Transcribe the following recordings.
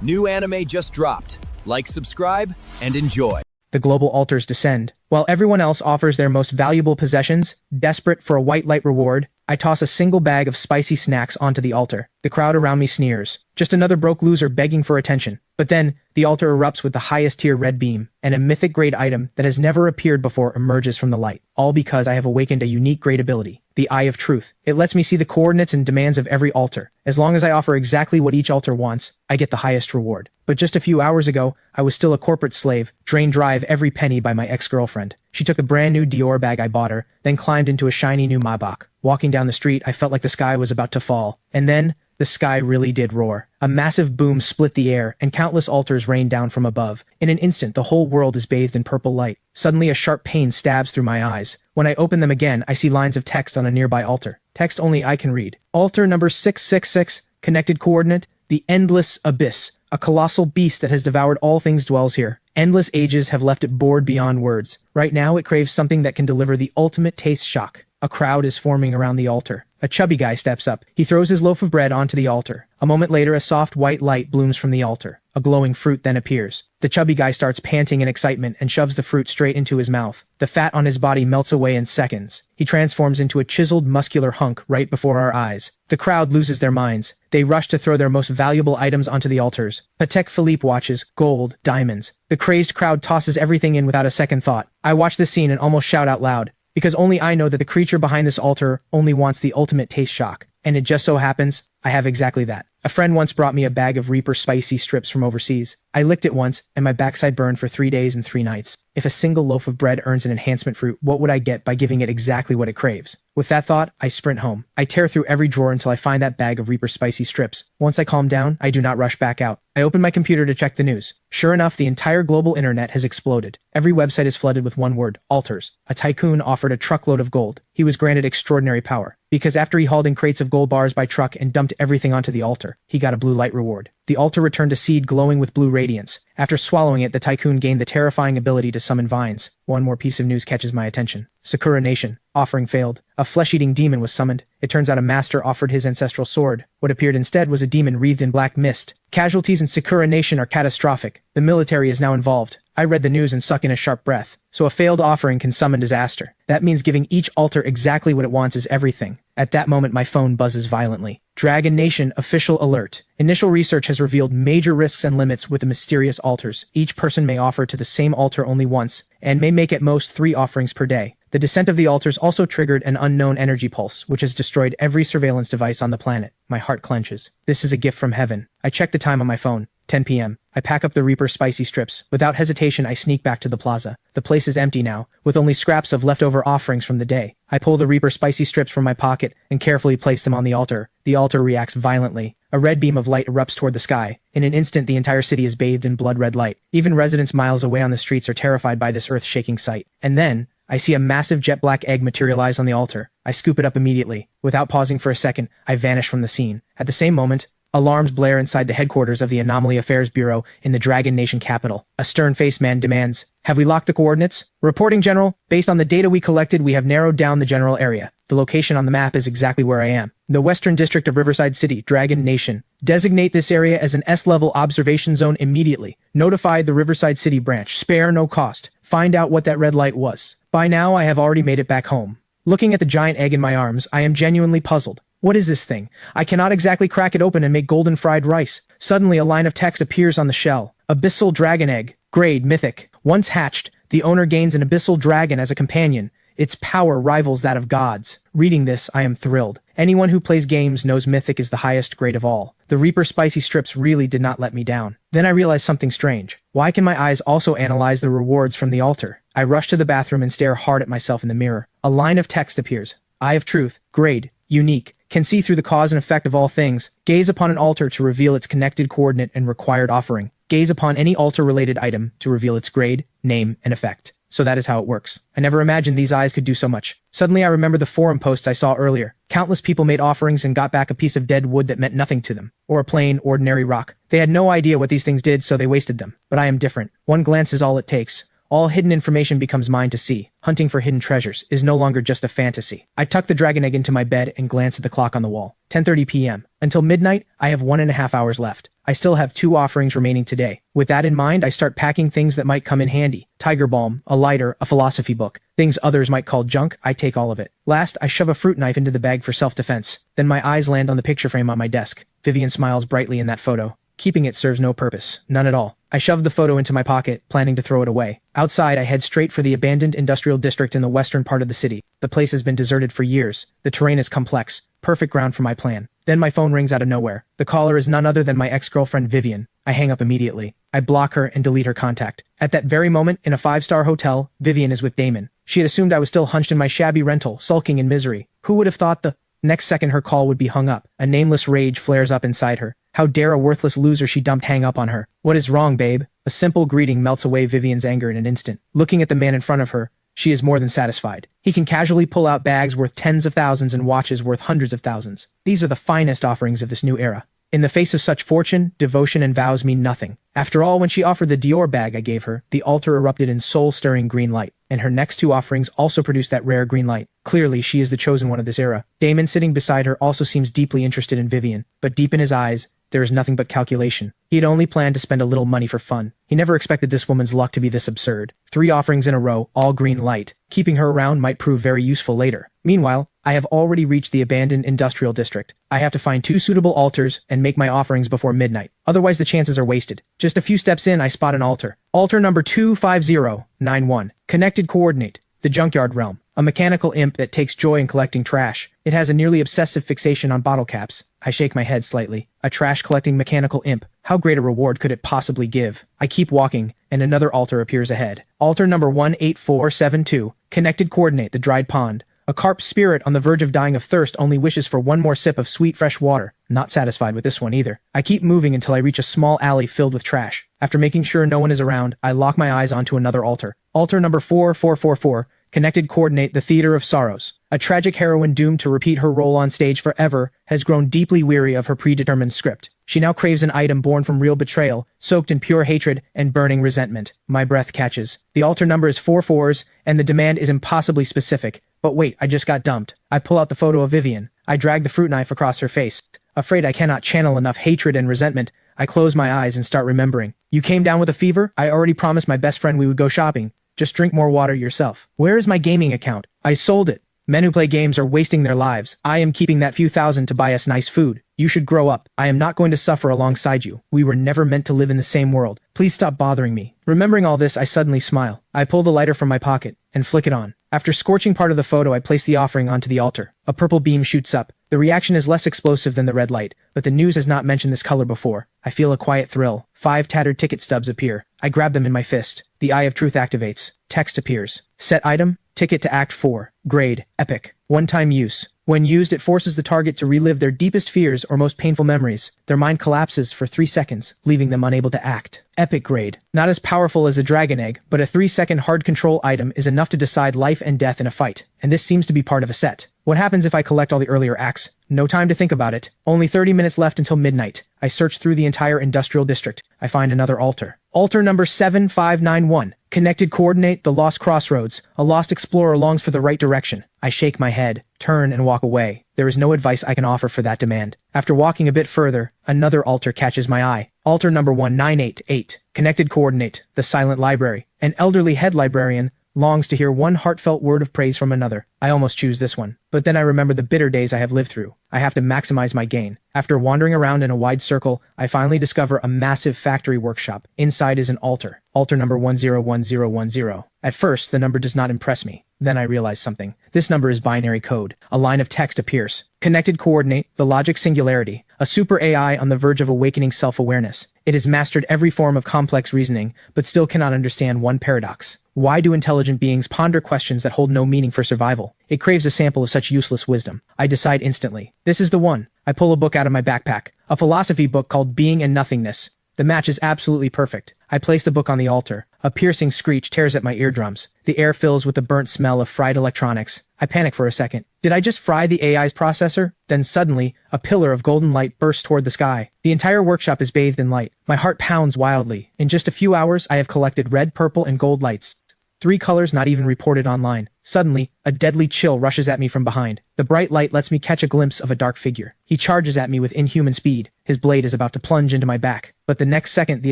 New anime just dropped. Like, subscribe, and enjoy. The global altars descend. While everyone else offers their most valuable possessions, desperate for a white light reward, I toss a single bag of spicy snacks onto the altar. The crowd around me sneers. Just another broke loser begging for attention. But then, the altar erupts with the highest tier red beam, and a mythic grade item that has never appeared before emerges from the light. All because I have awakened a unique grade ability, the Eye of Truth. It lets me see the coordinates and demands of every altar. As long as I offer exactly what each altar wants, I get the highest reward. But just a few hours ago, I was still a corporate slave, drained dry of every penny by my ex-girlfriend. She took the brand new Dior bag I bought her, then climbed into a shiny new Maybach. Walking down the street, I felt like the sky was about to fall. And then, the sky really did roar. A massive boom split the air, and countless altars rained down from above. In an instant, the whole world is bathed in purple light. Suddenly, a sharp pain stabs through my eyes. When I open them again, I see lines of text on a nearby altar. Text only I can read. Altar number 666, connected coordinate, the endless abyss. A colossal beast that has devoured all things dwells here. Endless ages have left it bored beyond words. Right now, it craves something that can deliver the ultimate taste shock. A crowd is forming around the altar. A chubby guy steps up. He throws his loaf of bread onto the altar. A moment later, a soft white light blooms from the altar. A glowing fruit then appears. The chubby guy starts panting in excitement and shoves the fruit straight into his mouth. The fat on his body melts away in seconds. He transforms into a chiseled, muscular hunk right before our eyes. The crowd loses their minds. They rush to throw their most valuable items onto the altars. Patek Philippe watches, gold, diamonds. The crazed crowd tosses everything in without a second thought. I watch this scene and almost shout out loud, because only I know that the creature behind this altar only wants the ultimate taste shock. And it just so happens, I have exactly that. A friend once brought me a bag of Reaper spicy strips from overseas. I licked it once, and my backside burned for 3 days and 3 nights. If a single loaf of bread earns an enhancement fruit, what would I get by giving it exactly what it craves? With that thought, I sprint home. I tear through every drawer until I find that bag of Reaper spicy strips. Once I calm down, I do not rush back out. I open my computer to check the news. Sure enough, the entire global internet has exploded. Every website is flooded with one word: altars. A tycoon offered a truckload of gold. He was granted extraordinary power, because after he hauled in crates of gold bars by truck and dumped everything onto the altar, he got a blue light reward. The altar returned a seed glowing with blue radiance. After swallowing it, the tycoon gained the terrifying ability to summon vines. One more piece of news catches my attention. Sakura Nation. Offering failed. A flesh-eating demon was summoned. It turns out a master offered his ancestral sword. What appeared instead was a demon wreathed in black mist. Casualties in Sakura Nation are catastrophic. The military is now involved. I read the news and suck in a sharp breath. So a failed offering can summon disaster. That means giving each altar exactly what it wants is everything. At that moment, my phone buzzes violently. Dragon Nation official alert. Initial research has revealed major risks and limits with the mysterious altars. Each person may offer to the same altar only once, and may make at most 3 offerings per day. The descent of the altars also triggered an unknown energy pulse, which has destroyed every surveillance device on the planet. My heart clenches. This is a gift from heaven. I check the time on my phone. 10 p.m. I pack up the Reaper spicy strips. Without hesitation, I sneak back to the plaza. The place is empty now, with only scraps of leftover offerings from the day. I pull the Reaper spicy strips from my pocket and carefully place them on the altar. The altar reacts violently. A red beam of light erupts toward the sky. In an instant, the entire city is bathed in blood-red light. Even residents miles away on the streets are terrified by this earth-shaking sight. And then, I see a massive jet-black egg materialize on the altar. I scoop it up immediately. Without pausing for a second, I vanish from the scene. At the same moment, alarms blare inside the headquarters of the Anomaly Affairs Bureau in the Dragon Nation capital. A stern-faced man demands, "Have we locked the coordinates?" "Reporting, General. Based on the data we collected, we have narrowed down the general area. The location on the map is exactly where I am. The Western District of Riverside City, Dragon Nation. Designate this area as an S-level observation zone immediately. Notify the Riverside City branch. Spare no cost. Find out what that red light was." By now, I have already made it back home. Looking at the giant egg in my arms, I am genuinely puzzled. What is this thing? I cannot exactly crack it open and make golden fried rice. Suddenly, a line of text appears on the shell. Abyssal Dragon Egg. Grade Mythic. Once hatched, the owner gains an abyssal dragon as a companion. Its power rivals that of gods. Reading this, I am thrilled. Anyone who plays games knows Mythic is the highest grade of all. The Reaper spicy strips really did not let me down. Then I realized something strange. Why can my eyes also analyze the rewards from the altar? I rush to the bathroom and stare hard at myself in the mirror. A line of text appears. Eye of Truth. Grade. Unique. Can see through the cause and effect of all things. Gaze upon an altar to reveal its connected coordinate and required offering. Gaze upon any altar-related item to reveal its grade, name, and effect. So that is how it works. I never imagined these eyes could do so much. Suddenly I remember the forum posts I saw earlier. Countless people made offerings and got back a piece of dead wood that meant nothing to them, or a plain, ordinary rock. They had no idea what these things did, so they wasted them. But I am different. One glance is all it takes. All hidden information becomes mine to see. Hunting for hidden treasures is no longer just a fantasy. I tuck the dragon egg into my bed and glance at the clock on the wall. 10:30 p.m. Until midnight, I have 1.5 hours left. I still have 2 offerings remaining today. With that in mind, I start packing things that might come in handy. Tiger balm, a lighter, a philosophy book. Things others might call junk, I take all of it. Last, I shove a fruit knife into the bag for self-defense. Then my eyes land on the picture frame on my desk. Vivian smiles brightly in that photo. Keeping it serves no purpose. None at all. I shove the photo into my pocket, planning to throw it away. Outside, I head straight for the abandoned industrial district in the western part of the city. The place has been deserted for years. The terrain is complex. Perfect ground for my plan. Then my phone rings out of nowhere. The caller is none other than my ex-girlfriend Vivian. I hang up immediately. I block her and delete her contact. At that very moment, in a 5-star hotel, Vivian is with Damon. She had assumed I was still hunched in my shabby rental, sulking in misery. Who would have thought the next second her call would be hung up? A nameless rage flares up inside her. How dare a worthless loser she dumped hang up on her? What is wrong, babe? A simple greeting melts away Vivian's anger in an instant. Looking at the man in front of her, she is more than satisfied. He can casually pull out bags worth tens of thousands and watches worth hundreds of thousands. These are the finest offerings of this new era. In the face of such fortune, devotion and vows mean nothing. After all, when she offered the Dior bag I gave her, the altar erupted in soul-stirring green light, and her next 2 offerings also produced that rare green light. Clearly, she is the chosen one of this era. Damon sitting beside her also seems deeply interested in Vivian, but deep in his eyes, there is nothing but calculation. He had only planned to spend a little money for fun. He never expected this woman's luck to be this absurd. 3 offerings in a row, all green light. Keeping her around might prove very useful later. Meanwhile, I have already reached the abandoned industrial district. I have to find 2 suitable altars and make my offerings before midnight. Otherwise, the chances are wasted. Just a few steps in, I spot an altar. Altar number 25091. Connected coordinate. The junkyard realm. A mechanical imp that takes joy in collecting trash. It has a nearly obsessive fixation on bottle caps. I shake my head slightly. A trash-collecting mechanical imp. How great a reward could it possibly give? I keep walking, and another altar appears ahead. Altar number 18472. Connected coordinate. The dried pond. A carp spirit on the verge of dying of thirst only wishes for one more sip of sweet fresh water. Not satisfied with this one either. I keep moving until I reach a small alley filled with trash. After making sure no one is around, I lock my eyes onto another altar. Altar number 4444. Connected coordinate. The Theater of Sorrows. A tragic heroine doomed to repeat her role on stage forever has grown deeply weary of her predetermined script. She now craves an item born from real betrayal, soaked in pure hatred and burning resentment. My breath catches. The altar number is 4 4s, and the demand is impossibly specific. But wait, I just got dumped. I pull out the photo of Vivian. I drag the fruit knife across her face. Afraid I cannot channel enough hatred and resentment, I close my eyes and start remembering. You came down with a fever? I already promised my best friend we would go shopping. Just drink more water yourself. Where is my gaming account? I sold it. Men who play games are wasting their lives. I am keeping that few thousand to buy us nice food. You should grow up. I am not going to suffer alongside you. We were never meant to live in the same world. Please stop bothering me. Remembering all this, I suddenly smile. I pull the lighter from my pocket and flick it on. After scorching part of the photo, I place the offering onto the altar. A purple beam shoots up. The reaction is less explosive than the red light, but the news has not mentioned this color before. I feel a quiet thrill. 5 tattered ticket stubs appear. I grab them in my fist. The Eye of Truth activates. Text appears. Set item, ticket to Act 4. Grade, epic. One-time use. When used, it forces the target to relive their deepest fears or most painful memories. Their mind collapses for 3 seconds, leaving them unable to act. Epic grade. Not as powerful as a dragon egg, but a 3-second hard control item is enough to decide life and death in a fight. And this seems to be part of a set. What happens if I collect all the earlier acts? No time to think about it. Only 30 minutes left until midnight. I search through the entire industrial district. I find another altar. Altar number 7591. Connected coordinate. The Lost Crossroads. A lost explorer longs for the right direction. I shake my head, turn, and walk away. There is no advice I can offer for that demand. After walking a bit further, another altar catches my eye. Altar number 1988. Connected coordinate. The Silent Library. An elderly head librarian longs to hear one heartfelt word of praise from another. I almost choose this one. But then I remember the bitter days I have lived through. I have to maximize my gain. After wandering around in a wide circle, I finally discover a massive factory workshop. Inside is an altar. Altar number 101010. At first, the number does not impress me. Then I realize something. This number is binary code. A line of text appears. Connected coordinate. The logic singularity. A super AI on the verge of awakening self-awareness. It has mastered every form of complex reasoning, but still cannot understand one paradox. Why do intelligent beings ponder questions that hold no meaning for survival? It craves a sample of such useless wisdom. I decide instantly. This is the one. I pull a book out of my backpack. A philosophy book called Being and Nothingness. The match is absolutely perfect. I place the book on the altar. A piercing screech tears at my eardrums. The air fills with the burnt smell of fried electronics. I panic for a second. Did I just fry the AI's processor? Then suddenly, a pillar of golden light bursts toward the sky. The entire workshop is bathed in light. My heart pounds wildly. In just a few hours, I have collected red, purple, and gold lights. 3 colors not even reported online. Suddenly, a deadly chill rushes at me from behind. The bright light lets me catch a glimpse of a dark figure. He charges at me with inhuman speed. His blade is about to plunge into my back. But the next second, the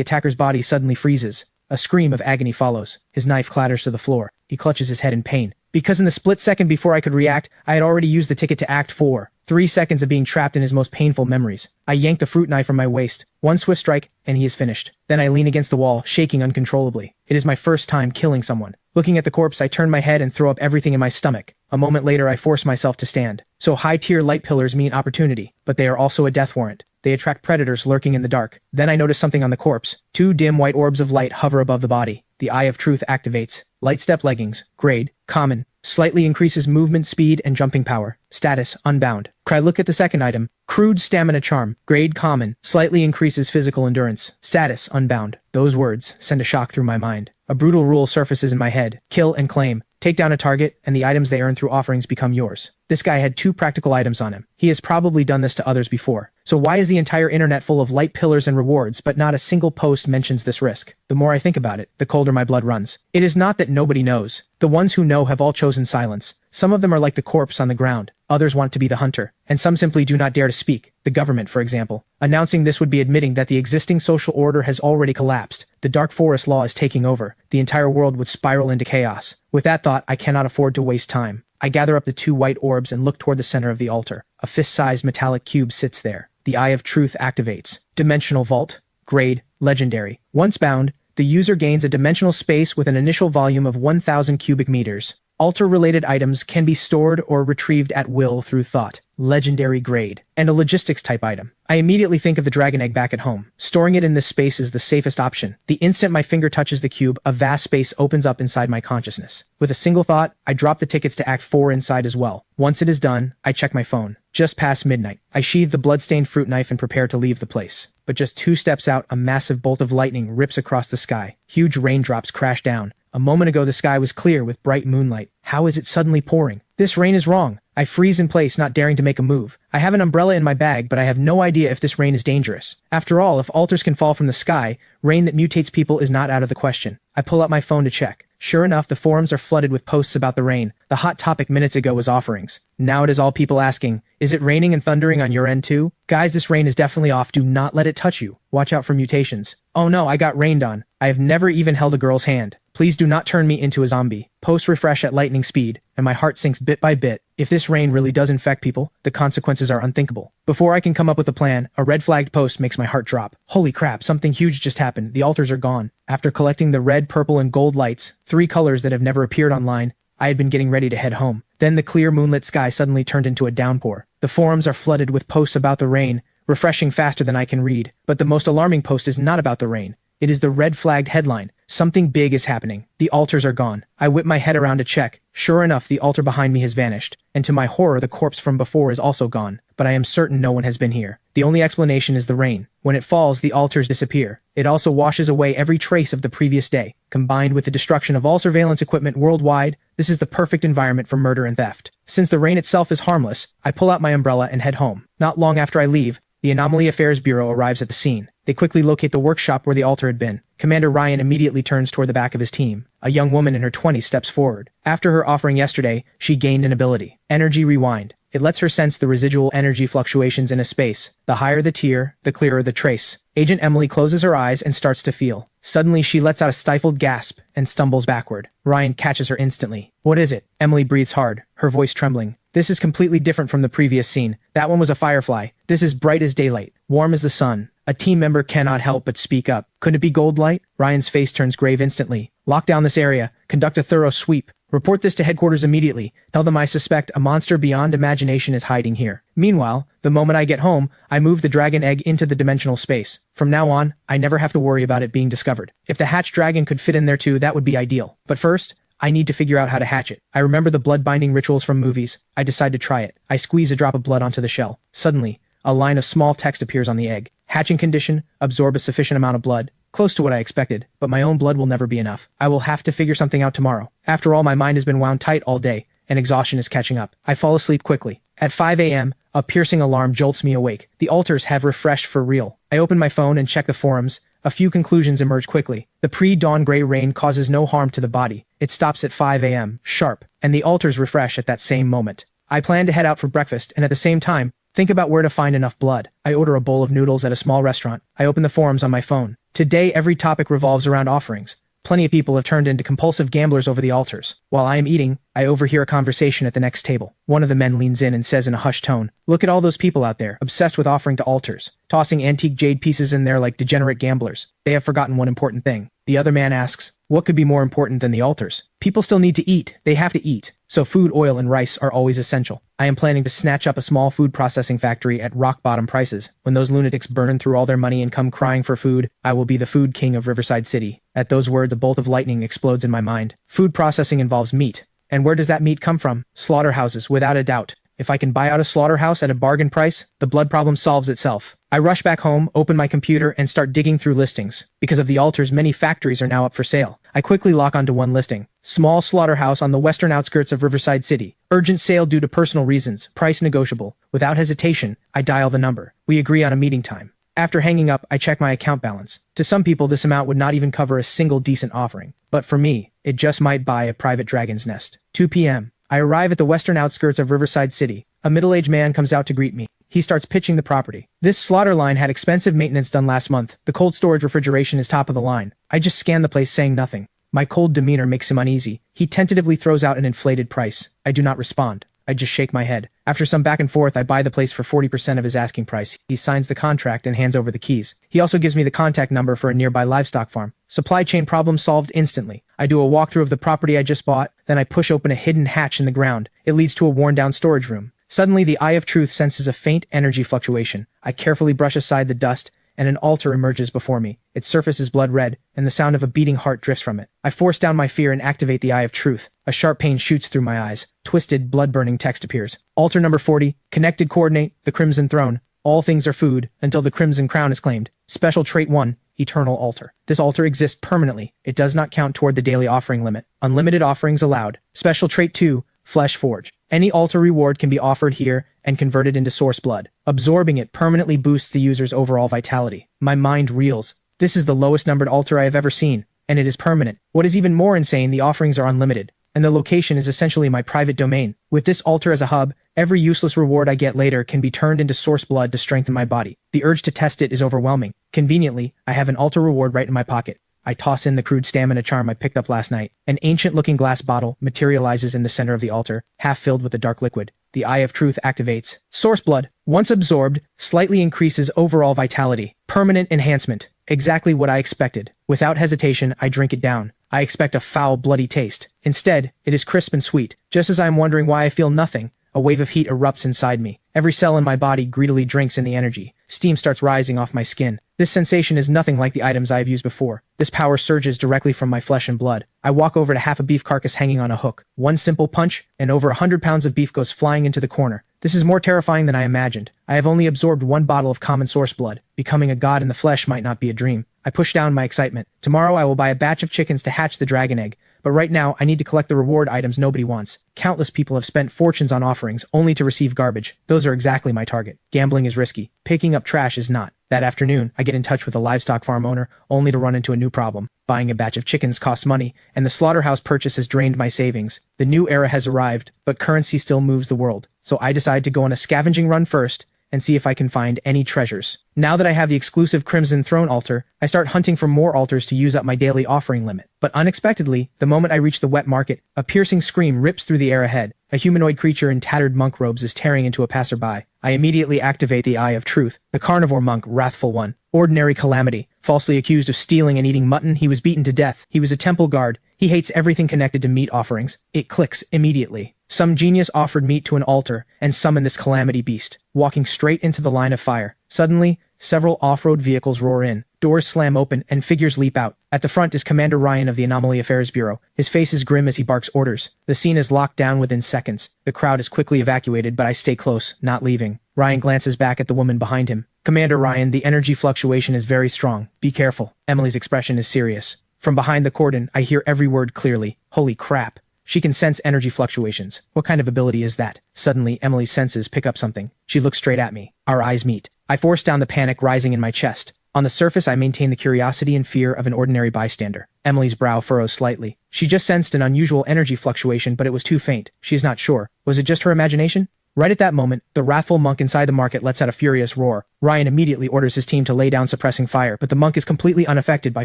attacker's body suddenly freezes. A scream of agony follows. His knife clatters to the floor. He clutches his head in pain. Because in the split second before I could react, I had already used the ticket to Act 4. 3 seconds of being trapped in his most painful memories. I yank the fruit knife from my waist. One swift strike, and he is finished. Then I lean against the wall, shaking uncontrollably. It is my first time killing someone. Looking at the corpse, I turn my head and throw up everything in my stomach. A moment later, I force myself to stand. So high-tier light pillars mean opportunity, but they are also a death warrant. They attract predators lurking in the dark. Then I notice something on the corpse. 2 dim white orbs of light hover above the body. The Eye of Truth activates. Light step leggings. Grade. Common. Slightly increases movement speed and jumping power. Status. Unbound. Cry look at the second item. Crude Stamina Charm. Grade. Common. Slightly increases physical endurance. Status. Unbound. Those words send a shock through my mind. A brutal rule surfaces in my head. Kill and claim. Take down a target, and the items they earn through offerings become yours. This guy had 2 practical items on him. He has probably done this to others before. So why is the entire internet full of light pillars and rewards, but not a single post mentions this risk? The more I think about it, the colder my blood runs. It is not that nobody knows. The ones who know have all chosen silence. Some of them are like the corpse on the ground. Others want to be the hunter. And some simply do not dare to speak. The government, for example. Announcing this would be admitting that the existing social order has already collapsed. The Dark Forest law is taking over. The entire world would spiral into chaos. With that thought, I cannot afford to waste time. I gather up the 2 white orbs and look toward the center of the altar. A fist-sized metallic cube sits there. The Eye of Truth activates. Dimensional Vault. Grade. Legendary. Once bound, the user gains a dimensional space with an initial volume of 1,000 cubic meters. Altar-related items can be stored or retrieved at will through thought. Legendary grade. And a logistics-type item. I immediately think of the dragon egg back at home. Storing it in this space is the safest option. The instant my finger touches the cube, a vast space opens up inside my consciousness. With a single thought, I drop the tickets to Act 4 inside as well. Once it is done, I check my phone. Just past midnight. I sheathe the blood-stained fruit knife and prepare to leave the place. But just 2 steps out, a massive bolt of lightning rips across the sky. Huge raindrops crash down. A moment ago the sky was clear with bright moonlight. How is it suddenly pouring? This rain is wrong. I freeze in place, not daring to make a move. I have an umbrella in my bag, but I have no idea if this rain is dangerous. After all, if altars can fall from the sky, rain that mutates people is not out of the question. I pull out my phone to check. Sure enough, the forums are flooded with posts about the rain. The hot topic minutes ago was offerings. Now it is all people asking, is it raining and thundering on your end too? Guys, this rain is definitely off. Do not let it touch you. Watch out for mutations. Oh no, I got rained on. I have never even held a girl's hand. Please do not turn me into a zombie. Post refresh at lightning speed, and my heart sinks bit by bit. If this rain really does infect people, the consequences are unthinkable. Before I can come up with a plan, a red flagged post makes my heart drop. Holy crap, something huge just happened. The altars are gone. After collecting the red, purple, and gold lights, 3 colors that have never appeared online, I had been getting ready to head home. Then the clear moonlit sky suddenly turned into a downpour. The forums are flooded with posts about the rain, refreshing faster than I can read. But the most alarming post is not about the rain. It is the red flagged headline. Something big is happening. The altars are gone. I whip my head around to check. Sure enough, the altar behind me has vanished. And to my horror, the corpse from before is also gone. But I am certain no one has been here. The only explanation is the rain. When it falls, the altars disappear. It also washes away every trace of the previous day. Combined with the destruction of all surveillance equipment worldwide, this is the perfect environment for murder and theft. Since the rain itself is harmless, I pull out my umbrella and head home. Not long after I leave, the Anomaly Affairs Bureau arrives at the scene. They quickly locate the workshop where the altar had been. Commander Ryan immediately turns toward the back of his team. A young woman in her 20s steps forward. After her offering yesterday, she gained an ability. Energy Rewind. It lets her sense the residual energy fluctuations in a space. The higher the tier, the clearer the trace. Agent Emily closes her eyes and starts to feel. Suddenly, she lets out a stifled gasp and stumbles backward. Ryan catches her instantly. What is it? Emily breathes hard, her voice trembling. This is completely different from the previous scene. That one was a firefly. This is bright as daylight, warm as the sun. A team member cannot help but speak up. Could it be gold light? Ryan's face turns grave instantly. Lock down this area. Conduct a thorough sweep. Report this to headquarters immediately. Tell them I suspect a monster beyond imagination is hiding here. Meanwhile, the moment I get home, I move the dragon egg into the dimensional space. From now on, I never have to worry about it being discovered. If the hatched dragon could fit in there too, that would be ideal. But first, I need to figure out how to hatch it. I remember the blood binding rituals from movies. I decide to try it. I squeeze a drop of blood onto the shell. Suddenly, a line of small text appears on the egg. Hatching condition, absorb a sufficient amount of blood. Close to what I expected, but my own blood will never be enough. I will have to figure something out tomorrow. After all, my mind has been wound tight all day, and exhaustion is catching up. I fall asleep quickly. At 5 a.m., a piercing alarm jolts me awake. The altars have refreshed for real. I open my phone and check the forums. A few conclusions emerge quickly. The pre-dawn gray rain causes no harm to the body. It stops at 5 a.m., sharp, and the altars refresh at that same moment. I plan to head out for breakfast and at the same time, think about where to find enough blood. I order a bowl of noodles at a small restaurant. I open the forums on my phone. Today, every topic revolves around offerings. Plenty of people have turned into compulsive gamblers over the altars. While I am eating, I overhear a conversation at the next table. One of the men leans in and says in a hushed tone, "Look at all those people out there, obsessed with offering to altars, tossing antique jade pieces in there like degenerate gamblers. They have forgotten one important thing." The other man asks, "What could be more important than the altars?" People still need to eat. They have to eat. So food, oil, and rice are always essential. I am planning to snatch up a small food processing factory at rock-bottom prices. When those lunatics burn through all their money and come crying for food, I will be the food king of Riverside City. At those words, a bolt of lightning explodes in my mind. Food processing involves meat. And where does that meat come from? Slaughterhouses, without a doubt. If I can buy out a slaughterhouse at a bargain price, the blood problem solves itself. I rush back home, open my computer, and start digging through listings. Because of the altars, many factories are now up for sale. I quickly lock onto one listing. Small slaughterhouse on the western outskirts of Riverside City. Urgent sale due to personal reasons. Price negotiable. Without hesitation, I dial the number. We agree on a meeting time. After hanging up, I check my account balance. To some people, this amount would not even cover a single decent offering. But for me, it just might buy a private dragon's nest. 2 p.m. I arrive at the western outskirts of Riverside City. A middle-aged man comes out to greet me. He starts pitching the property. This slaughter line had expensive maintenance done last month. The cold storage refrigeration is top of the line. I just scan the place saying nothing. My cold demeanor makes him uneasy. He tentatively throws out an inflated price. I do not respond. I just shake my head. After some back and forth, I buy the place for 40% of his asking price. He signs the contract and hands over the keys. He also gives me the contact number for a nearby livestock farm. Supply chain problem solved instantly. I do a walkthrough of the property I just bought, then I push open a hidden hatch in the ground. It leads to a worn-down storage room. Suddenly, the Eye of Truth senses a faint energy fluctuation. I carefully brush aside the dust, and an altar emerges before me. Its surface is blood red, and the sound of a beating heart drifts from it. I force down my fear and activate the Eye of Truth. A sharp pain shoots through my eyes. Twisted, blood-burning text appears. Altar number 40, connected coordinate, the Crimson Throne. All things are food, until the Crimson Crown is claimed. Special trait 1, Eternal Altar. This altar exists permanently. It does not count toward the daily offering limit. Unlimited offerings allowed. Special trait 2, Flesh Forge. Any altar reward can be offered here and converted into source blood. Absorbing it permanently boosts the user's overall vitality. My mind reels. This is the lowest numbered altar I have ever seen, and it is permanent. What is even more insane, the offerings are unlimited, and the location is essentially my private domain. With this altar as a hub, every useless reward I get later can be turned into source blood to strengthen my body. The urge to test it is overwhelming. Conveniently, I have an altar reward right in my pocket. I toss in the crude stamina charm I picked up last night. An ancient-looking glass bottle materializes in the center of the altar, half filled with a dark liquid. The Eye of Truth activates. Source blood, once absorbed, slightly increases overall vitality. Permanent enhancement. Exactly what I expected. Without hesitation, I drink it down. I expect a foul, bloody taste. Instead, it is crisp and sweet. Just as I am wondering why I feel nothing, a wave of heat erupts inside me. Every cell in my body greedily drinks in the energy. Steam starts rising off my skin. This sensation is nothing like the items I have used before. This power surges directly from my flesh and blood. I walk over to half a beef carcass hanging on a hook. One simple punch, and over 100 pounds of beef goes flying into the corner. This is more terrifying than I imagined. I have only absorbed one bottle of common source blood. Becoming a god in the flesh might not be a dream. I push down my excitement. Tomorrow I will buy a batch of chickens to hatch the dragon egg. But right now, I need to collect the reward items nobody wants. Countless people have spent fortunes on offerings, only to receive garbage. Those are exactly my target. Gambling is risky. Picking up trash is not. That afternoon, I get in touch with a livestock farm owner, only to run into a new problem. Buying a batch of chickens costs money, and the slaughterhouse purchase has drained my savings. The new era has arrived, but currency still moves the world. So I decide to go on a scavenging run first, and see if I can find any treasures. Now that I have the exclusive Crimson Throne altar, I start hunting for more altars to use up my daily offering limit. But unexpectedly, the moment I reach the wet market, a piercing scream rips through the air ahead. A humanoid creature in tattered monk robes is tearing into a passerby. I immediately activate the Eye of Truth. The carnivore monk, wrathful one. Ordinary calamity. Falsely accused of stealing and eating mutton, he was beaten to death. He was a temple guard. He hates everything connected to meat offerings. It clicks immediately. Some genius offered meat to an altar and summoned this calamity beast, walking straight into the line of fire. Suddenly, several off-road vehicles roar in. Doors slam open and figures leap out. At the front is Commander Ryan of the Anomaly Affairs Bureau. His face is grim as he barks orders. The scene is locked down within seconds. The crowd is quickly evacuated, but I stay close, not leaving. Ryan glances back at the woman behind him. Commander Ryan, the energy fluctuation is very strong. Be careful. Emily's expression is serious. From behind the cordon, I hear every word clearly. Holy crap. She can sense energy fluctuations. What kind of ability is that? Suddenly, Emily's senses pick up something. She looks straight at me. Our eyes meet. I force down the panic rising in my chest. On the surface, I maintain the curiosity and fear of an ordinary bystander. Emily's brow furrows slightly. She just sensed an unusual energy fluctuation, but it was too faint. She is not sure. Was it just her imagination? Right at that moment, the wrathful monk inside the market lets out a furious roar. Ryan immediately orders his team to lay down suppressing fire, but the monk is completely unaffected by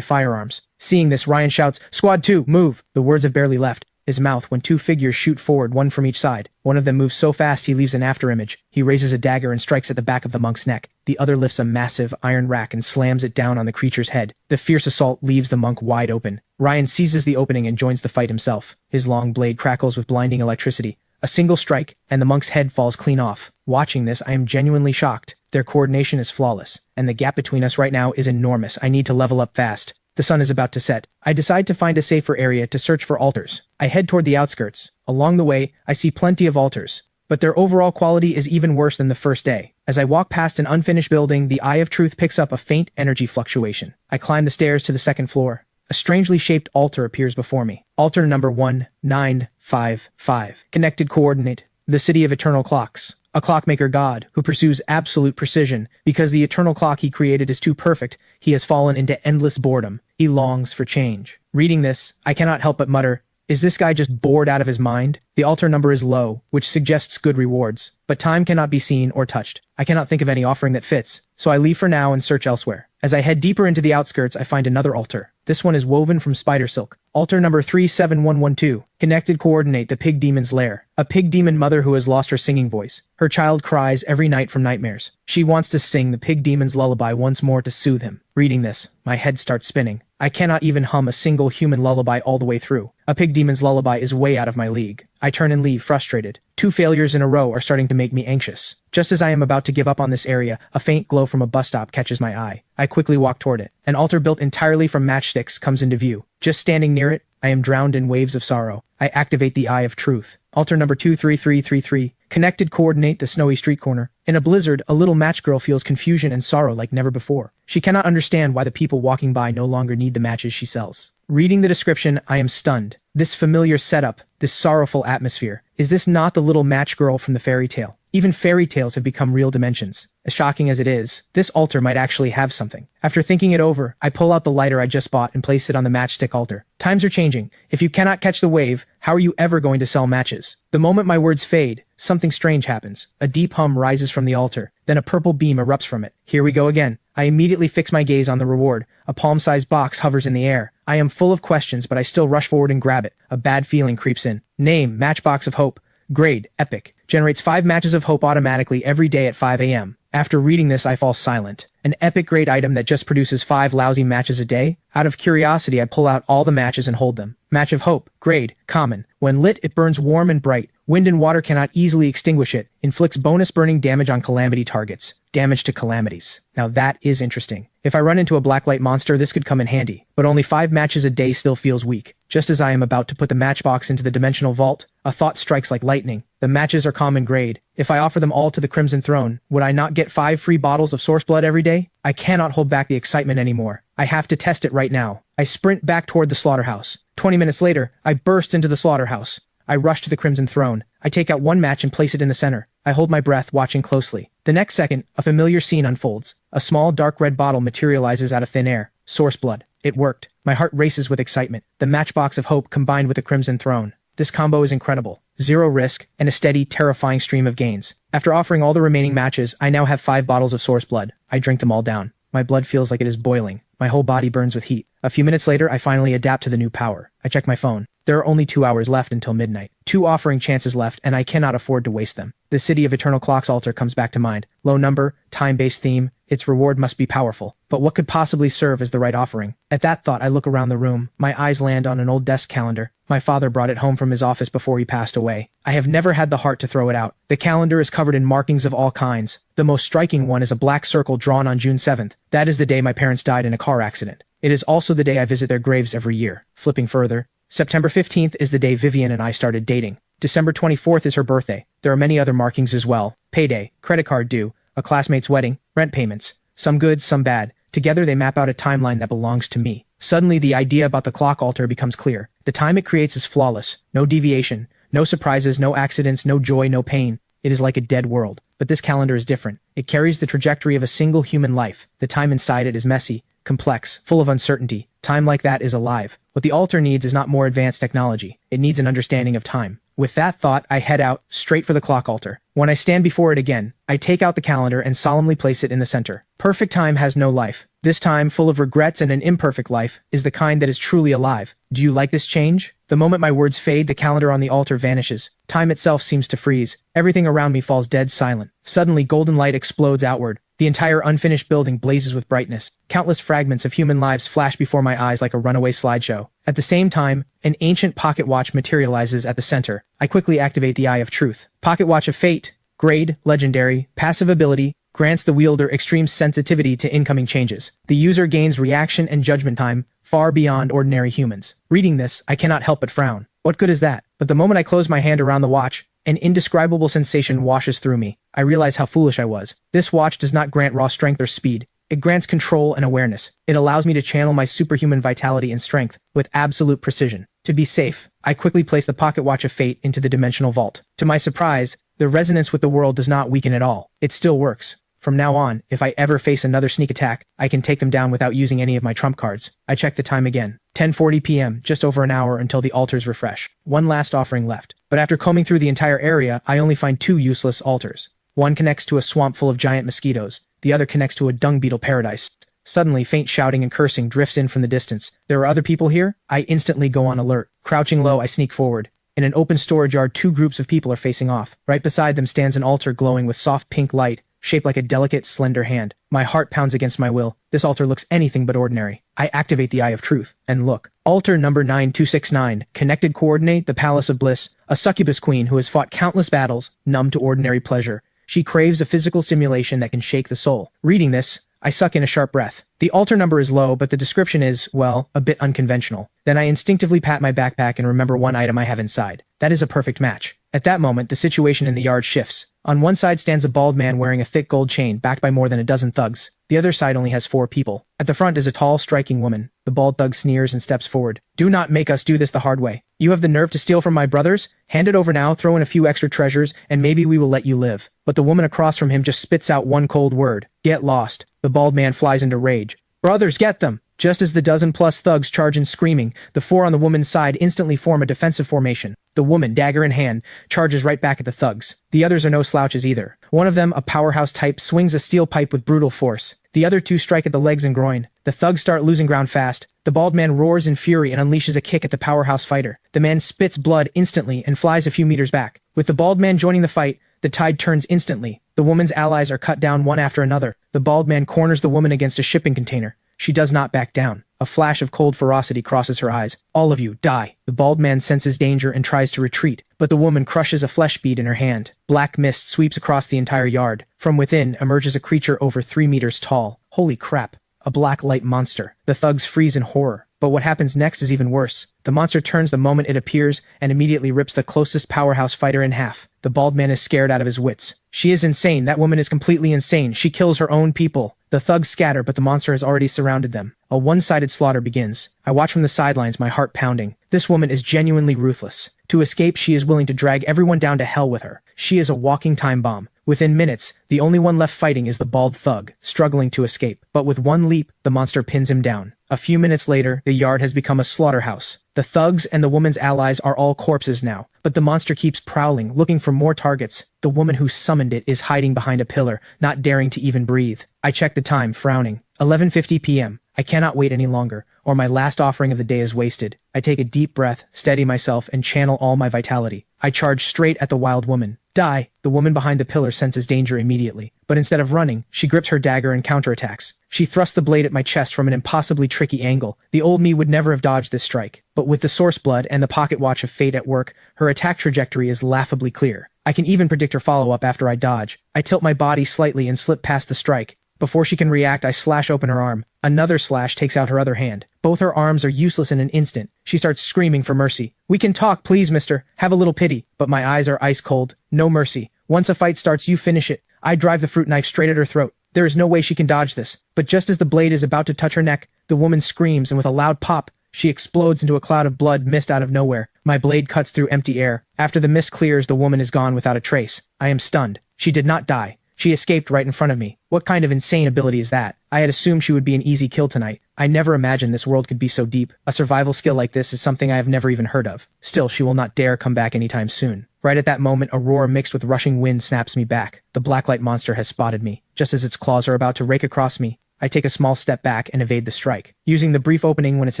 firearms. Seeing this, Ryan shouts, "Squad 2, move!" The words have barely left his mouth when two figures shoot forward, one from each side. One of them moves so fast he leaves an afterimage. He raises a dagger and strikes at the back of the monk's neck. The other lifts a massive iron rack and slams it down on the creature's head. The fierce assault leaves the monk wide open. Ryan seizes the opening and joins the fight himself. His long blade crackles with blinding electricity. A single strike, and the monk's head falls clean off. Watching this, I am genuinely shocked. Their coordination is flawless, and the gap between us right now is enormous. I need to level up fast. The sun is about to set. I decide to find a safer area to search for altars. I head toward the outskirts. Along the way, I see plenty of altars, but their overall quality is even worse than the first day. As I walk past an unfinished building, the Eye of Truth picks up a faint energy fluctuation. I climb the stairs to the second floor. A strangely shaped altar appears before me. Altar number 1955. Connected coordinate. The City of Eternal Clocks. A clockmaker god who pursues absolute precision. Because the eternal clock he created is too perfect, he has fallen into endless boredom. He longs for change. Reading this, I cannot help but mutter, is this guy just bored out of his mind? The altar number is low, which suggests good rewards. But time cannot be seen or touched. I cannot think of any offering that fits, so I leave for now and search elsewhere. As I head deeper into the outskirts, I find another altar. This one is woven from spider silk. Altar number 37112. Connected coordinate the pig demon's lair. A pig demon mother who has lost her singing voice. Her child cries every night from nightmares. She wants to sing the pig demon's lullaby once more to soothe him. Reading this, my head starts spinning. I cannot even hum a single human lullaby all the way through. A pig demon's lullaby is way out of my league. I turn and leave, frustrated. 2 failures in a row are starting to make me anxious. Just as I am about to give up on this area, a faint glow from a bus stop catches my eye. I quickly walk toward it. An altar built entirely from matchsticks comes into view. Just standing near it, I am drowned in waves of sorrow. I activate the Eye of Truth. Altar number 23333. Connected coordinate the snowy street corner. In a blizzard, a little match girl feels confusion and sorrow like never before. She cannot understand why the people walking by no longer need the matches she sells. Reading the description, I am stunned. This familiar setup, this sorrowful atmosphere. Is this not the little match girl from the fairy tale? Even fairy tales have become real dimensions. As shocking as it is, this altar might actually have something. After thinking it over, I pull out the lighter I just bought and place it on the matchstick altar. Times are changing. If you cannot catch the wave, how are you ever going to sell matches? The moment my words fade, something strange happens. A deep hum rises from the altar. Then a purple beam erupts from it. Here we go again. I immediately fix my gaze on the reward. A palm-sized box hovers in the air. I am full of questions, but I still rush forward and grab it. A bad feeling creeps in. Name, Matchbox of Hope. Grade, Epic. Generates 5 matches of hope automatically every day at 5 a.m. After reading this, I fall silent. An epic grade item that just produces 5 lousy matches a day? Out of curiosity, I pull out all the matches and hold them. Match of Hope. Grade, Common. When lit, it burns warm and bright. Wind and water cannot easily extinguish it. Inflicts bonus burning damage on calamity targets. Damage to calamities. Now that is interesting. If I run into a blacklight monster, this could come in handy. But only 5 matches a day still feels weak. Just as I am about to put the matchbox into the dimensional vault, a thought strikes like lightning. The matches are common grade. If I offer them all to the Crimson Throne, would I not get 5 free bottles of source blood every day? I cannot hold back the excitement anymore. I have to test it right now. I sprint back toward the slaughterhouse. 20 minutes later, I burst into the slaughterhouse. I rush to the Crimson Throne. I take out one match and place it in the center. I hold my breath, watching closely. The next second, a familiar scene unfolds. A small dark red bottle materializes out of thin air. Source blood. It worked. My heart races with excitement. The Matchbox of Hope combined with the Crimson Throne. This combo is incredible. 0 risk, and a steady, terrifying stream of gains. After offering all the remaining matches, I now have 5 bottles of source blood. I drink them all down. My blood feels like it is boiling. My whole body burns with heat. A few minutes later, I finally adapt to the new power. I check my phone. There are only 2 hours left until midnight. 2 offering chances left, and I cannot afford to waste them. The City of Eternal Clocks altar comes back to mind. Low number, time-based theme. Its reward must be powerful. But what could possibly serve as the right offering? At that thought, I look around the room. My eyes land on an old desk calendar. My father brought it home from his office before he passed away. I have never had the heart to throw it out. The calendar is covered in markings of all kinds. The most striking one is a black circle drawn on June 7th. That is the day my parents died in a car accident. It is also the day I visit their graves every year. Flipping further, September 15th is the day Vivian and I started dating. December 24th is her birthday. There are many other markings as well. Payday, credit card due, a classmate's wedding, rent payments. Some good, some bad. Together they map out a timeline that belongs to me. Suddenly the idea about the clock altar becomes clear. The time it creates is flawless. No deviation, no surprises, no accidents, no joy, no pain. It is like a dead world. but this calendar is different. It carries the trajectory of a single human life. The time inside it is messy, complex, full of uncertainty. Time like that is alive. What the altar needs is not more advanced technology. It needs an understanding of time. With that thought, I head out, straight for the clock altar. When I stand before it again, I take out the calendar and solemnly place it in the center. Perfect time has no life. This time, full of regrets and an imperfect life, is the kind that is truly alive. Do you like this change? The moment my words fade, the calendar on the altar vanishes. Time itself seems to freeze. Everything around me falls dead silent. Suddenly, golden light explodes outward. The entire unfinished building blazes with brightness. Countless fragments of human lives flash before my eyes like a runaway slideshow. At the same time, an ancient pocket watch materializes at the center. I quickly activate the Eye of Truth. Pocket Watch of Fate. Grade, Legendary. Passive ability. Grants the wielder extreme sensitivity to incoming changes. The user gains reaction and judgment time far beyond ordinary humans. Reading this, I cannot help but frown. What good is that? But the moment I close my hand around the watch, an indescribable sensation washes through me. I realize how foolish I was. This watch does not grant raw strength or speed. It grants control and awareness. It allows me to channel my superhuman vitality and strength with absolute precision. To be safe, I quickly place the Pocket Watch of Fate into the dimensional vault. To my surprise, the resonance with the world does not weaken at all. It still works. From now on, if I ever face another sneak attack, I can take them down without using any of my trump cards. I check the time again. 10:40 p.m., just over an hour until the altars refresh. One last offering left. But after combing through the entire area, I only find 2 useless altars. One connects to a swamp full of giant mosquitoes. The other connects to a dung beetle paradise. Suddenly, faint shouting and cursing drifts in from the distance. There are other people here? I instantly go on alert. Crouching low, I sneak forward. In an open storage yard, 2 groups of people are facing off. Right beside them stands an altar glowing with soft pink light, shaped like a delicate, slender hand. My heart pounds against my will. This altar looks anything but ordinary. I activate the Eye of Truth, and look. Altar number 9269. Connected coordinate, the Palace of Bliss. A succubus queen who has fought countless battles, numb to ordinary pleasure. She craves a physical stimulation that can shake the soul. Reading this, I suck in a sharp breath. The altar number is low, but the description is, well, a bit unconventional. Then I instinctively pat my backpack and remember one item I have inside. That is a perfect match. At that moment, the situation in the yard shifts. On one side stands a bald man wearing a thick gold chain, backed by more than a dozen thugs. The other side only has 4 people. At the front is a tall, striking woman. The bald thug sneers and steps forward. Do not make us do this the hard way. You have the nerve to steal from my brothers? Hand it over now, throw in a few extra treasures, and maybe we will let you live. But the woman across from him just spits out one cold word. Get lost. The bald man flies into rage. Brothers, get them! Just as the dozen-plus thugs charge in screaming, the 4 on the woman's side instantly form a defensive formation. The woman, dagger in hand, charges right back at the thugs. The others are no slouches either. One of them, a powerhouse type, swings a steel pipe with brutal force. The other 2 strike at the legs and groin. The thugs start losing ground fast. The bald man roars in fury and unleashes a kick at the powerhouse fighter. The man spits blood instantly and flies a few meters back. With the bald man joining the fight, the tide turns instantly. The woman's allies are cut down one after another. The bald man corners the woman against a shipping container. She does not back down. A flash of cold ferocity crosses her eyes. All of you, die. The bald man senses danger and tries to retreat, but the woman crushes a flesh bead in her hand. Black mist sweeps across the entire yard. From within emerges a creature over 3 meters tall. Holy crap. A black light monster. The thugs freeze in horror. But what happens next is even worse. The monster turns the moment it appears and immediately rips the closest powerhouse fighter in half. The bald man is scared out of his wits. She is insane. That woman is completely insane. She kills her own people. The thugs scatter, but the monster has already surrounded them. A one-sided slaughter begins. I watch from the sidelines, my heart pounding. This woman is genuinely ruthless. To escape, she is willing to drag everyone down to hell with her. She is a walking time bomb. Within minutes, the only one left fighting is the bald thug, struggling to escape. But with one leap, the monster pins him down. A few minutes later, the yard has become a slaughterhouse. The thugs and the woman's allies are all corpses now, but the monster keeps prowling, looking for more targets. The woman who summoned it is hiding behind a pillar, not daring to even breathe. I check the time, frowning. 11:50 p.m. I cannot wait any longer, or my last offering of the day is wasted. I take a deep breath, steady myself, and channel all my vitality. I charge straight at the wild woman. Die! The woman behind the pillar senses danger immediately, but instead of running, she grips her dagger and counterattacks. She thrusts the blade at my chest from an impossibly tricky angle. The old me would never have dodged this strike, but with the source blood and the pocket watch of fate at work, her attack trajectory is laughably clear. I can even predict her follow-up after I dodge. I tilt my body slightly and slip past the strike. Before she can react, I slash open her arm. Another slash takes out her other hand. Both her arms are useless in an instant. She starts screaming for mercy. We can talk, please, mister. Have a little pity. But my eyes are ice cold. No mercy. Once a fight starts, you finish it. I drive the fruit knife straight at her throat. There is no way she can dodge this. But just as the blade is about to touch her neck, the woman screams, and with a loud pop, she explodes into a cloud of blood mist out of nowhere. My blade cuts through empty air. After the mist clears, the woman is gone without a trace. I am stunned. She did not die. She escaped right in front of me. What kind of insane ability is that? I had assumed she would be an easy kill tonight. I never imagined this world could be so deep. A survival skill like this is something I have never even heard of. Still, she will not dare come back anytime soon. Right at that moment, a roar mixed with rushing wind snaps me back. The blacklight monster has spotted me. Just as its claws are about to rake across me, I take a small step back and evade the strike. Using the brief opening when its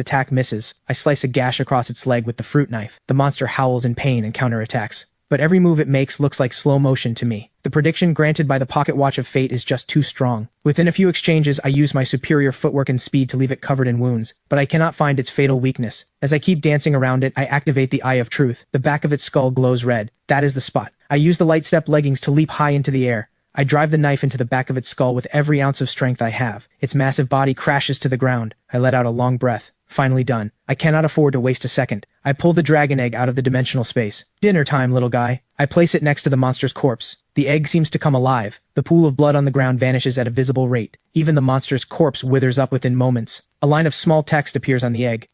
attack misses, I slice a gash across its leg with the fruit knife. The monster howls in pain and counterattacks. But every move it makes looks like slow motion to me. The prediction granted by the pocket watch of fate is just too strong. Within a few exchanges, I use my superior footwork and speed to leave it covered in wounds, but I cannot find its fatal weakness. As I keep dancing around it, I activate the Eye of Truth. The back of its skull glows red. That is the spot. I use the light step leggings to leap high into the air. I drive the knife into the back of its skull with every ounce of strength I have. Its massive body crashes to the ground. I let out a long breath. Finally done. I cannot afford to waste a second. I pull the dragon egg out of the dimensional space. Dinner time, little guy. I place it next to the monster's corpse. The egg seems to come alive. The pool of blood on the ground vanishes at a visible rate. Even the monster's corpse withers up within moments. A line of small text appears on the egg.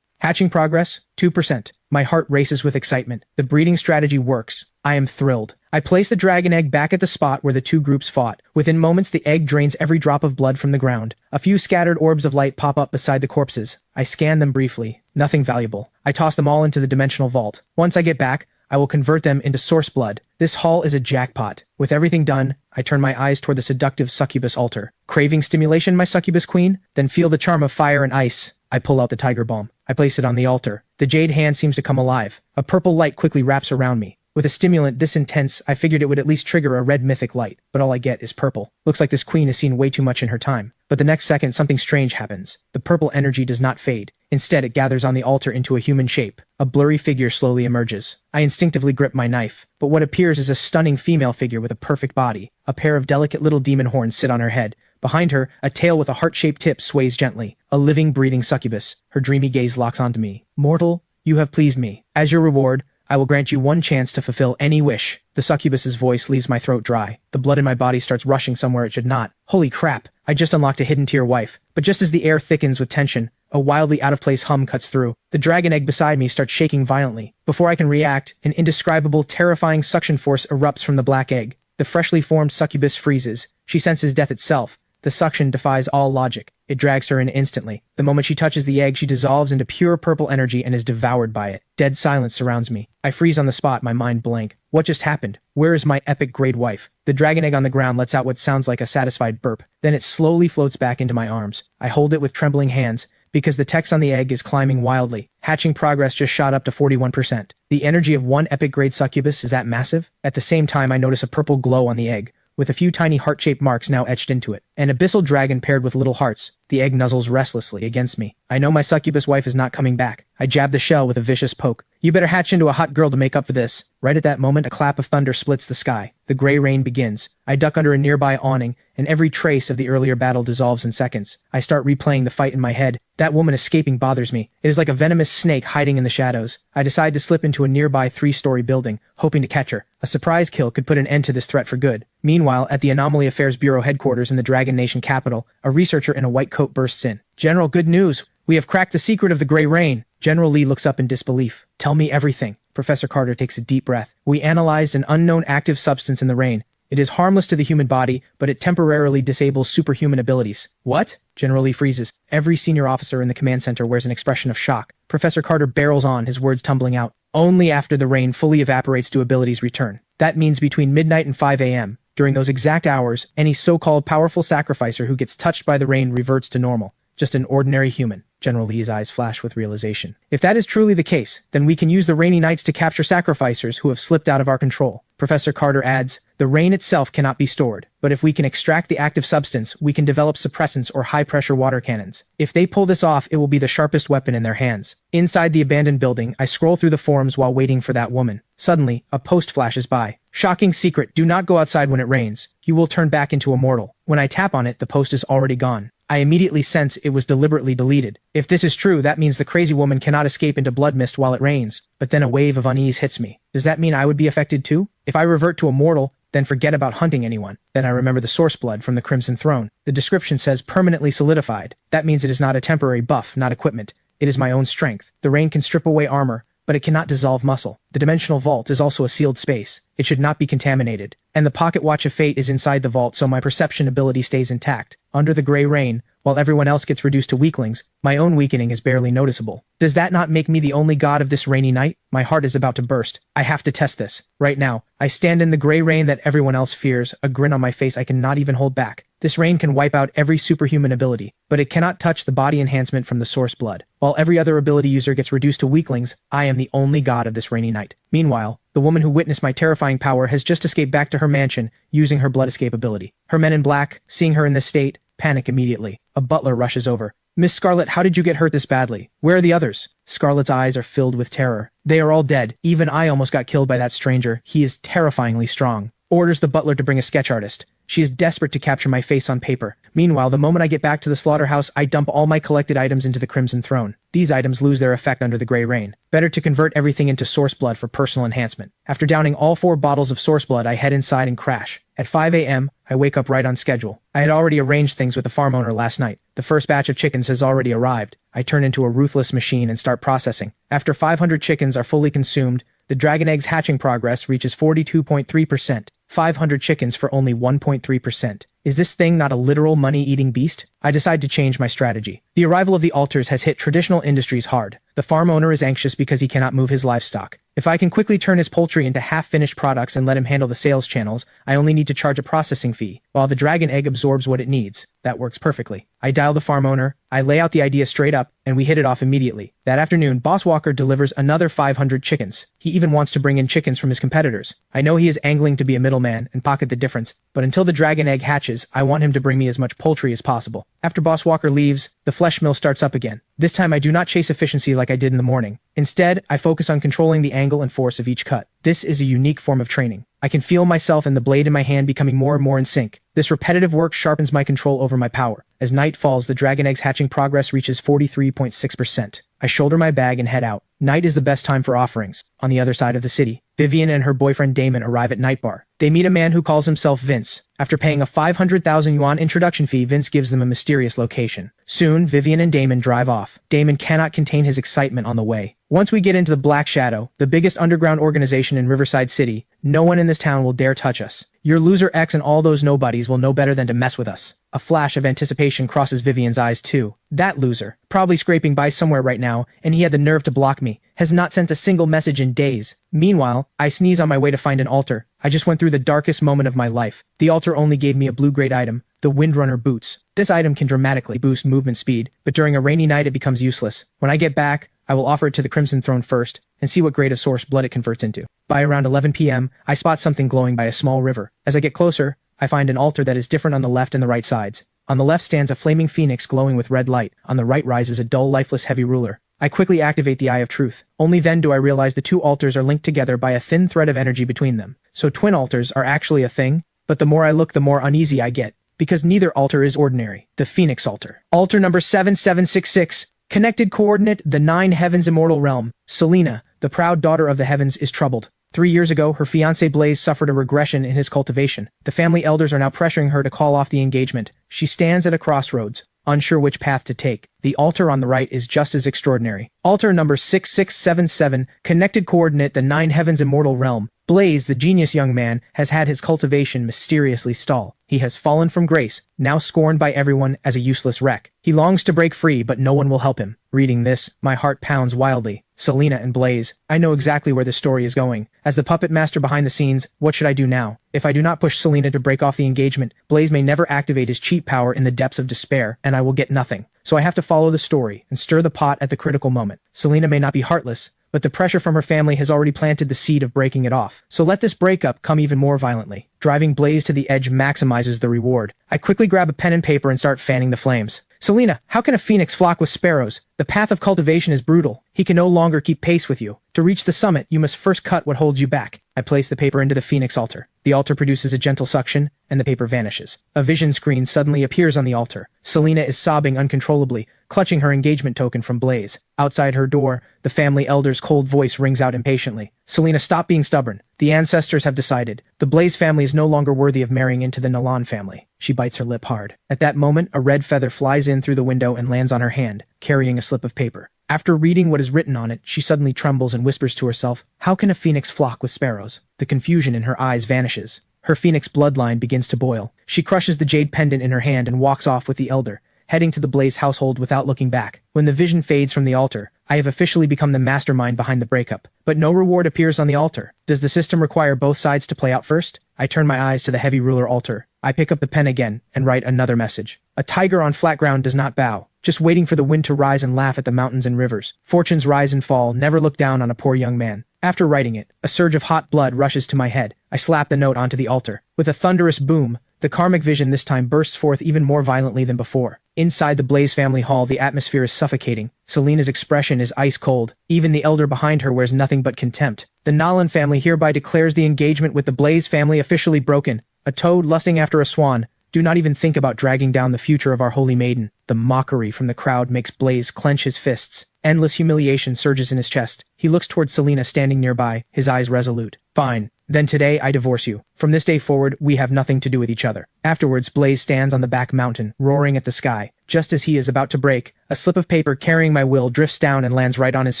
Hatching progress, 2%. My heart races with excitement. The breeding strategy works. I am thrilled. I place the dragon egg back at the spot where the two groups fought. Within moments, the egg drains every drop of blood from the ground. A few scattered orbs of light pop up beside the corpses. I scan them briefly. Nothing valuable. I toss them all into the dimensional vault. Once I get back, I will convert them into source blood. This haul is a jackpot. With everything done, I turn my eyes toward the seductive succubus altar. Craving stimulation, my succubus queen? Then feel the charm of fire and ice. I pull out the tiger balm. I place it on the altar. The jade hand seems to come alive. A purple light quickly wraps around me. With a stimulant this intense, I figured it would at least trigger a red mythic light, but all I get is purple. Looks like this queen has seen way too much in her time. But the next second, something strange happens. The purple energy does not fade. Instead, it gathers on the altar into a human shape. A blurry figure slowly emerges. I instinctively grip my knife, but what appears is a stunning female figure with a perfect body. A pair of delicate little demon horns sit on her head. Behind her, a tail with a heart-shaped tip sways gently. A living, breathing succubus. Her dreamy gaze locks onto me. Mortal, you have pleased me. As your reward, I will grant you one chance to fulfill any wish. The succubus's voice leaves my throat dry. The blood in my body starts rushing somewhere it should not. Holy crap, I just unlocked a hidden tier wife. But just as the air thickens with tension, a wildly out-of-place hum cuts through. The dragon egg beside me starts shaking violently. Before I can react, an indescribable, terrifying suction force erupts from the black egg. The freshly formed succubus freezes. She senses death itself. The suction defies all logic. It drags her in instantly. The moment she touches the egg, she dissolves into pure purple energy and is devoured by it. Dead silence surrounds me. I freeze on the spot, my mind blank. What just happened? Where is my epic great wife? The dragon egg on the ground lets out what sounds like a satisfied burp. Then it slowly floats back into my arms. I hold it with trembling hands, because the text on the egg is climbing wildly. Hatching progress just shot up to 41%. The energy of one epic grade succubus is that massive? At the same time, I notice a purple glow on the egg, with a few tiny heart-shaped marks now etched into it. An abyssal dragon paired with little hearts. The egg nuzzles restlessly against me. I know my succubus wife is not coming back. I jab the shell with a vicious poke. You better hatch into a hot girl to make up for this. Right at that moment, a clap of thunder splits the sky. The gray rain begins. I duck under a nearby awning, and every trace of the earlier battle dissolves in seconds. I start replaying the fight in my head. That woman escaping bothers me. It is like a venomous snake hiding in the shadows. I decide to slip into a nearby 3-story building, hoping to catch her. A surprise kill could put an end to this threat for good. Meanwhile, at the Anomaly Affairs Bureau headquarters in the Dragon Nation capital, a researcher in a white coat bursts in. General, good news. We have cracked the secret of the Gray Rain. General Lee looks up in disbelief. Tell me everything. Professor Carter takes a deep breath. We analyzed an unknown active substance in the rain. It is harmless to the human body, but it temporarily disables superhuman abilities. What? General Lee freezes. Every senior officer in the command center wears an expression of shock. Professor Carter barrels on, his words tumbling out. Only after the rain fully evaporates do abilities return. That means between midnight and 5 a.m. During those exact hours, any so-called powerful sacrificer who gets touched by the rain reverts to normal. Just an ordinary human. General Lee's eyes flash with realization. If that is truly the case, then we can use the rainy nights to capture sacrificers who have slipped out of our control. Professor Carter adds, the rain itself cannot be stored, but if we can extract the active substance, we can develop suppressants or high-pressure water cannons. If they pull this off, it will be the sharpest weapon in their hands. Inside the abandoned building, I scroll through the forums while waiting for that woman. Suddenly, a post flashes by. Shocking secret, do not go outside when it rains. You will turn back into a mortal. When I tap on it, the post is already gone. I immediately sense it was deliberately deleted. If this is true, that means the crazy woman cannot escape into blood mist while it rains. But then a wave of unease hits me. Does that mean I would be affected too? If I revert to a mortal, then forget about hunting anyone. Then I remember the source blood from the Crimson Throne. The description says permanently solidified. That means it is not a temporary buff, not equipment. It is my own strength. The rain can strip away armor, but it cannot dissolve muscle. The dimensional vault is also a sealed space. It should not be contaminated. And the pocket watch of fate is inside the vault, so my perception ability stays intact. Under the gray rain, while everyone else gets reduced to weaklings, my own weakening is barely noticeable. Does that not make me the only god of this rainy night? My heart is about to burst. I have to test this. Right now, I stand in the gray rain that everyone else fears, a grin on my face I cannot even hold back. This rain can wipe out every superhuman ability, but it cannot touch the body enhancement from the source blood. While every other ability user gets reduced to weaklings, I am the only god of this rainy night. Meanwhile, the woman who witnessed my terrifying power has just escaped back to her mansion, using her blood escape ability. Her men in black, seeing her in this state, panic immediately. A butler rushes over. "Miss Scarlet, how did you get hurt this badly? Where are the others?" Scarlet's eyes are filled with terror. "They are all dead. Even I almost got killed by that stranger. He is terrifyingly strong." Orders the butler to bring a sketch artist. She is desperate to capture my face on paper. Meanwhile, the moment I get back to the slaughterhouse, I dump all my collected items into the Crimson Throne. These items lose their effect under the gray rain. Better to convert everything into source blood for personal enhancement. After downing all 4 bottles of source blood, I head inside and crash. At 5 a.m., I wake up right on schedule. I had already arranged things with the farm owner last night. The first batch of chickens has already arrived. I turn into a ruthless machine and start processing. After 500 chickens are fully consumed, the dragon egg's hatching progress reaches 42.3%. 500 chickens for only 1.3%. Is this thing not a literal money-eating beast? I decide to change my strategy. The arrival of the altars has hit traditional industries hard. The farm owner is anxious because he cannot move his livestock. If I can quickly turn his poultry into half-finished products and let him handle the sales channels, I only need to charge a processing fee, while the dragon egg absorbs what it needs. That works perfectly. I dial the farm owner, I lay out the idea straight up, and we hit it off immediately. That afternoon, Boss Walker delivers another 500 chickens. He even wants to bring in chickens from his competitors. I know he is angling to be a middleman and pocket the difference, but until the dragon egg hatches, I want him to bring me as much poultry as possible. After Boss Walker leaves, the flesh mill starts up again. This time I do not chase efficiency like I did in the morning. Instead, I focus on controlling the angle and force of each cut. This is a unique form of training. I can feel myself and the blade in my hand becoming more and more in sync. This repetitive work sharpens my control over my power. As night falls, the dragon egg's hatching progress reaches 43.6%. I shoulder my bag and head out. Night is the best time for offerings. On the other side of the city, Vivian and her boyfriend Damon arrive at Night Bar. They meet a man who calls himself Vince. After paying a 500,000 yuan introduction fee, Vince gives them a mysterious location. Soon, Vivian and Damon drive off. Damon cannot contain his excitement on the way. Once we get into the Black Shadow, the biggest underground organization in Riverside City, no one in this town will dare touch us. Your loser X and all those nobodies will know better than to mess with us. A flash of anticipation crosses Vivian's eyes too. That loser, probably scraping by somewhere right now, and he had the nerve to block me, has not sent a single message in days. Meanwhile, I sneeze on my way to find an altar. I just went through the darkest moment of my life. The altar only gave me a blue-grade item, the Windrunner boots. This item can dramatically boost movement speed, but during a rainy night it becomes useless. When I get back, I will offer it to the Crimson Throne first, and see what grade of source blood it converts into. By around 11 p.m., I spot something glowing by a small river. As I get closer, I find an altar that is different on the left and the right sides. On the left stands a flaming phoenix glowing with red light. On the right rises a dull, lifeless heavy ruler. I quickly activate the Eye of Truth. Only then do I realize the two altars are linked together by a thin thread of energy between them. So twin altars are actually a thing? But the more I look, the more uneasy I get, because neither altar is ordinary. The Phoenix Altar. Altar number 7766. Connected coordinate, the 9 heavens immortal realm. Selena, the proud daughter of the heavens, is troubled. 3 years ago, her fiancé Blaze suffered a regression in his cultivation. The family elders are now pressuring her to call off the engagement. She stands at a crossroads, unsure which path to take. The altar on the right is just as extraordinary. Altar number 6677, connected coordinate, the 9 heavens immortal realm. Blaze, the genius young man, has had his cultivation mysteriously stall. He has fallen from grace, now scorned by everyone as a useless wreck. He longs to break free, but no one will help him. Reading this, my heart pounds wildly. Selena and Blaze. I know exactly where this story is going. As the puppet master behind the scenes, what should I do now? If I do not push Selena to break off the engagement, Blaze may never activate his cheat power in the depths of despair, and I will get nothing. So I have to follow the story and stir the pot at the critical moment. Selena may not be heartless, but the pressure from her family has already planted the seed of breaking it off. So let this breakup come even more violently. Driving Blaze to the edge maximizes the reward. I quickly grab a pen and paper and start fanning the flames. Selena, how can a phoenix flock with sparrows? The path of cultivation is brutal. He can no longer keep pace with you. To reach the summit, you must first cut what holds you back. I place the paper into the Phoenix altar. The altar produces a gentle suction, and the paper vanishes. A vision screen suddenly appears on the altar. Selena is sobbing uncontrollably, clutching her engagement token from Blaze. Outside her door, the family elder's cold voice rings out impatiently. Selena, stop being stubborn. The ancestors have decided. The Blaze family is no longer worthy of marrying into the Nalan family. She bites her lip hard. At that moment, a red feather flies in through the window and lands on her hand, carrying a slip of paper. After reading what is written on it, she suddenly trembles and whispers to herself, "How can a phoenix flock with sparrows?" The confusion in her eyes vanishes. Her phoenix bloodline begins to boil. She crushes the jade pendant in her hand and walks off with the elder, heading to the Blaze household without looking back. When the vision fades from the altar, I have officially become the mastermind behind the breakup. But no reward appears on the altar. Does the system require both sides to play out first? I turn my eyes to the heavy ruler altar. I pick up the pen again and write another message. A tiger on flat ground does not bow, just waiting for the wind to rise and laugh at the mountains and rivers. Fortunes rise and fall, never look down on a poor young man. After writing it, a surge of hot blood rushes to my head. I slap the note onto the altar. With a thunderous boom, the karmic vision this time bursts forth even more violently than before. Inside the Blaze family hall, the atmosphere is suffocating. Selena's expression is ice cold. Even the elder behind her wears nothing but contempt. The Nalan family hereby declares the engagement with the Blaze family officially broken. A toad lusting after a swan. Do not even think about dragging down the future of our holy maiden. The mockery from the crowd makes Blaze clench his fists. Endless humiliation surges in his chest. He looks towards Selena standing nearby, his eyes resolute. Fine. Then today I divorce you. From this day forward, we have nothing to do with each other. Afterwards, Blaze stands on the back mountain, roaring at the sky. Just as he is about to break, a slip of paper carrying my will drifts down and lands right on his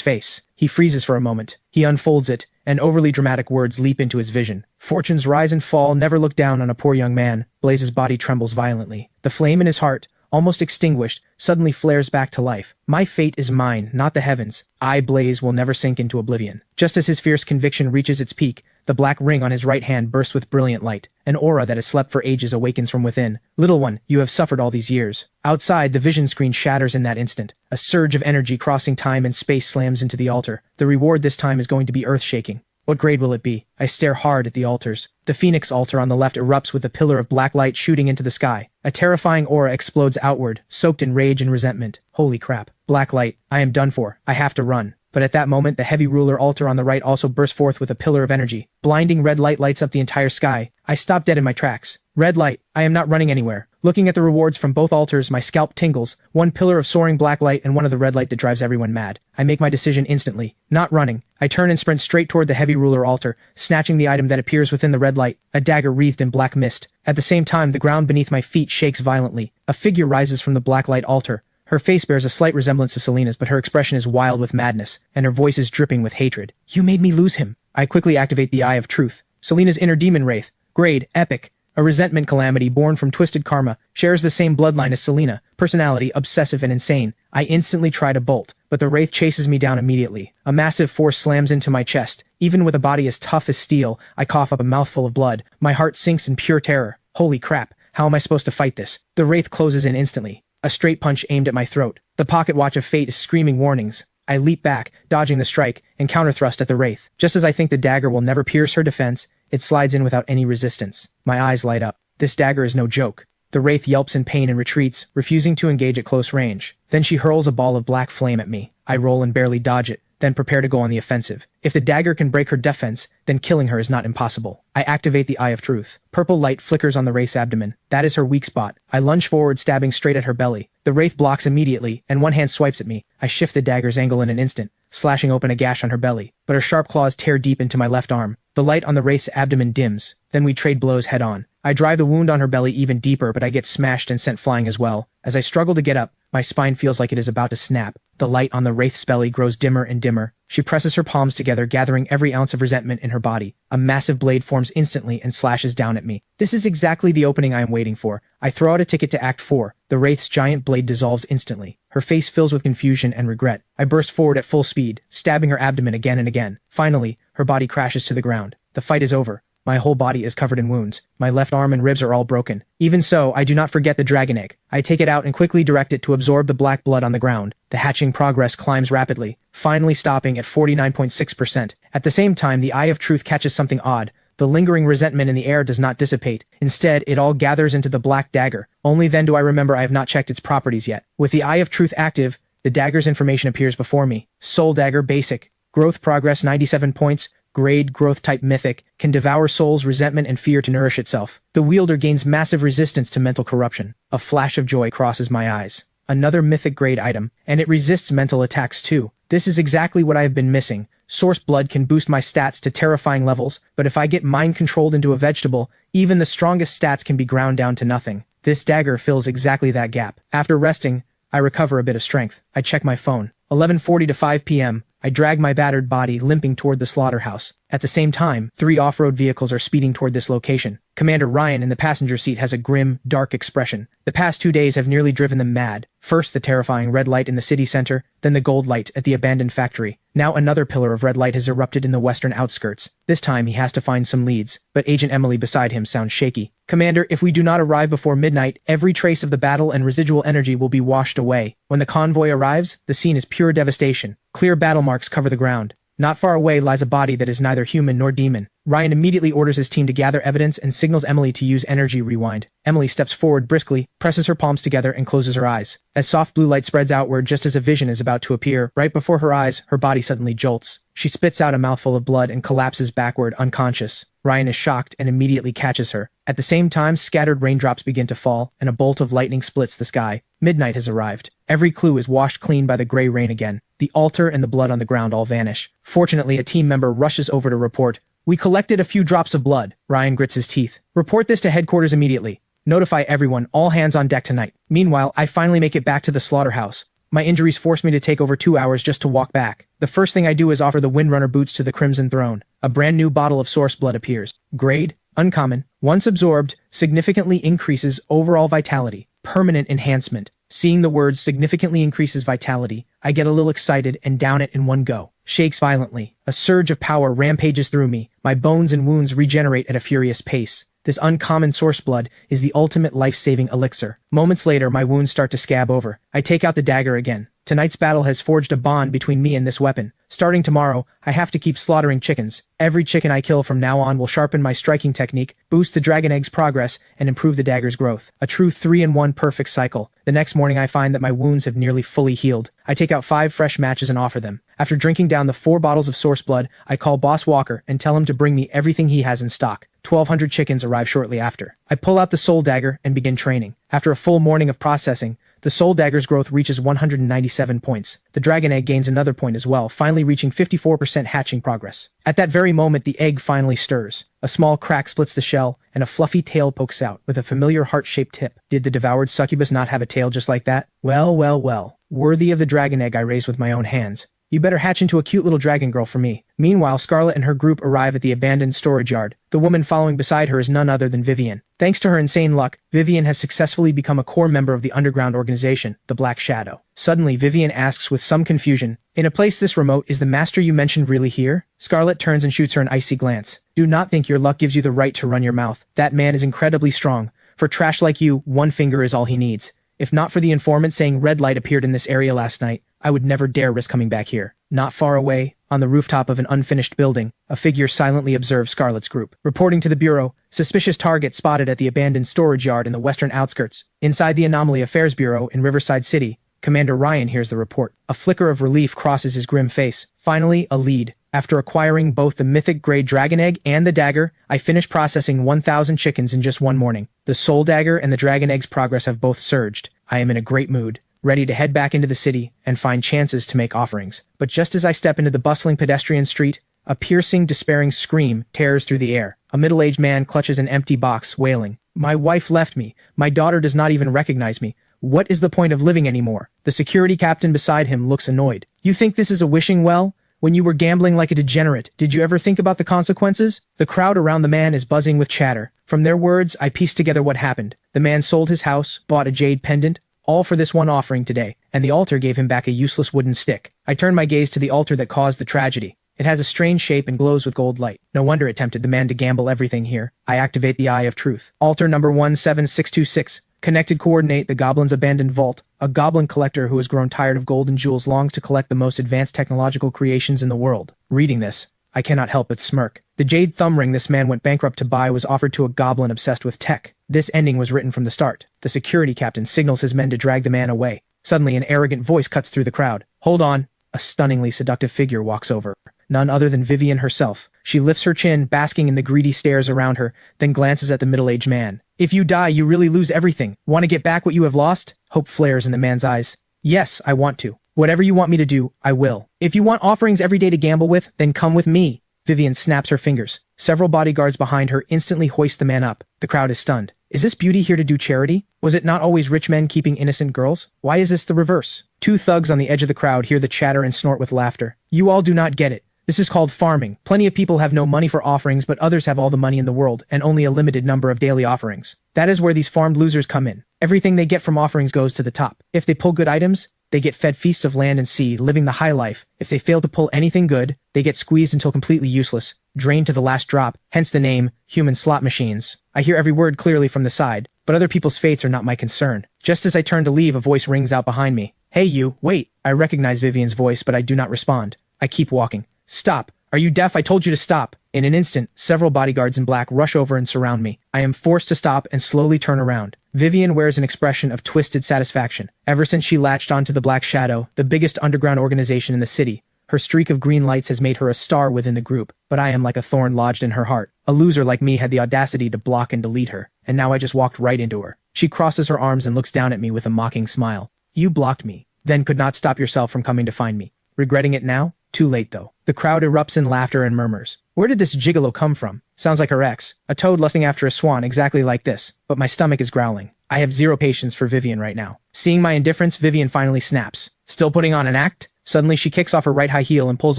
face. He freezes for a moment. He unfolds it, and overly dramatic words leap into his vision. Fortunes rise and fall, never look down on a poor young man. Blaze's body trembles violently. The flame in his heart, almost extinguished, suddenly flares back to life. My fate is mine, not the heavens. I, Blaze, will never sink into oblivion. Just as his fierce conviction reaches its peak, the black ring on his right hand bursts with brilliant light. An aura that has slept for ages awakens from within. Little one, you have suffered all these years. Outside, the vision screen shatters in that instant. A surge of energy crossing time and space slams into the altar. The reward this time is going to be earth-shaking. What grade will it be? I stare hard at the altars. The Phoenix altar on the left erupts with a pillar of black light shooting into the sky. A terrifying aura explodes outward, soaked in rage and resentment. Holy crap. Black light. I am done for. I have to run. But at that moment, the heavy ruler altar on the right also bursts forth with a pillar of energy. Blinding red light lights up the entire sky. I stop dead in my tracks. Red light. I am not running anywhere. Looking at the rewards from both altars, my scalp tingles. One pillar of soaring black light and one of the red light that drives everyone mad. I make my decision instantly. Not running. I turn and sprint straight toward the heavy ruler altar, snatching the item that appears within the red light, a dagger wreathed in black mist. At the same time, the ground beneath my feet shakes violently. A figure rises from the black light altar. Her face bears a slight resemblance to Selena's, but her expression is wild with madness, and her voice is dripping with hatred. You made me lose him. I quickly activate the Eye of Truth. Selena's inner demon wraith. Grade, Epic. A resentment calamity born from twisted karma, shares the same bloodline as Selena. Personality, obsessive and insane. I instantly try to bolt, but the wraith chases me down immediately. A massive force slams into my chest. Even with a body as tough as steel, I cough up a mouthful of blood. My heart sinks in pure terror. Holy crap, how am I supposed to fight this? The wraith closes in instantly. A straight punch aimed at my throat. The pocket watch of fate is screaming warnings. I leap back, dodging the strike, and counterthrust at the wraith. Just as I think the dagger will never pierce her defense, it slides in without any resistance. My eyes light up. This dagger is no joke. The wraith yelps in pain and retreats, refusing to engage at close range. Then she hurls a ball of black flame at me. I roll and barely dodge it, then prepare to go on the offensive. If the dagger can break her defense, then killing her is not impossible. I activate the Eye of Truth. Purple light flickers on the wraith's abdomen. That is her weak spot. I lunge forward, stabbing straight at her belly. The wraith blocks immediately, and one hand swipes at me. I shift the dagger's angle in an instant, slashing open a gash on her belly, but her sharp claws tear deep into my left arm. The light on the wraith's abdomen dims. Then we trade blows head on. I drive the wound on her belly even deeper, but I get smashed and sent flying as well. As I struggle to get up, my spine feels like it is about to snap. The light on the wraith's belly grows dimmer and dimmer. She presses her palms together, gathering every ounce of resentment in her body. A massive blade forms instantly and slashes down at me. This is exactly the opening I am waiting for. I throw out a ticket to Act 4. The wraith's giant blade dissolves instantly. Her face fills with confusion and regret. I burst forward at full speed, stabbing her abdomen again and again. Finally, her body crashes to the ground. The fight is over. My whole body is covered in wounds. My left arm and ribs are all broken. Even so, I do not forget the dragon egg. I take it out and quickly direct it to absorb the black blood on the ground. The hatching progress climbs rapidly, finally stopping at 49.6%. At the same time, the Eye of Truth catches something odd. The lingering resentment in the air does not dissipate. Instead, it all gathers into the black dagger. Only then do I remember I have not checked its properties yet. With the Eye of Truth active, the dagger's information appears before me. Soul Dagger Basic. Growth progress 97 points, grade, growth type mythic, can devour souls, resentment, and fear to nourish itself. The wielder gains massive resistance to mental corruption. A flash of joy crosses my eyes. Another mythic grade item, and it resists mental attacks too. This is exactly what I have been missing. Source blood can boost my stats to terrifying levels, but if I get mind controlled into a vegetable, even the strongest stats can be ground down to nothing. This dagger fills exactly that gap. After resting, I recover a bit of strength. I check my phone. 11:40 to 5 p.m. I drag my battered body limping toward the slaughterhouse. At the same time, 3 off-road vehicles are speeding toward this location. Commander Ryan in the passenger seat has a grim, dark expression. The past 2 days have nearly driven them mad. First the terrifying red light in the city center, then the gold light at the abandoned factory. Now another pillar of red light has erupted in the western outskirts. This time he has to find some leads, but Agent Emily beside him sounds shaky. Commander, if we do not arrive before midnight, every trace of the battle and residual energy will be washed away. When the convoy arrives, the scene is pure devastation. Clear battle marks cover the ground. Not far away lies a body that is neither human nor demon. Ryan immediately orders his team to gather evidence and signals Emily to use energy rewind. Emily steps forward briskly, presses her palms together, and closes her eyes. As soft blue light spreads outward just as a vision is about to appear, right before her eyes, her body suddenly jolts. She spits out a mouthful of blood and collapses backward, unconscious. Ryan is shocked and immediately catches her. At the same time, scattered raindrops begin to fall, and a bolt of lightning splits the sky. Midnight has arrived. Every clue is washed clean by the gray rain again. The altar and the blood on the ground all vanish. Fortunately, a team member rushes over to report. We collected a few drops of blood. Ryan grits his teeth. Report this to headquarters immediately. Notify everyone, all hands on deck tonight. Meanwhile, I finally make it back to the slaughterhouse. My injuries force me to take over 2 hours just to walk back. The first thing I do is offer the Windrunner boots to the Crimson Throne. A brand new bottle of source blood appears. Grade, uncommon. Once absorbed, significantly increases overall vitality. Permanent enhancement. Seeing the words significantly increases vitality, I get a little excited and down it in one go. Shakes violently. A surge of power rampages through me. My bones and wounds regenerate at a furious pace. This uncommon source blood is the ultimate life-saving elixir. Moments later, my wounds start to scab over. I take out the dagger again. Tonight's battle has forged a bond between me and this weapon. Starting tomorrow, I have to keep slaughtering chickens. Every chicken I kill from now on will sharpen my striking technique, boost the dragon egg's progress, and improve the dagger's growth. A true 3-in-1 perfect cycle. The next morning I find that my wounds have nearly fully healed. I take out 5 fresh matches and offer them. After drinking down the 4 bottles of source blood, I call Boss Walker and tell him to bring me everything he has in stock. 1,200 chickens arrive shortly after. I pull out the soul dagger and begin training. After a full morning of processing, the soul dagger's growth reaches 197 points. The dragon egg gains another point as well, finally reaching 54% hatching progress. At that very moment, the egg finally stirs. A small crack splits the shell, and a fluffy tail pokes out, with a familiar heart-shaped tip. Did the devoured succubus not have a tail just like that? Well, well, well. Worthy of the dragon egg I raised with my own hands. You better hatch into a cute little dragon girl for me. Meanwhile, Scarlet and her group arrive at the abandoned storage yard. The woman following beside her is none other than Vivian. Thanks to her insane luck, Vivian has successfully become a core member of the underground organization, the Black Shadow. Suddenly, Vivian asks with some confusion, "In a place this remote, is the master you mentioned really here?" Scarlet turns and shoots her an icy glance. "Do not think your luck gives you the right to run your mouth. That man is incredibly strong. For trash like you, one finger is all he needs. If not for the informant saying red light appeared in this area last night, I would never dare risk coming back here." Not far away, on the rooftop of an unfinished building, a figure silently observes Scarlet's group. Reporting to the Bureau, suspicious target spotted at the abandoned storage yard in the western outskirts. Inside the Anomaly Affairs Bureau in Riverside City, Commander Ryan hears the report. A flicker of relief crosses his grim face. Finally, a lead. After acquiring both the mythic grade dragon egg and the dagger, I finished processing 1,000 chickens in just one morning. The soul dagger and the dragon egg's progress have both surged. I am in a great mood, ready to head back into the city and find chances to make offerings. But just as I step into the bustling pedestrian street, a piercing, despairing scream tears through the air. A middle-aged man clutches an empty box, wailing, "My wife left me. My daughter does not even recognize me. What is the point of living anymore?" The security captain beside him looks annoyed. "You think this is a wishing well? When you were gambling like a degenerate, did you ever think about the consequences?" The crowd around the man is buzzing with chatter. From their words, I piece together what happened. The man sold his house, bought a jade pendant, all for this one offering today, and the altar gave him back a useless wooden stick. I turn my gaze to the altar that caused the tragedy. It has a strange shape and glows with gold light. No wonder it tempted the man to gamble everything here. I activate the Eye of Truth. Altar number 17626. Connected coordinate the goblin's abandoned vault. A goblin collector who has grown tired of gold and jewels longs to collect the most advanced technological creations in the world. Reading this, I cannot help but smirk. The jade thumb ring this man went bankrupt to buy was offered to a goblin obsessed with tech. This ending was written from the start. The security captain signals his men to drag the man away. Suddenly, an arrogant voice cuts through the crowd. "Hold on." A stunningly seductive figure walks over. none other than Vivian herself. She lifts her chin, basking in the greedy stares around her, then glances at the middle-aged man. If you die, you really lose everything. Want to get back what you have lost? Hope flares in the man's eyes. Yes, I want to. Whatever you want me to do, I will. If you want offerings every day to gamble with, then come with me. Vivian snaps her fingers. Several bodyguards behind her instantly hoist the man up. The crowd is stunned. Is this beauty here to do charity? Was it not always rich men keeping innocent girls? Why is this the reverse? Two thugs on the edge of the crowd hear the chatter and snort with laughter. You all do not get it. This is called farming. Plenty of people have no money for offerings, but others have all the money in the world and only a limited number of daily offerings. That is where these farmed losers come in. Everything they get from offerings goes to the top. If they pull good items, they get fed feasts of land and sea, living the high life. If they fail to pull anything good, they get squeezed until completely useless, drained to the last drop, hence the name, human slot machines. I hear every word clearly from the side, but other people's fates are not my concern. Just as I turn to leave, a voice rings out behind me. Hey you, wait! I recognize Vivian's voice, but I do not respond. I keep walking. Stop! Are you deaf? I told you to stop! In an instant, several bodyguards in black rush over and surround me. I am forced to stop and slowly turn around. Vivian wears an expression of twisted satisfaction. Ever since she latched onto the Black Shadow, the biggest underground organization in the city, her streak of green lights has made her a star within the group, but I am like a thorn lodged in her heart. A loser like me had the audacity to block and delete her, and now I just walked right into her. She crosses her arms and looks down at me with a mocking smile. You blocked me, then could not stop yourself from coming to find me. Regretting it now? Too late though. The crowd erupts in laughter and murmurs. Where did this gigolo come from? Sounds like her ex. A toad lusting after a swan exactly like this. But my stomach is growling. I have zero patience for Vivian right now. Seeing my indifference, Vivian finally snaps. Still putting on an act? Suddenly she kicks off her right high heel and pulls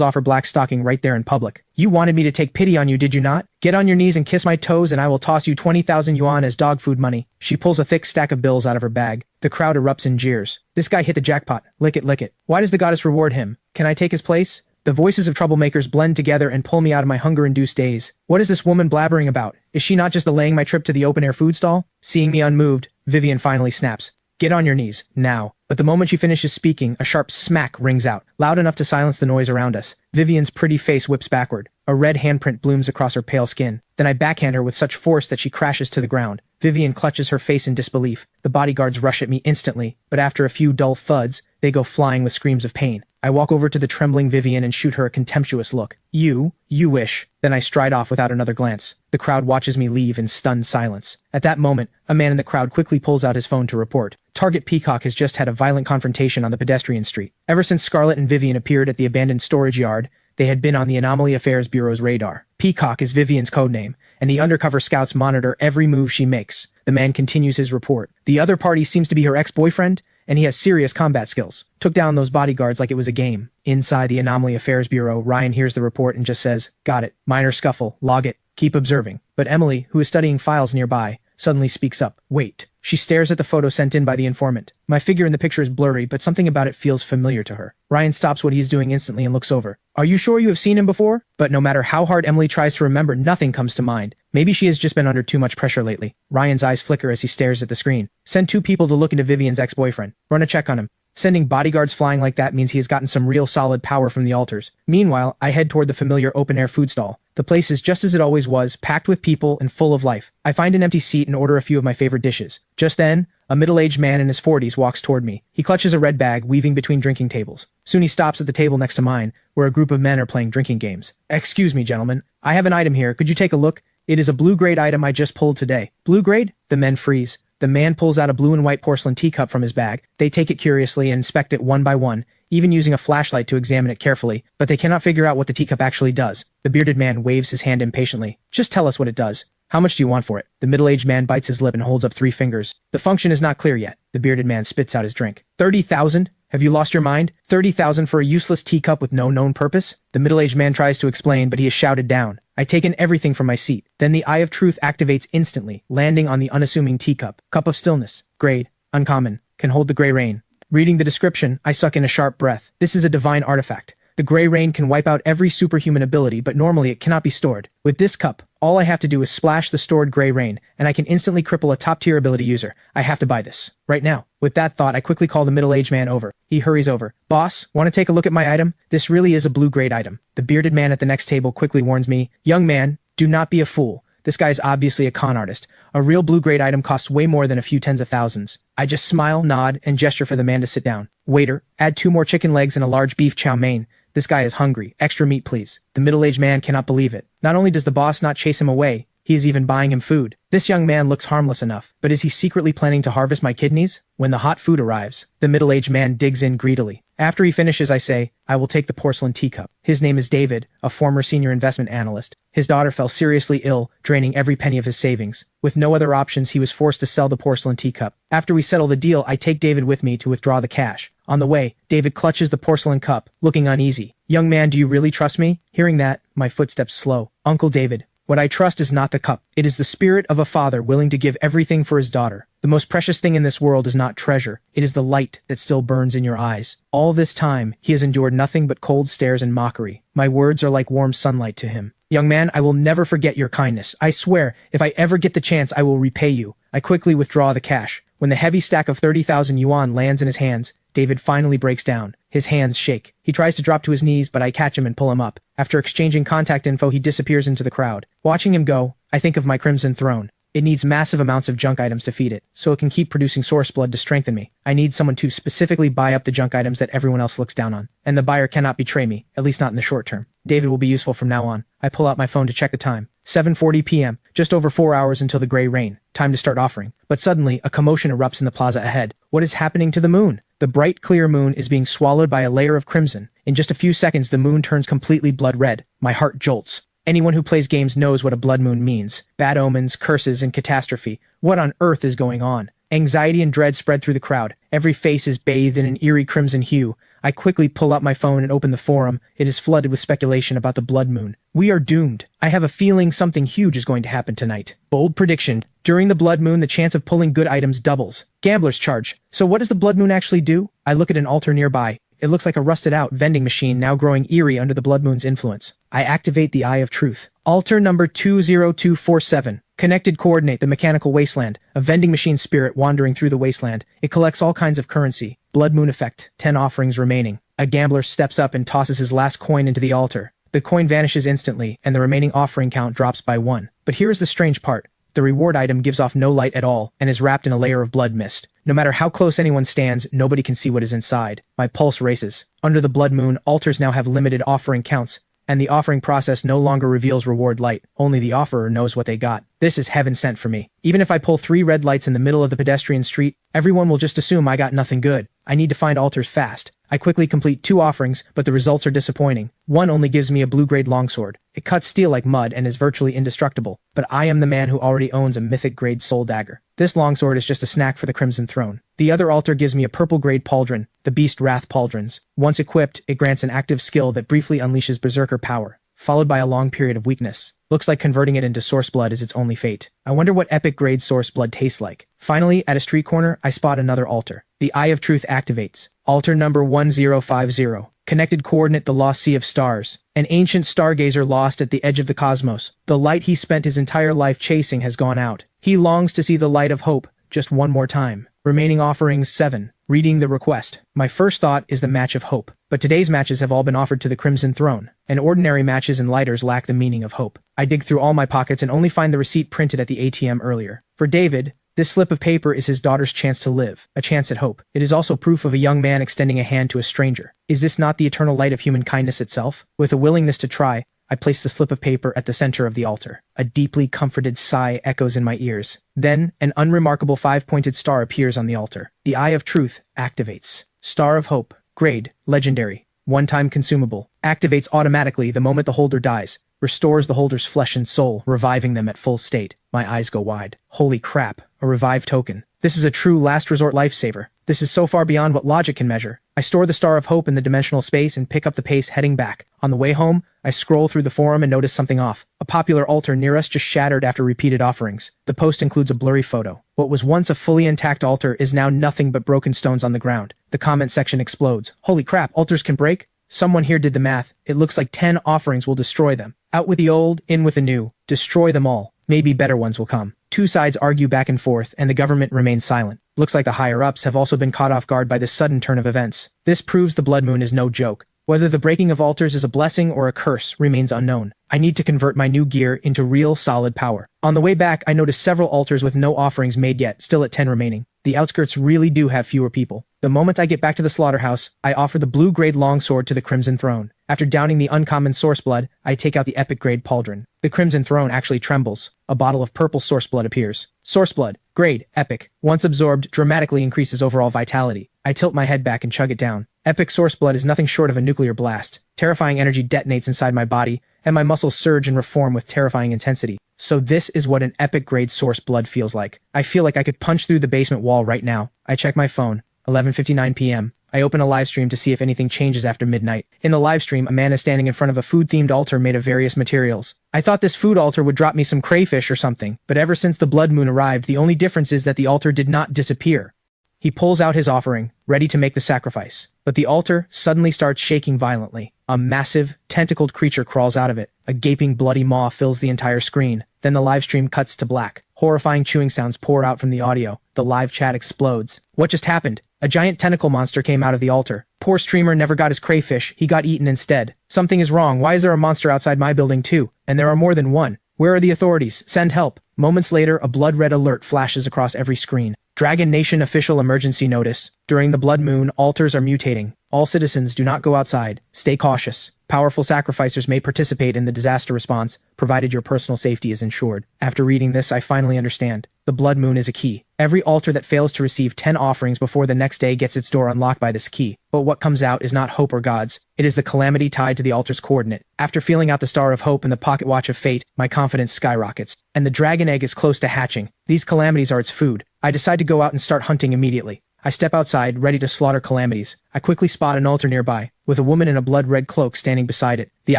off her black stocking right there in public. You wanted me to take pity on you, did you not? Get on your knees and kiss my toes and I will toss you 20,000 yuan as dog food money. She pulls a thick stack of bills out of her bag. The crowd erupts in jeers. This guy hit the jackpot. Lick it, lick it. Why does the goddess reward him? Can I take his place? The voices of troublemakers blend together and pull me out of my hunger-induced daze. What is this woman blabbering about? Is she not just delaying my trip to the open-air food stall? Seeing me unmoved, Vivian finally snaps. Get on your knees, now. But the moment she finishes speaking, a sharp smack rings out, loud enough to silence the noise around us. Vivian's pretty face whips backward. A red handprint blooms across her pale skin. Then I backhand her with such force that she crashes to the ground. Vivian clutches her face in disbelief. The bodyguards rush at me instantly, but after a few dull thuds, they go flying with screams of pain. I walk over to the trembling Vivian and shoot her a contemptuous look. You wish. Then I stride off without another glance. The crowd watches me leave in stunned silence. At that moment, a man in the crowd quickly pulls out his phone to report. Target Peacock has just had a violent confrontation on the pedestrian street. Ever since Scarlet and Vivian appeared at the abandoned storage yard, they had been on the Anomaly Affairs Bureau's radar. Peacock is Vivian's codename, and the undercover scouts monitor every move she makes. The man continues his report. The other party seems to be her ex-boyfriend, and he has serious combat skills. Took down those bodyguards like it was a game. Inside the Anomaly Affairs Bureau, Ryan hears the report and just says, got it. Minor scuffle. Log it. Keep observing. But Emily, who is studying files nearby, suddenly speaks up. Wait. She stares at the photo sent in by the informant. My figure in the picture is blurry, but something about it feels familiar to her. Ryan stops what he is doing instantly and looks over. Are you sure you have seen him before? But no matter how hard Emily tries to remember, nothing comes to mind. Maybe she has just been under too much pressure lately. Ryan's eyes flicker as he stares at the screen. Send 2 people to look into Vivian's ex-boyfriend. Run a check on him. Sending bodyguards flying like that means he has gotten some real solid power from the altars. Meanwhile, I head toward the familiar open-air food stall. The place is just as it always was, packed with people and full of life. I find an empty seat and order a few of my favorite dishes. Just then, a middle-aged man in his 40s walks toward me. He clutches a red bag, weaving between drinking tables. Soon he stops at the table next to mine, where a group of men are playing drinking games. Excuse me, gentlemen. I have an item here. Could you take a look? It is a blue-grade item I just pulled today. Blue-grade? The men freeze. The man pulls out a blue and white porcelain teacup from his bag. They take it curiously and inspect it one by one, even using a flashlight to examine it carefully, but they cannot figure out what the teacup actually does. The bearded man waves his hand impatiently. Just tell us what it does. How much do you want for it? The middle-aged man bites his lip and holds up 3 fingers. The function is not clear yet. The bearded man spits out his drink. 30,000? Have you lost your mind? 30,000 for a useless teacup with no known purpose? The middle-aged man tries to explain, but he is shouted down. I take in everything from my seat. Then the Eye of Truth activates instantly, landing on the unassuming teacup. Cup of stillness. Grade. Uncommon. Can hold the gray rain. Reading the description, I suck in a sharp breath. This is a divine artifact. The gray rain can wipe out every superhuman ability, but normally it cannot be stored. With this cup, all I have to do is splash the stored gray rain, and I can instantly cripple a top-tier ability user. I have to buy this. Right now. With that thought, I quickly call the middle-aged man over. He hurries over. Boss, want to take a look at my item? This really is a blue-grade item. The bearded man at the next table quickly warns me, young man, do not be a fool. This guy is obviously a con artist. A real blue-grade item costs way more than a few tens of thousands. I just smile, nod, and gesture for the man to sit down. Waiter, add 2 more chicken legs and a large beef chow mein. This guy is hungry. Extra meat, please. The middle-aged man cannot believe it. Not only does the boss not chase him away, he is even buying him food. This young man looks harmless enough, but is he secretly planning to harvest my kidneys? When the hot food arrives, the middle-aged man digs in greedily. After he finishes, I say, I will take the porcelain teacup. His name is David, a former senior investment analyst. His daughter fell seriously ill, draining every penny of his savings. With no other options, he was forced to sell the porcelain teacup. After we settle the deal, I take David with me to withdraw the cash. On the way, David clutches the porcelain cup, looking uneasy. Young man, do you really trust me? Hearing that, my footsteps slow. Uncle David, what I trust is not the cup. It is the spirit of a father willing to give everything for his daughter. The most precious thing in this world is not treasure. It is the light that still burns in your eyes. All this time, he has endured nothing but cold stares and mockery. My words are like warm sunlight to him. Young man, I will never forget your kindness. I swear, if I ever get the chance, I will repay you. I quickly withdraw the cash. When the heavy stack of 30,000 yuan lands in his hands, David finally breaks down. His hands shake. He tries to drop to his knees, but I catch him and pull him up. After exchanging contact info, he disappears into the crowd. Watching him go, I think of my Crimson Throne. It needs massive amounts of junk items to feed it, so it can keep producing source blood to strengthen me. I need someone to specifically buy up the junk items that everyone else looks down on. And the buyer cannot betray me, at least not in the short term. David will be useful from now on. I pull out my phone to check the time. 7:40 p.m., just over 4 hours until the gray rain. Time to start offering. But suddenly, a commotion erupts in the plaza ahead. What is happening to the moon? The bright, clear moon is being swallowed by a layer of crimson. In just a few seconds, the moon turns completely blood red. My heart jolts. Anyone who plays games knows what a blood moon means. Bad omens, curses, and catastrophe. What on earth is going on? Anxiety and dread spread through the crowd. Every face is bathed in an eerie crimson hue. I quickly pull up my phone and open the forum. It is flooded with speculation about the blood moon. We are doomed. I have a feeling something huge is going to happen tonight. Bold prediction. During the blood moon, the chance of pulling good items doubles. Gambler's charge. So what does the blood moon actually do? I look at an altar nearby. It looks like a rusted-out vending machine now growing eerie under the blood moon's influence. I activate the Eye of Truth. Altar number 20247. Connected coordinate the mechanical wasteland. A vending machine spirit wandering through the wasteland. It collects all kinds of currency. Blood moon effect. 10 offerings remaining. A gambler steps up and tosses his last coin into the altar. The coin vanishes instantly, and the remaining offering count drops by 1. But here is the strange part. The reward item gives off no light at all, and is wrapped in a layer of blood mist. No matter how close anyone stands, nobody can see what is inside. My pulse races. Under the blood moon, altars now have limited offering counts, and the offering process no longer reveals reward light. Only the offerer knows what they got. This is heaven sent for me. Even if I pull 3 red lights in the middle of the pedestrian street, everyone will just assume I got nothing good. I need to find altars fast. I quickly complete 2 offerings, but the results are disappointing. One only gives me a blue-grade longsword. It cuts steel like mud and is virtually indestructible, but I am the man who already owns a mythic-grade soul dagger. This longsword is just a snack for the Crimson Throne. The other altar gives me a purple-grade pauldron, the Beast Wrath Pauldrons. Once equipped, it grants an active skill that briefly unleashes berserker power, followed by a long period of weakness. Looks like converting it into source blood is its only fate. I wonder what epic-grade source blood tastes like. Finally, at a street corner, I spot another altar. The Eye of Truth activates. Altar number 1050. Connected coordinate the lost sea of stars. An ancient stargazer lost at the edge of the cosmos. The light he spent his entire life chasing has gone out. He longs to see the light of hope just one more time. Remaining offerings 7. Reading the request. My first thought is the match of hope. But today's matches have all been offered to the Crimson Throne, and ordinary matches and lighters lack the meaning of hope. I dig through all my pockets and only find the receipt printed at the ATM earlier. For David, this slip of paper is his daughter's chance to live, a chance at hope. It is also proof of a young man extending a hand to a stranger. Is this not the eternal light of human kindness itself? With a willingness to try, I place the slip of paper at the center of the altar. A deeply comforted sigh echoes in my ears. Then, an unremarkable 5-pointed star appears on the altar. The Eye of Truth activates. Star of Hope. Grade. Legendary. One-time consumable. Activates automatically the moment the holder dies. Restores the holder's flesh and soul, reviving them at full state. My eyes go wide. Holy crap. A revive token. This is a true last resort lifesaver. This is so far beyond what logic can measure. I store the Star of Hope in the dimensional space and pick up the pace heading back. On the way home, I scroll through the forum and notice something off. A popular altar near us just shattered after repeated offerings. The post includes a blurry photo. What was once a fully intact altar is now nothing but broken stones on the ground. The comment section explodes. Holy crap, altars can break? Someone here did the math. It looks like 10 offerings will destroy them. Out with the old, in with the new. Destroy them all. Maybe better ones will come. Two sides argue back and forth, and the government remains silent. Looks like the higher-ups have also been caught off guard by this sudden turn of events. This proves the blood moon is no joke. Whether the breaking of altars is a blessing or a curse remains unknown. I need to convert my new gear into real solid power. On the way back, I noticed several altars with no offerings made yet, still at 10 remaining. The outskirts really do have fewer people. The moment I get back to the slaughterhouse, I offer the blue-grade longsword to the Crimson Throne. After downing the uncommon source blood, I take out the epic grade pauldron. The Crimson Throne actually trembles. A bottle of purple source blood appears. Source blood, grade, epic. Once absorbed, dramatically increases overall vitality. I tilt my head back and chug it down. Epic source blood is nothing short of a nuclear blast. Terrifying energy detonates inside my body, and my muscles surge and reform with terrifying intensity. So this is what an epic grade source blood feels like. I feel like I could punch through the basement wall right now. I check my phone. 11:59 p.m. I open a live stream to see if anything changes after midnight. In the live stream, a man is standing in front of a food-themed altar made of various materials. I thought this food altar would drop me some crayfish or something, but ever since the blood moon arrived, the only difference is that the altar did not disappear. He pulls out his offering, ready to make the sacrifice. But the altar suddenly starts shaking violently. A massive, tentacled creature crawls out of it. A gaping, bloody maw fills the entire screen. Then the live stream cuts to black. Horrifying chewing sounds pour out from the audio. The live chat explodes. What just happened? A giant tentacle monster came out of the altar. Poor streamer never got his crayfish. He got eaten instead. Something is wrong. Why is there a monster outside my building too? And there are more than one. Where are the authorities? Send help. Moments later, a blood-red alert flashes across every screen. Dragon Nation official emergency notice. During the blood moon, altars are mutating. All citizens do not go outside. Stay cautious. Powerful sacrificers may participate in the disaster response, provided your personal safety is ensured. After reading this, I finally understand. The blood moon is a key. Every altar that fails to receive 10 offerings before the next day gets its door unlocked by this key. But what comes out is not hope or gods. It is the calamity tied to the altar's coordinate. After feeling out the star of hope and the pocket watch of fate, my confidence skyrockets. And the dragon egg is close to hatching. These calamities are its food. I decide to go out and start hunting immediately. I step outside, ready to slaughter calamities. I quickly spot an altar nearby, with a woman in a blood-red cloak standing beside it. The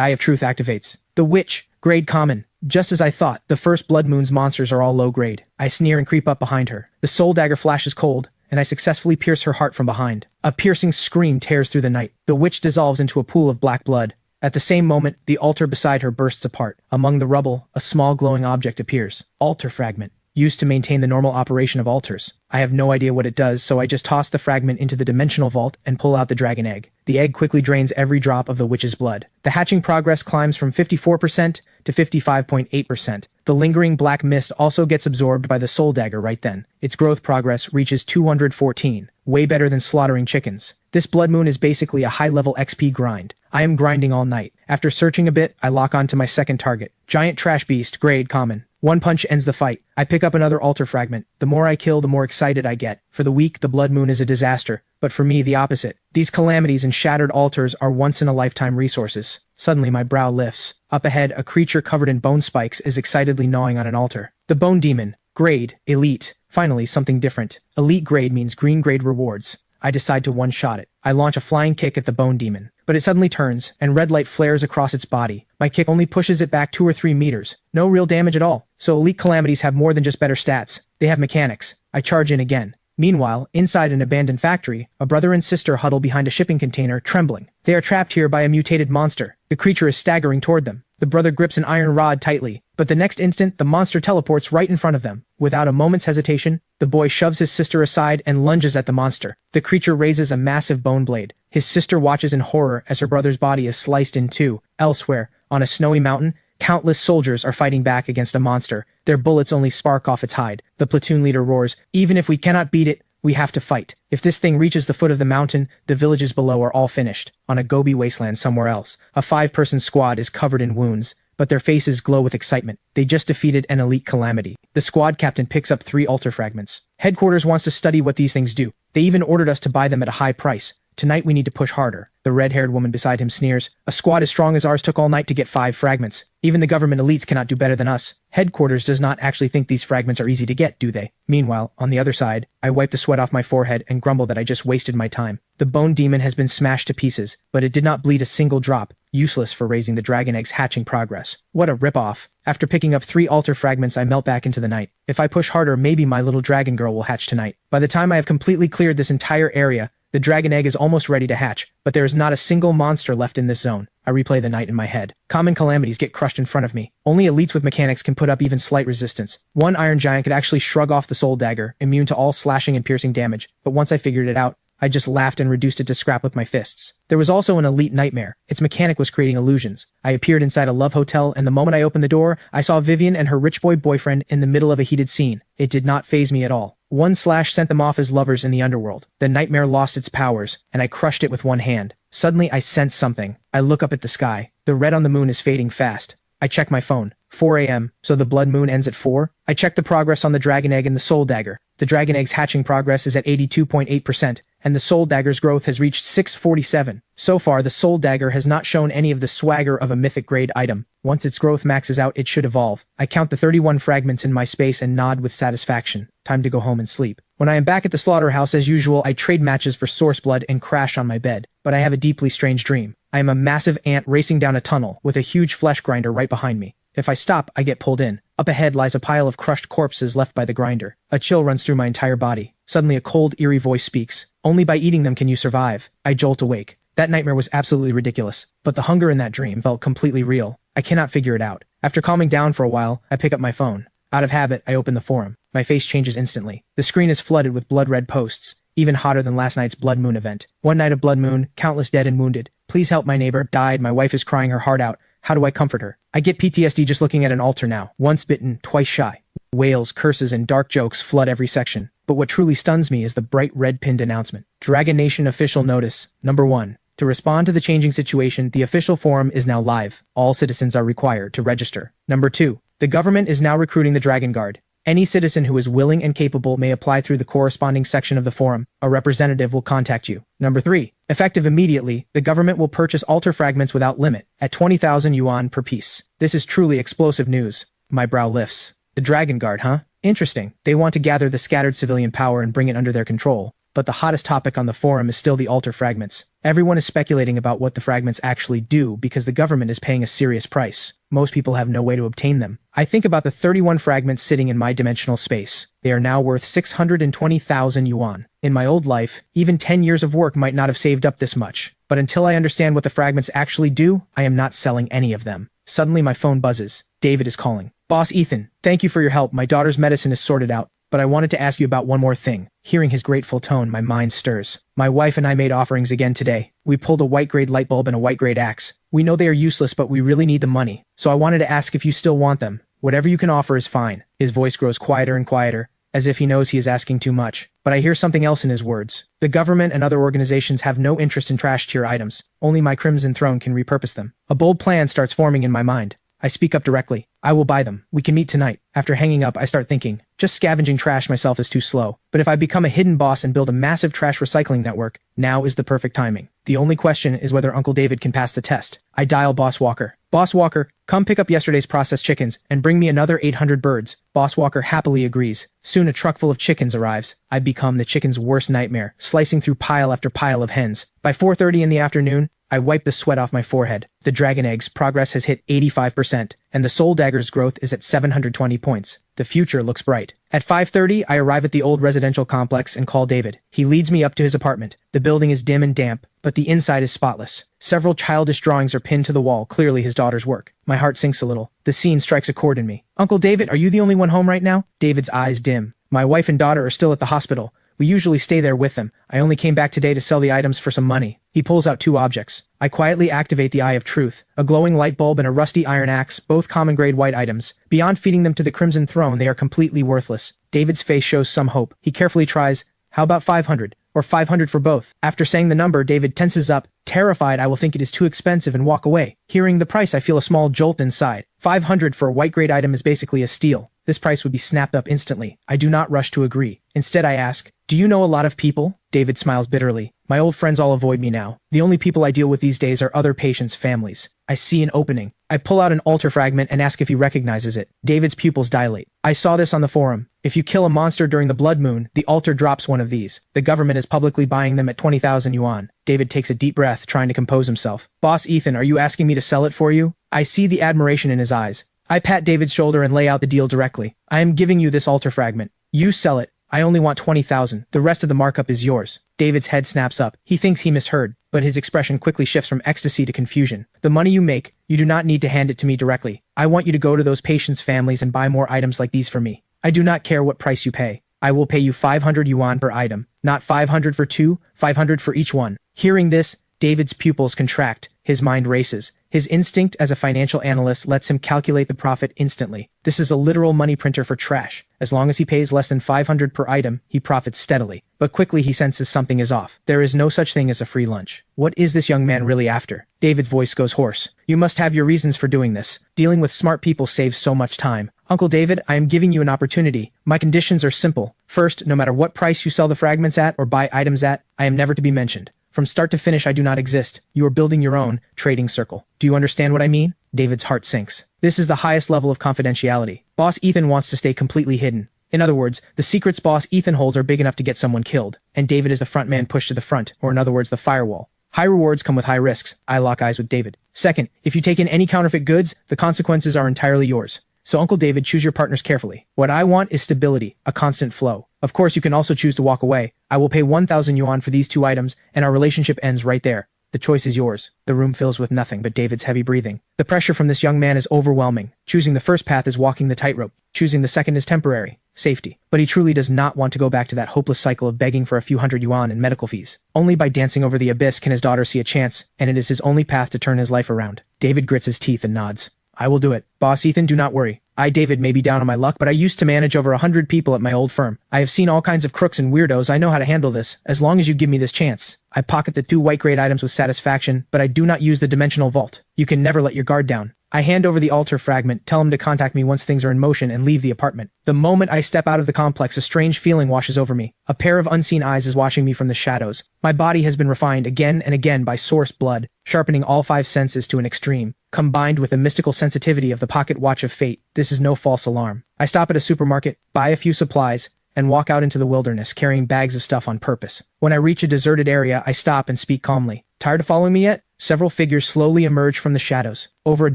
Eye of Truth activates. The Witch, grade common. Just as I thought, the first blood moon's monsters are all low grade. I sneer and creep up behind her. The soul dagger flashes cold, and I successfully pierce her heart from behind. A piercing scream tears through the night. The witch dissolves into a pool of black blood. At the same moment, the altar beside her bursts apart. Among the rubble, a small glowing object appears. Altar fragment. Used to maintain the normal operation of altars. I have no idea what it does, so I just toss the fragment into the dimensional vault and pull out the dragon egg. The egg quickly drains every drop of the witch's blood. The hatching progress climbs from 54% to 55.8%. The lingering black mist also gets absorbed by the soul dagger right then. Its growth progress reaches 214. Way better than slaughtering chickens. This blood moon is basically a high-level XP grind. I am grinding all night. After searching a bit, I lock on to my second target. Giant trash beast, grade common. One punch ends the fight. I pick up another altar fragment. The more I kill, the more excited I get. For the weak, the blood moon is a disaster. But for me, the opposite. These calamities and shattered altars are once-in-a-lifetime resources. Suddenly, my brow lifts. Up ahead, a creature covered in bone spikes is excitedly gnawing on an altar. The Bone Demon. Grade. Elite. Finally, something different. Elite grade means green grade rewards. I decide to one-shot it. I launch a flying kick at the Bone Demon. But it suddenly turns, and red light flares across its body. My kick only pushes it back 2 or 3 meters. No real damage at all. So elite calamities have more than just better stats. They have mechanics. I charge in again. Meanwhile, inside an abandoned factory, a brother and sister huddle behind a shipping container, trembling. They are trapped here by a mutated monster. The creature is staggering toward them. The brother grips an iron rod tightly, but the next instant, the monster teleports right in front of them. Without a moment's hesitation, the boy shoves his sister aside and lunges at the monster. The creature raises a massive bone blade. His sister watches in horror as her brother's body is sliced in two. Elsewhere, on a snowy mountain, countless soldiers are fighting back against a monster. Their bullets only spark off its hide. The platoon leader roars, "Even if we cannot beat it, we have to fight. If this thing reaches the foot of the mountain, the villages below are all finished." On a Gobi wasteland somewhere else, a 5-person squad is covered in wounds, but their faces glow with excitement. They just defeated an elite calamity. The squad captain picks up 3 altar fragments. Headquarters wants to study what these things do. They even ordered us to buy them at a high price. Tonight we need to push harder. The red-haired woman beside him sneers. A squad as strong as ours took all night to get 5 fragments. Even the government elites cannot do better than us. Headquarters does not actually think these fragments are easy to get, do they? Meanwhile, on the other side, I wipe the sweat off my forehead and grumble that I just wasted my time. The Bone Demon has been smashed to pieces, but it did not bleed a single drop. Useless for raising the dragon egg's hatching progress. What a rip-off. After picking up 3 altar fragments, I melt back into the night. If I push harder, maybe my little dragon girl will hatch tonight. By the time I have completely cleared this entire area, the dragon egg is almost ready to hatch, but there is not a single monster left in this zone. I replay the night in my head. Common calamities get crushed in front of me. Only elites with mechanics can put up even slight resistance. One iron giant could actually shrug off the soul dagger, immune to all slashing and piercing damage, but once I figured it out, I just laughed and reduced it to scrap with my fists. There was also an elite nightmare. Its mechanic was creating illusions. I appeared inside a love hotel, and the moment I opened the door, I saw Vivian and her rich boy boyfriend in the middle of a heated scene. It did not faze me at all. One slash sent them off as lovers in the underworld. The nightmare lost its powers, and I crushed it with one hand. Suddenly I sense something. I look up at the sky. The red on the moon is fading fast. I check my phone. 4 a.m., so the blood moon ends at 4? I check the progress on the dragon egg and the soul dagger. The dragon egg's hatching progress is at 82.8%, and the soul dagger's growth has reached 647. So far, the soul dagger has not shown any of the swagger of a mythic grade item. Once its growth maxes out, it should evolve. I count the 31 fragments in my space and nod with satisfaction. Time to go home and sleep. When I am back at the slaughterhouse as usual, I trade matches for source blood and crash on my bed. But I have a deeply strange dream. I am a massive ant racing down a tunnel with a huge flesh grinder right behind me. If I stop, I get pulled in. Up ahead lies a pile of crushed corpses left by the grinder. A chill runs through my entire body. Suddenly a cold, eerie voice speaks. Only by eating them can you survive. I jolt awake. That nightmare was absolutely ridiculous, but the hunger in that dream felt completely real. I cannot figure it out. After calming down for a while, I pick up my phone. Out of habit, I open the forum. My face changes instantly. The screen is flooded with blood-red posts, even hotter than last night's blood moon event. One night of blood moon, countless dead and wounded. Please help, my neighbor died, my wife is crying her heart out. How do I comfort her? I get PTSD just looking at an altar now. Once bitten, twice shy. Wails, curses, and dark jokes flood every section. But what truly stuns me is the bright red pinned announcement. Dragon Nation official notice. Number 1. To respond to the changing situation, the official forum is now live. All citizens are required to register. Number 2. The government is now recruiting the Dragon Guard. Any citizen who is willing and capable may apply through the corresponding section of the forum. A representative will contact you. Number 3. Effective immediately, the government will purchase altar fragments without limit, at 20,000 yuan per piece. This is truly explosive news. My brow lifts. The Dragon Guard, huh? Interesting. They want to gather the scattered civilian power and bring it under their control. But the hottest topic on the forum is still the altar fragments. Everyone is speculating about what the fragments actually do because the government is paying a serious price. Most people have no way to obtain them. I think about the 31 fragments sitting in my dimensional space. They are now worth 620,000 yuan. In my old life, even 10 years of work might not have saved up this much. But until I understand what the fragments actually do, I am not selling any of them. Suddenly my phone buzzes. David is calling. Boss Ethan, thank you for your help. My daughter's medicine is sorted out. But I wanted to ask you about one more thing. Hearing his grateful tone, my mind stirs. My wife and I made offerings again today. We pulled a white-grade light bulb and a white-grade axe. We know they are useless, but we really need the money. So I wanted to ask if you still want them. Whatever you can offer is fine. His voice grows quieter and quieter, as if he knows he is asking too much. But I hear something else in his words. The government and other organizations have no interest in trash-tier items. Only my Crimson Throne can repurpose them. A bold plan starts forming in my mind. I speak up directly. I will buy them. We can meet tonight. After hanging up, I start thinking, just scavenging trash myself is too slow. But if I become a hidden boss and build a massive trash recycling network, now is the perfect timing. The only question is whether Uncle David can pass the test. I dial Boss Walker. Boss Walker, come pick up yesterday's processed chickens and bring me another 800 birds. Boss Walker happily agrees. Soon a truck full of chickens arrives. I become the chicken's worst nightmare, slicing through pile after pile of hens. By 4:30 in the afternoon, I wipe the sweat off my forehead. The dragon egg's progress has hit 85%, and the soul dagger's growth is at 720 points. The future looks bright. At 5:30, I arrive at the old residential complex and call David. He leads me up to his apartment. The building is dim and damp, but the inside is spotless. Several childish drawings are pinned to the wall, clearly his daughter's work. My heart sinks a little. The scene strikes a chord in me. Uncle David, are you the only one home right now? David's eyes dim. My wife and daughter are still at the hospital. We usually stay there with them. I only came back today to sell the items for some money. He pulls out 2 objects. I quietly activate the Eye of Truth, a glowing light bulb and a rusty iron axe, both common grade white items. Beyond feeding them to the Crimson Throne, they are completely worthless. David's face shows some hope. He carefully tries, how about 500? Or 500 for both. After saying the number, David tenses up. Terrified, I will think it is too expensive and walk away. Hearing the price, I feel a small jolt inside. 500 for a white grade item is basically a steal. This price would be snapped up instantly. I do not rush to agree. Instead, I ask, do you know a lot of people? David smiles bitterly. My old friends all avoid me now. The only people I deal with these days are other patients' families. I see an opening. I pull out an altar fragment and ask if he recognizes it. David's pupils dilate. I saw this on the forum. If you kill a monster during the blood moon, the altar drops one of these. The government is publicly buying them at 20,000 yuan. David takes a deep breath, trying to compose himself. Boss Ethan, are you asking me to sell it for you? I see the admiration in his eyes. I pat David's shoulder and lay out the deal directly. I am giving you this altar fragment. You sell it. I only want 20,000. The rest of the markup is yours. David's head snaps up. He thinks he misheard, but his expression quickly shifts from ecstasy to confusion. The money you make, you do not need to hand it to me directly. I want you to go to those patients' families and buy more items like these for me. I do not care what price you pay. I will pay you 500 yuan per item. Not 500 for 2, 500 for each one. Hearing this, David's pupils contract, his mind races. His instinct as a financial analyst lets him calculate the profit instantly. This is a literal money printer for trash. As long as he pays less than 500 per item, he profits steadily. But quickly he senses something is off. There is no such thing as a free lunch. What is this young man really after? David's voice goes hoarse. You must have your reasons for doing this. Dealing with smart people saves so much time. Uncle David, I am giving you an opportunity. My conditions are simple. First, no matter what price you sell the fragments at or buy items at, I am never to be mentioned. From start to finish, I do not exist. You are building your own trading circle. Do you understand what I mean? David's heart sinks. This is the highest level of confidentiality. Boss Ethan wants to stay completely hidden. In other words, the secrets boss Ethan holds are big enough to get someone killed, and David is the front man pushed to the front, or in other words, the firewall. High rewards come with high risks. I lock eyes with David. Second, if you take in any counterfeit goods, the consequences are entirely yours. So Uncle David, choose your partners carefully. What I want is stability, a constant flow. Of course, you can also choose to walk away. I will pay 1,000 yuan for these 2 items, and our relationship ends right there. The choice is yours. The room fills with nothing but David's heavy breathing. The pressure from this young man is overwhelming. Choosing the first path is walking the tightrope. Choosing the second is temporary. Safety. But he truly does not want to go back to that hopeless cycle of begging for a few hundred yuan in medical fees. Only by dancing over the abyss can his daughter see a chance, and it is his only path to turn his life around. David grits his teeth and nods. I will do it. Boss Ethan, do not worry. I, David, may be down on my luck, but I used to manage over 100 people at my old firm. I have seen all kinds of crooks and weirdos. I know how to handle this, as long as you give me this chance. I pocket the 2 white-grade items with satisfaction, but I do not use the dimensional vault. You can never let your guard down. I hand over the altar fragment, tell him to contact me once things are in motion, and leave the apartment. The moment I step out of the complex, a strange feeling washes over me. A pair of unseen eyes is watching me from the shadows. My body has been refined again and again by source blood, sharpening all 5 senses to an extreme. Combined with the mystical sensitivity of the pocket watch of fate, this is no false alarm. I stop at a supermarket, buy a few supplies, and walk out into the wilderness, carrying bags of stuff on purpose. When I reach a deserted area, I stop and speak calmly. Tired of following me yet? Several figures slowly emerge from the shadows. Over a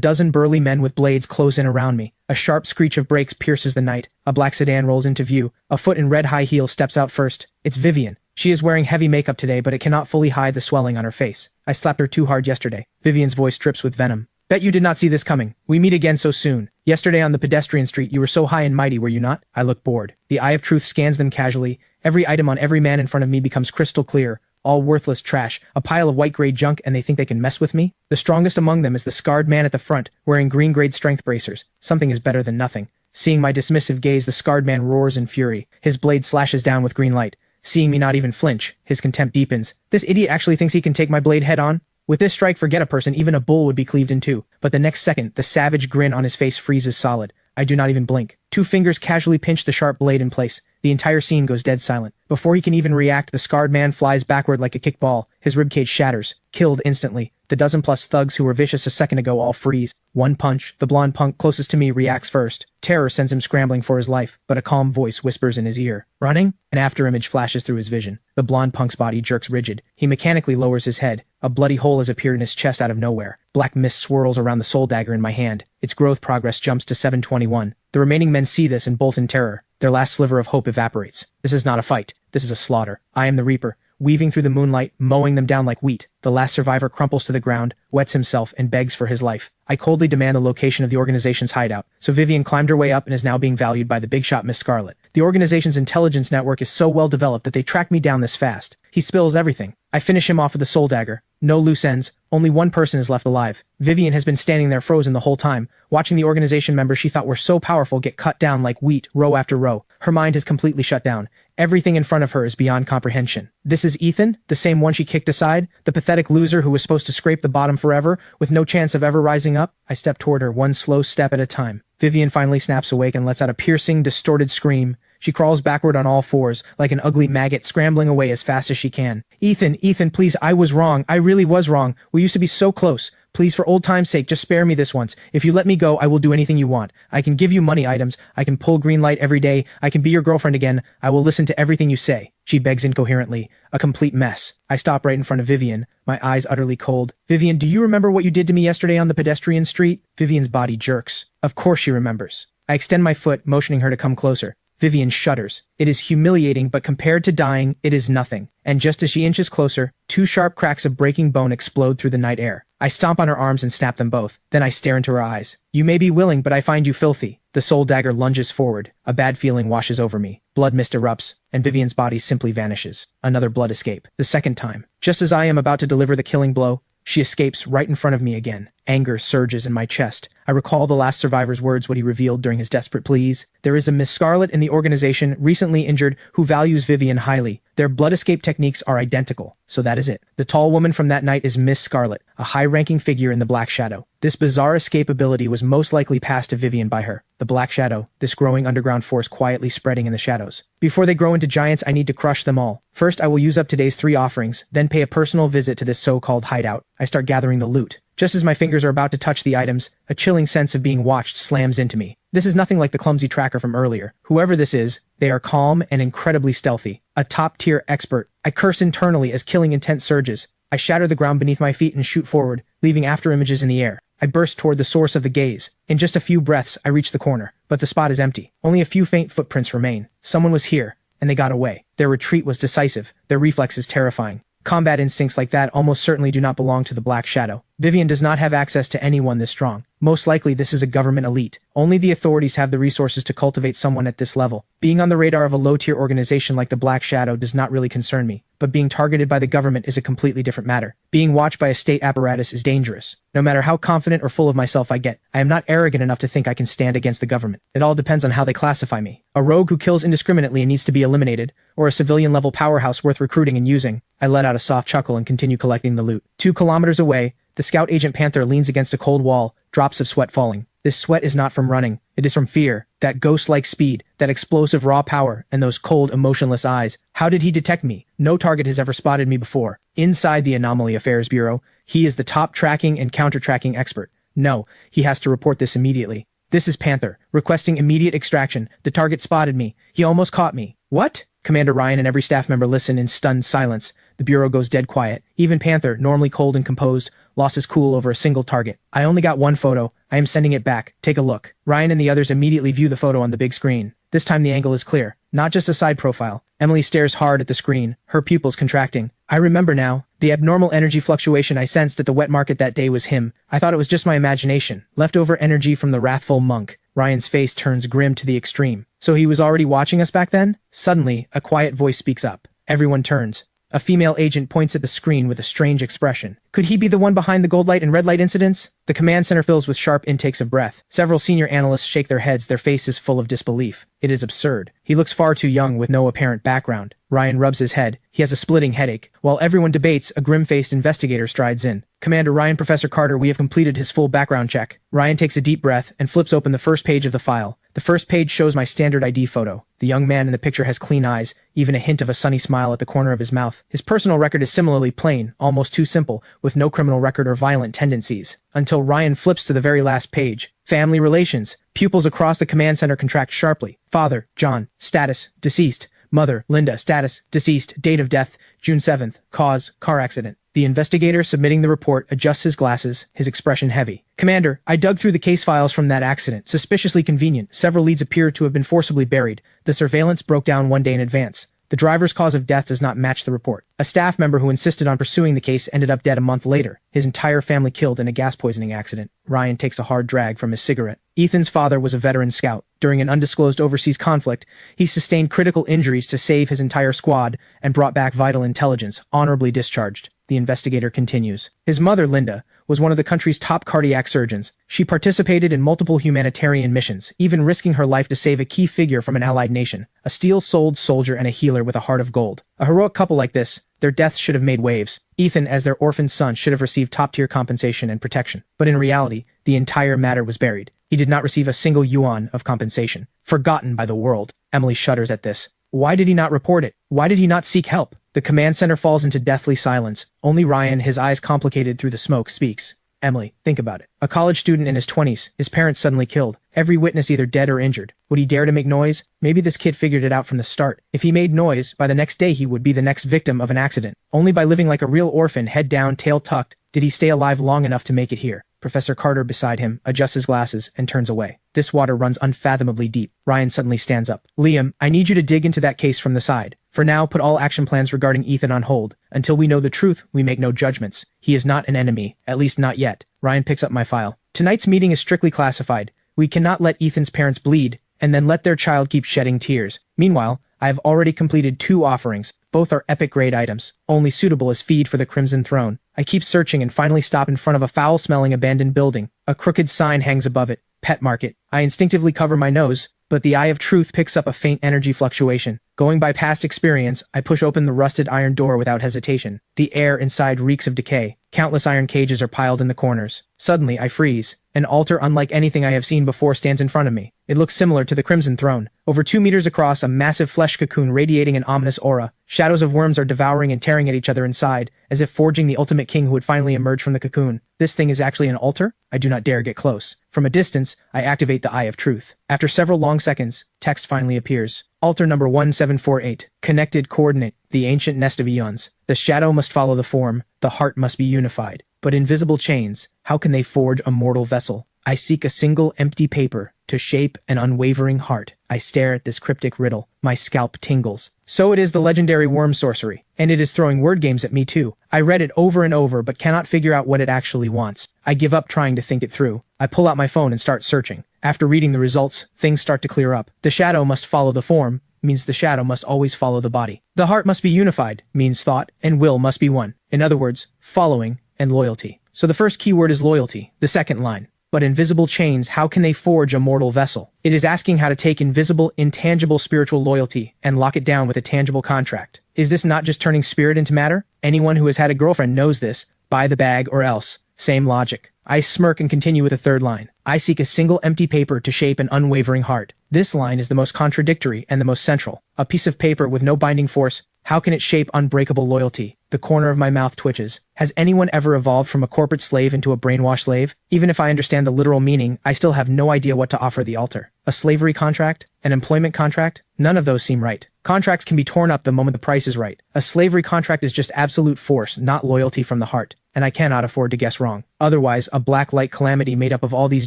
dozen burly men with blades close in around me. A sharp screech of brakes pierces the night. A black sedan rolls into view. A foot in red high heels steps out first. It's Vivian. She is wearing heavy makeup today, but it cannot fully hide the swelling on her face. I slapped her too hard yesterday. Vivian's voice drips with venom. Bet you did not see this coming. We meet again so soon. Yesterday on the pedestrian street, you were so high and mighty, were you not? I look bored. The eye of truth scans them casually. Every item on every man in front of me becomes crystal clear. All worthless trash, a pile of white-grade junk, and they think they can mess with me? The strongest among them is the scarred man at the front, wearing green-grade strength bracers. Something is better than nothing. Seeing my dismissive gaze, the scarred man roars in fury. His blade slashes down with green light. Seeing me not even flinch, his contempt deepens. This idiot actually thinks he can take my blade head on? With this strike, forget a person, even a bull would be cleaved in two. But the next second, the savage grin on his face freezes solid. I do not even blink. 2 fingers casually pinch the sharp blade in place. The entire scene goes dead silent. Before he can even react, the scarred man flies backward like a kickball. His ribcage shatters. Killed instantly. The dozen-plus thugs who were vicious a second ago all freeze. One punch. The blonde punk closest to me reacts first. Terror sends him scrambling for his life, but a calm voice whispers in his ear. Running? An afterimage flashes through his vision. The blonde punk's body jerks rigid. He mechanically lowers his head. A bloody hole has appeared in his chest out of nowhere. Black mist swirls around the soul dagger in my hand. Its growth progress jumps to 721. The remaining men see this and bolt in terror. Their last sliver of hope evaporates. This is not a fight. This is a slaughter. I am the Reaper, weaving through the moonlight, mowing them down like wheat. The last survivor crumples to the ground, wets himself, and begs for his life. I coldly demand the location of the organization's hideout, so Vivian climbed her way up and is now being valued by the big shot Miss Scarlet. The organization's intelligence network is so well developed that they track me down this fast. He spills everything. I finish him off with a soul dagger. No loose ends. Only one person is left alive. Vivian has been standing there frozen the whole time, watching the organization members she thought were so powerful get cut down like wheat, row after row. Her mind has completely shut down. Everything in front of her is beyond comprehension. This is Ethan, the same one she kicked aside, the pathetic loser who was supposed to scrape the bottom forever, with no chance of ever rising up. I step toward her, one slow step at a time. Vivian finally snaps awake and lets out a piercing, distorted scream. She crawls backward on all fours, like an ugly maggot scrambling away as fast as she can. Ethan, please, I was wrong. I really was wrong. We used to be so close. Please, for old time's sake, just spare me this once. If you let me go, I will do anything you want. I can give you money items. I can pull green light every day. I can be your girlfriend again. I will listen to everything you say. She begs incoherently. A complete mess. I stop right in front of Vivian, my eyes utterly cold. Vivian, do you remember what you did to me yesterday on the pedestrian street? Vivian's body jerks. Of course she remembers. I extend my foot, motioning her to come closer. Vivian shudders. It is humiliating, but compared to dying, it is nothing. And just as she inches closer, 2 sharp cracks of breaking bone explode through the night air. I stomp on her arms and snap them both. Then I stare into her eyes. You may be willing, but I find you filthy. The The soul dagger lunges forward. A bad feeling washes over me. Blood mist erupts, and Vivian's body simply vanishes. Another blood escape. The second time. Just as I am about to deliver the killing blow, she escapes right in front of me again. Anger surges in my chest. I recall the last survivor's words, what he revealed during his desperate pleas. There is a Miss Scarlet in the organization, recently injured, who values Vivian highly. Their blood escape techniques are identical. So that is it. The tall woman from that night is Miss Scarlet, a high-ranking figure in the Black Shadow. This bizarre escape ability was most likely passed to Vivian by her. The Black Shadow, this growing underground force quietly spreading in the shadows. Before they grow into giants, I need to crush them all. First, I will use up today's 3 offerings, then pay a personal visit to this so-called hideout. I start gathering the loot. Just as my fingers are about to touch the items, a chilling sense of being watched slams into me. This is nothing like the clumsy tracker from earlier. Whoever this is, they are calm and incredibly stealthy. A top-tier expert. I curse internally as killing intent surges. I shatter the ground beneath my feet and shoot forward, leaving after images in the air. I burst toward the source of the gaze. In just a few breaths, I reach the corner, but the spot is empty. Only a few faint footprints remain. Someone was here, and they got away. Their retreat was decisive, their reflexes terrifying. Combat instincts like that almost certainly do not belong to the Black Shadow. Vivian does not have access to anyone this strong. Most likely this is a government elite. Only the authorities have the resources to cultivate someone at this level. Being on the radar of a low-tier organization like the Black Shadow does not really concern me, but being targeted by the government is a completely different matter. Being watched by a state apparatus is dangerous. No matter how confident or full of myself I get, I am not arrogant enough to think I can stand against the government. It all depends on how they classify me. A rogue who kills indiscriminately and needs to be eliminated, or a civilian-level powerhouse worth recruiting and using. I let out a soft chuckle and continue collecting the loot. 2 kilometers away, the scout agent Panther leans against a cold wall, drops of sweat falling. This sweat is not from running. It is from fear. That ghost-like speed, that explosive raw power, and those cold, emotionless eyes. How did he detect me? No target has ever spotted me before. Inside the Anomaly Affairs Bureau, he is the top tracking and counter-tracking expert. No, he has to report this immediately. This is Panther, requesting immediate extraction. The target spotted me. He almost caught me. What? Commander Ryan and every staff member listen in stunned silence. The Bureau goes dead quiet. Even Panther, normally cold and composed, lost his cool over a single target. I only got 1 photo. I am sending it back. Take a look. Ryan and the others immediately view the photo on the big screen. This time the angle is clear. Not just a side profile. Emily stares hard at the screen, her pupils contracting. I remember now. The abnormal energy fluctuation I sensed at the wet market that day was him. I thought it was just my imagination. Leftover energy from the wrathful monk. Ryan's face turns grim to the extreme. So he was already watching us back then? Suddenly, a quiet voice speaks up. Everyone turns. A female agent points at the screen with a strange expression. Could he be the one behind the gold light and red light incidents? The command center fills with sharp intakes of breath. Several senior analysts shake their heads, their faces full of disbelief. It is absurd. He looks far too young with no apparent background. Ryan rubs his head. He has a splitting headache. While everyone debates, a grim-faced investigator strides in. Commander Ryan, Professor Carter, we have completed his full background check. Ryan takes a deep breath and flips open the first page of the file. The first page shows my standard ID photo. The young man in the picture has clean eyes, even a hint of a sunny smile at the corner of his mouth. His personal record is similarly plain, almost too simple, with no criminal record or violent tendencies. Until Ryan flips to the very last page. Family relations. Pupils across the command center contract sharply. Father, John. Status, deceased. Mother, Linda. Status, deceased. Date of death, June 7th. Cause, car accident. The investigator submitting the report adjusts his glasses, his expression heavy. Commander, I dug through the case files from that accident. Suspiciously convenient. Several leads appear to have been forcibly buried. The surveillance broke down 1 day in advance. The driver's cause of death does not match the report. A staff member who insisted on pursuing the case ended up dead a month later. His entire family killed in a gas poisoning accident. Ryan takes a hard drag from his cigarette. Ethan's father was a veteran scout. During an undisclosed overseas conflict, he sustained critical injuries to save his entire squad and brought back vital intelligence, honorably discharged. The investigator continues. His mother, Linda, was one of the country's top cardiac surgeons. She participated in multiple humanitarian missions, even risking her life to save a key figure from an allied nation, a steel-souled soldier and a healer with a heart of gold. A heroic couple like this, their deaths should have made waves. Ethan, as their orphaned son, should have received top-tier compensation and protection. But in reality, the entire matter was buried. He did not receive a single yuan of compensation. Forgotten by the world. Emily shudders at this. Why did he not report it? Why did he not seek help? The command center falls into deathly silence. Only Ryan, his eyes complicated through the smoke, speaks. Emily, think about it. A college student in his 20s, his parents suddenly killed. Every witness either dead or injured. Would he dare to make noise? Maybe this kid figured it out from the start. If he made noise, by the next day he would be the next victim of an accident. Only by living like a real orphan, head down, tail tucked, did he stay alive long enough to make it here. Professor Carter beside him adjusts his glasses and turns away. This water runs unfathomably deep. Ryan suddenly stands up. Liam, I need you to dig into that case from the side. For now, put all action plans regarding Ethan on hold. Until we know the truth, we make no judgments. He is not an enemy, at least not yet. Ryan picks up my file. Tonight's meeting is strictly classified. We cannot let Ethan's parents bleed, and then let their child keep shedding tears. Meanwhile, I have already completed 2 offerings. Both are epic grade items, only suitable as feed for the Crimson Throne. I keep searching and finally stop in front of a foul-smelling abandoned building. A crooked sign hangs above it. Pet market. I instinctively cover my nose, but the eye of truth picks up a faint energy fluctuation. Going by past experience, I push open the rusted iron door without hesitation. The air inside reeks of decay. Countless iron cages are piled in the corners. Suddenly, I freeze. An altar unlike anything I have seen before stands in front of me. It looks similar to the Crimson Throne. Over 2 meters across, a massive flesh cocoon radiating an ominous aura. Shadows of worms are devouring and tearing at each other inside, as if forging the ultimate king who would finally emerge from the cocoon. This thing is actually an altar? I do not dare get close. From a distance, I activate the Eye of Truth. After several long seconds, text finally appears. Altar number 1748. Connected coordinate. The ancient nest of eons. The shadow must follow the form. The heart must be unified. But invisible chains, how can they forge a mortal vessel? I seek a single empty paper to shape an unwavering heart. I stare at this cryptic riddle. My scalp tingles. So it is the legendary worm sorcery, and it is throwing word games at me too. I read it over and over but cannot figure out what it actually wants. I give up trying to think it through. I pull out my phone and start searching. After reading the results, things start to clear up. The shadow must follow the form, means the shadow must always follow the body. The heart must be unified, means thought and will must be one. In other words, following and loyalty. So the first keyword is loyalty, the second line. But invisible chains, how can they forge a mortal vessel? It is asking how to take invisible, intangible spiritual loyalty and lock it down with a tangible contract. Is this not just turning spirit into matter? Anyone who has had a girlfriend knows this. Buy the bag or else. Same logic. I smirk and continue with the third line. I seek a single empty paper to shape an unwavering heart. This line is the most contradictory and the most central. A piece of paper with no binding force. How can it shape unbreakable loyalty? The corner of my mouth twitches. Has anyone ever evolved from a corporate slave into a brainwashed slave? Even if I understand the literal meaning, I still have no idea what to offer the altar. A slavery contract? An employment contract? None of those seem right. Contracts can be torn up the moment the price is right. A slavery contract is just absolute force, not loyalty from the heart. And I cannot afford to guess wrong. Otherwise, a black light calamity made up of all these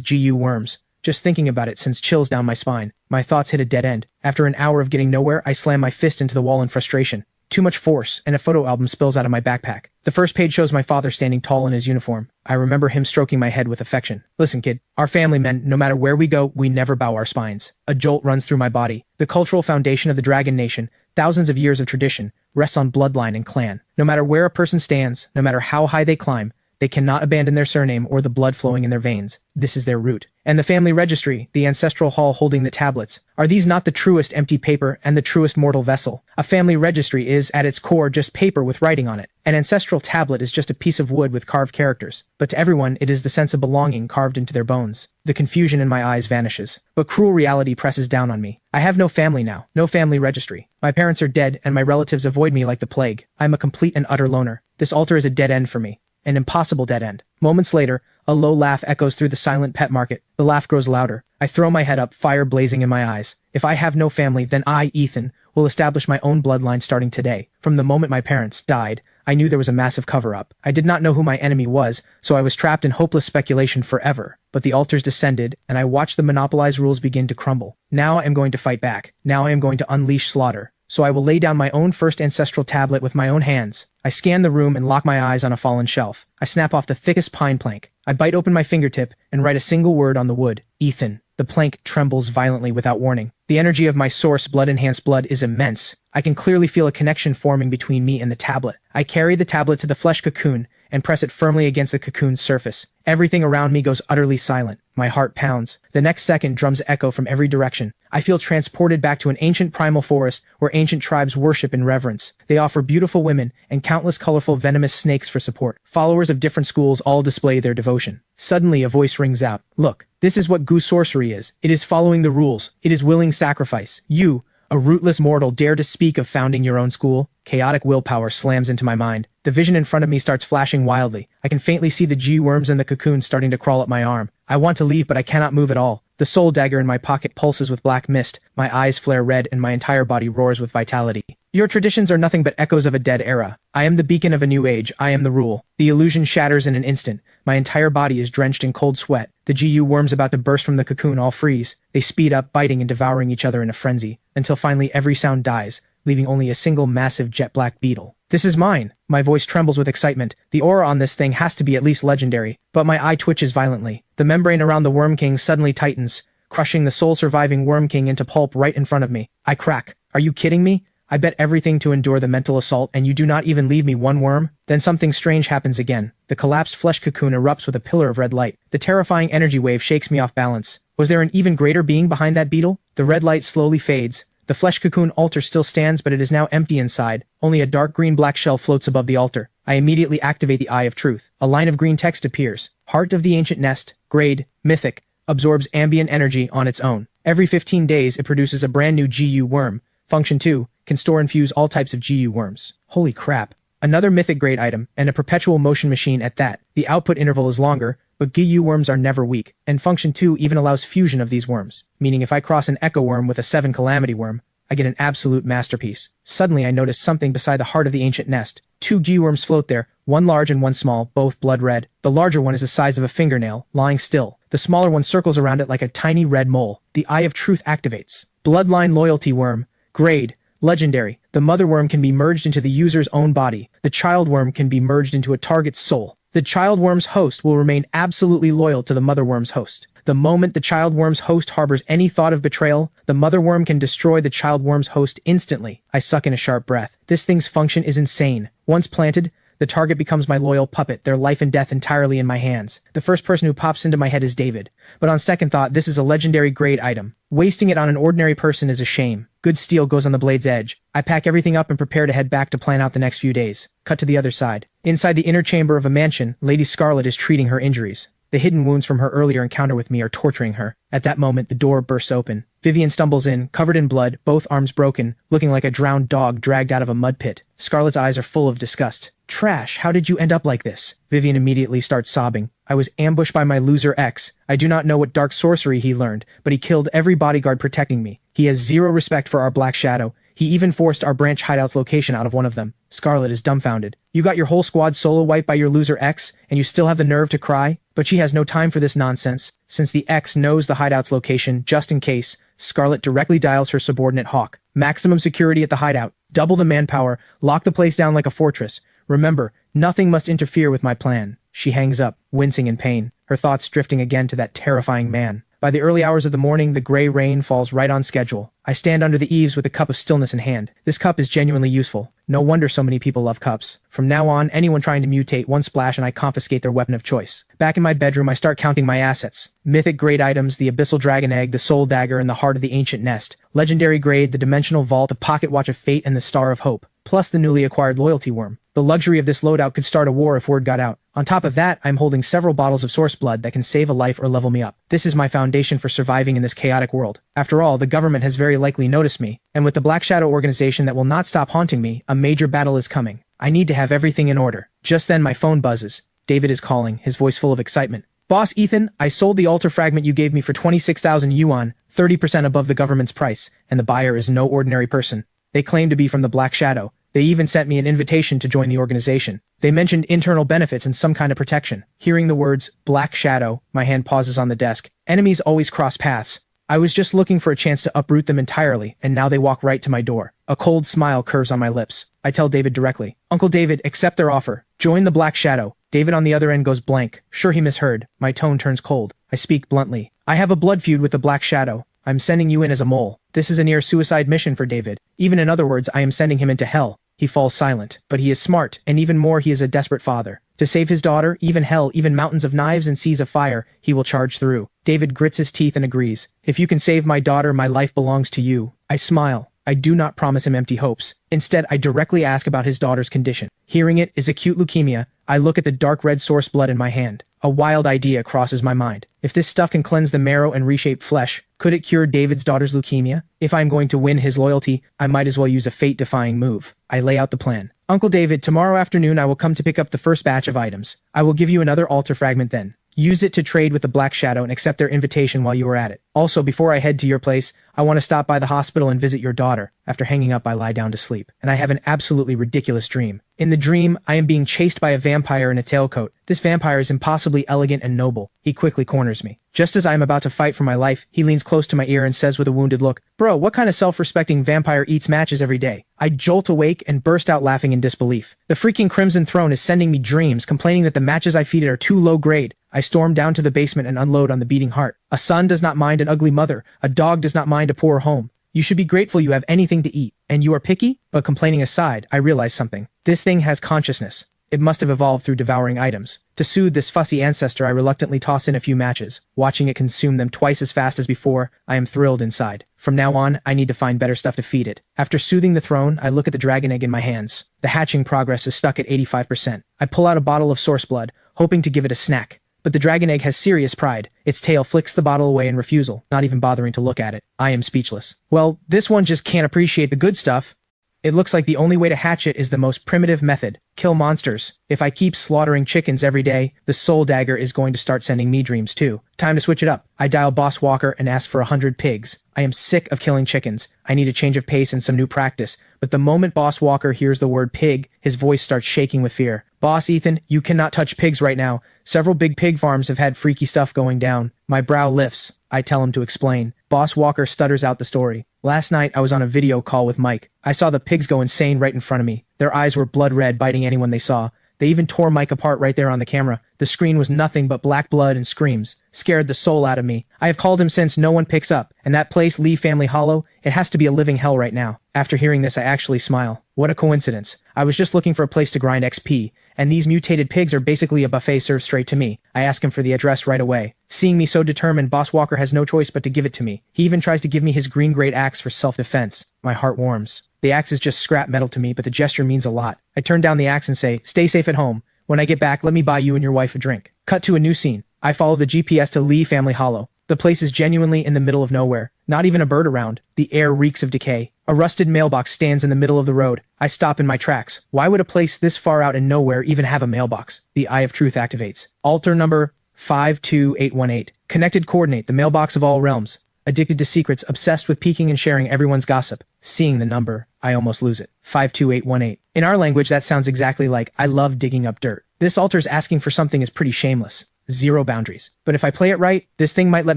GU worms. Just thinking about it sends chills down my spine. My thoughts hit a dead end. After an hour of getting nowhere, I slam my fist into the wall in frustration. Too much force, and a photo album spills out of my backpack. The first page shows my father standing tall in his uniform. I remember him stroking my head with affection. Listen, kid, our family men, no matter where we go, we never bow our spines. A jolt runs through my body. The cultural foundation of the Dragon Nation, thousands of years of tradition, rests on bloodline and clan. No matter where a person stands, no matter how high they climb, they cannot abandon their surname or the blood flowing in their veins. This is their root. And the family registry, the ancestral hall holding the tablets, are these not the truest empty paper and the truest mortal vessel? A family registry is, at its core, just paper with writing on it. An ancestral tablet is just a piece of wood with carved characters. But to everyone, it is the sense of belonging carved into their bones. The confusion in my eyes vanishes. But cruel reality presses down on me. I have no family now, no family registry. My parents are dead, and my relatives avoid me like the plague. I am a complete and utter loner. This altar is a dead end for me. An impossible dead end. Moments later, a low laugh echoes through the silent pet market. The laugh grows louder. I throw my head up, fire blazing in my eyes. If I have no family, then I, Ethan, will establish my own bloodline starting today. From the moment my parents died, I knew there was a massive cover-up. I did not know who my enemy was, so I was trapped in hopeless speculation forever. But the altars descended, and I watched the monopolized rules begin to crumble. Now I am going to fight back. Now I am going to unleash slaughter. So I will lay down my own first ancestral tablet with my own hands. I scan the room and lock my eyes on a fallen shelf. I snap off the thickest pine plank. I bite open my fingertip and write a single word on the wood. Ethan. The plank trembles violently without warning. The energy of my source, blood-enhanced blood, is immense. I can clearly feel a connection forming between me and the tablet. I carry the tablet to the flesh cocoon and press it firmly against the cocoon's surface. Everything around me goes utterly silent. My heart pounds. The next second, drums echo from every direction. I feel transported back to an ancient primal forest where ancient tribes worship in reverence. They offer beautiful women and countless colorful venomous snakes for support. Followers of different schools all display their devotion. Suddenly, a voice rings out. Look, this is what goose sorcery is. It is following the rules. It is willing sacrifice. You, a rootless mortal, dare to speak of founding your own school? Chaotic willpower slams into my mind. The vision in front of me starts flashing wildly. I can faintly see the G-worms in the cocoon starting to crawl up my arm. I want to leave, but I cannot move at all. The soul dagger in my pocket pulses with black mist. My eyes flare red and my entire body roars with vitality. Your traditions are nothing but echoes of a dead era. I am the beacon of a new age. I am the rule. The illusion shatters in an instant. My entire body is drenched in cold sweat. The GU worms about to burst from the cocoon all freeze. They speed up, biting and devouring each other in a frenzy, until finally every sound dies, leaving only a single massive jet black beetle. This is mine. My voice trembles with excitement. The aura on this thing has to be at least legendary, but my eye twitches violently. The membrane around the Worm King suddenly tightens, crushing the sole surviving Worm King into pulp right in front of me. I crack. Are you kidding me? I bet everything to endure the mental assault and you do not even leave me one worm? Then something strange happens again. The collapsed flesh cocoon erupts with a pillar of red light. The terrifying energy wave shakes me off balance. Was there an even greater being behind that beetle? The red light slowly fades. The flesh cocoon altar still stands, but it is now empty inside. Only a dark green-black shell floats above the altar. I immediately activate the Eye of Truth. A line of green text appears. Heart of the ancient nest, grade, mythic, absorbs ambient energy on its own. Every 15 days, it produces a brand new GU worm. Function 2, can store and fuse all types of GU worms. Holy crap. Another mythic grade item, and a perpetual motion machine at that. The output interval is longer, but GU worms are never weak, and Function 2 even allows fusion of these worms, meaning if I cross an Echo worm with a 7 Calamity worm, I get an absolute masterpiece. Suddenly I notice something beside the heart of the ancient nest. 2 GU worms float there, one large and one small, both blood red. The larger one is the size of a fingernail, lying still. The smaller one circles around it like a tiny red mole. The Eye of Truth activates. Bloodline Loyalty Worm. Grade. Legendary. The mother worm can be merged into the user's own body. The child worm can be merged into a target's soul. The child worm's host will remain absolutely loyal to the mother worm's host. The moment the child worm's host harbors any thought of betrayal, the mother worm can destroy the child worm's host instantly. I suck in a sharp breath. This thing's function is insane. Once planted, the target becomes my loyal puppet, their life and death entirely in my hands. The first person who pops into my head is David. But on second thought, this is a legendary grade item. Wasting it on an ordinary person is a shame. Good steel goes on the blade's edge. I pack everything up and prepare to head back to plan out the next few days. Cut to the other side. Inside the inner chamber of a mansion, Lady Scarlet is treating her injuries. The hidden wounds from her earlier encounter with me are torturing her. At that moment, the door bursts open. Vivian stumbles in, covered in blood, both arms broken, looking like a drowned dog dragged out of a mud pit. Scarlet's eyes are full of disgust. Trash, how did you end up like this? Vivian immediately starts sobbing. I was ambushed by my loser ex. I do not know what dark sorcery he learned, but he killed every bodyguard protecting me. He has zero respect for our Black Shadow. He even forced our branch hideout's location out of one of them. Scarlet is dumbfounded. You got your whole squad solo wiped by your loser ex, and you still have the nerve to cry? But she has no time for this nonsense. Since the ex knows the hideout's location, just in case, Scarlet directly dials her subordinate Hawk. Maximum security at the hideout. Double the manpower. Lock the place down like a fortress. Remember, nothing must interfere with my plan. She hangs up, wincing in pain, her thoughts drifting again to that terrifying man. By the early hours of the morning, the gray rain falls right on schedule. I stand under the eaves with a cup of stillness in hand. This cup is genuinely useful. No wonder so many people love cups. From now on, anyone trying to mutate, one splash and I confiscate their weapon of choice. Back in my bedroom, I start counting my assets. Mythic grade items, the Abyssal Dragon Egg, the Soul Dagger, and the Heart of the Ancient Nest. Legendary grade, the Dimensional Vault, the Pocket Watch of Fate, and the Star of Hope. Plus the newly acquired Loyalty Worm. The luxury of this loadout could start a war if word got out. On top of that, I'm holding several bottles of source blood that can save a life or level me up. This is my foundation for surviving in this chaotic world. After all, the government has very likely noticed me, and with the Black Shadow organization that will not stop haunting me, a major battle is coming. I need to have everything in order. Just then my phone buzzes. David is calling, his voice full of excitement. Boss Ethan, I sold the altar fragment you gave me for 26,000 yuan, 30% above the government's price, and the buyer is no ordinary person. They claim to be from the Black Shadow. They even sent me an invitation to join the organization. They mentioned internal benefits and some kind of protection. Hearing the words, Black Shadow, my hand pauses on the desk. Enemies always cross paths. I was just looking for a chance to uproot them entirely, and now they walk right to my door. A cold smile curves on my lips. I tell David directly, Uncle David, accept their offer. Join the Black Shadow. David on the other end goes blank. Sure he misheard. My tone turns cold. I speak bluntly. I have a blood feud with the Black Shadow. I'm sending you in as a mole. This is a near-suicide mission for David. Even in other words, I am sending him into hell. He falls silent, but he is smart, and even more he is a desperate father. To save his daughter, even hell, even mountains of knives and seas of fire, he will charge through. David grits his teeth and agrees. If you can save my daughter, my life belongs to you. I smile. I do not promise him empty hopes. Instead, I directly ask about his daughter's condition. Hearing it is acute leukemia. I look at the dark red source blood in my hand. A wild idea crosses my mind. If this stuff can cleanse the marrow and reshape flesh, could it cure David's daughter's leukemia? If I'm going to win his loyalty, I might as well use a fate-defying move. I lay out the plan. Uncle David, tomorrow afternoon I will come to pick up the first batch of items. I will give you another altar fragment then. Use it to trade with the Black Shadow and accept their invitation while you are at it. Also, before I head to your place, I want to stop by the hospital and visit your daughter. After hanging up, I lie down to sleep, and I have an absolutely ridiculous dream. In the dream, I am being chased by a vampire in a tailcoat. This vampire is impossibly elegant and noble. He quickly corners me. Just as I am about to fight for my life, he leans close to my ear and says with a wounded look, "Bro, what kind of self-respecting vampire eats matches every day?" I jolt awake and burst out laughing in disbelief. The freaking Crimson Throne is sending me dreams, complaining that the matches I feed it are too low grade. I storm down to the basement and unload on the beating heart. A son does not mind an ugly mother. A dog does not mind a poor home. You should be grateful you have anything to eat. And you are picky? But complaining aside, I realize something. This thing has consciousness. It must have evolved through devouring items. To soothe this fussy ancestor, I reluctantly toss in a few matches. Watching it consume them twice as fast as before, I am thrilled inside. From now on, I need to find better stuff to feed it. After soothing the throne, I look at the dragon egg in my hands. The hatching progress is stuck at 85%. I pull out a bottle of source blood, hoping to give it a snack. But the dragon egg has serious pride. Its tail flicks the bottle away in refusal, not even bothering to look at it. I am speechless. Well, this one just can't appreciate the good stuff. It looks like the only way to hatch it is the most primitive method. Kill monsters. If I keep slaughtering chickens every day, the soul dagger is going to start sending me dreams too. Time to switch it up. I dial Boss Walker and ask for 100 pigs. I am sick of killing chickens. I need a change of pace and some new practice. But the moment Boss Walker hears the word pig, his voice starts shaking with fear. Boss Ethan, you cannot touch pigs right now. Several big pig farms have had freaky stuff going down. My brow lifts. I tell him to explain. Boss Walker stutters out the story. Last night, I was on a video call with Mike. I saw the pigs go insane right in front of me. Their eyes were blood red, biting anyone they saw. They even tore Mike apart right there on the camera. The screen was nothing but black blood and screams. Scared the soul out of me. I have called him since no one picks up. And that place, Lee Family Hollow, it has to be a living hell right now. After hearing this, I actually smile. What a coincidence. I was just looking for a place to grind XP, and these mutated pigs are basically a buffet served straight to me. I ask him for the address right away. Seeing me so determined, Boss Walker has no choice but to give it to me. He even tries to give me his green grade axe for self-defense. My heart warms. The axe is just scrap metal to me, but the gesture means a lot. I turn down the axe and say, "Stay safe at home. When I get back, let me buy you and your wife a drink." Cut to a new scene. I follow the GPS to Lee Family Hollow. The place is genuinely in the middle of nowhere. Not even a bird around. The air reeks of decay. A rusted mailbox stands in the middle of the road. I stop in my tracks. Why would a place this far out in nowhere even have a mailbox? The Eye of Truth activates. Altar number 52818. Connected coordinate, the mailbox of all realms. Addicted to secrets, obsessed with peeking and sharing everyone's gossip. Seeing the number, I almost lose it. 52818. In our language, that sounds exactly like, I love digging up dirt. This altar's asking for something is pretty shameless. Zero boundaries. But if I play it right, this thing might let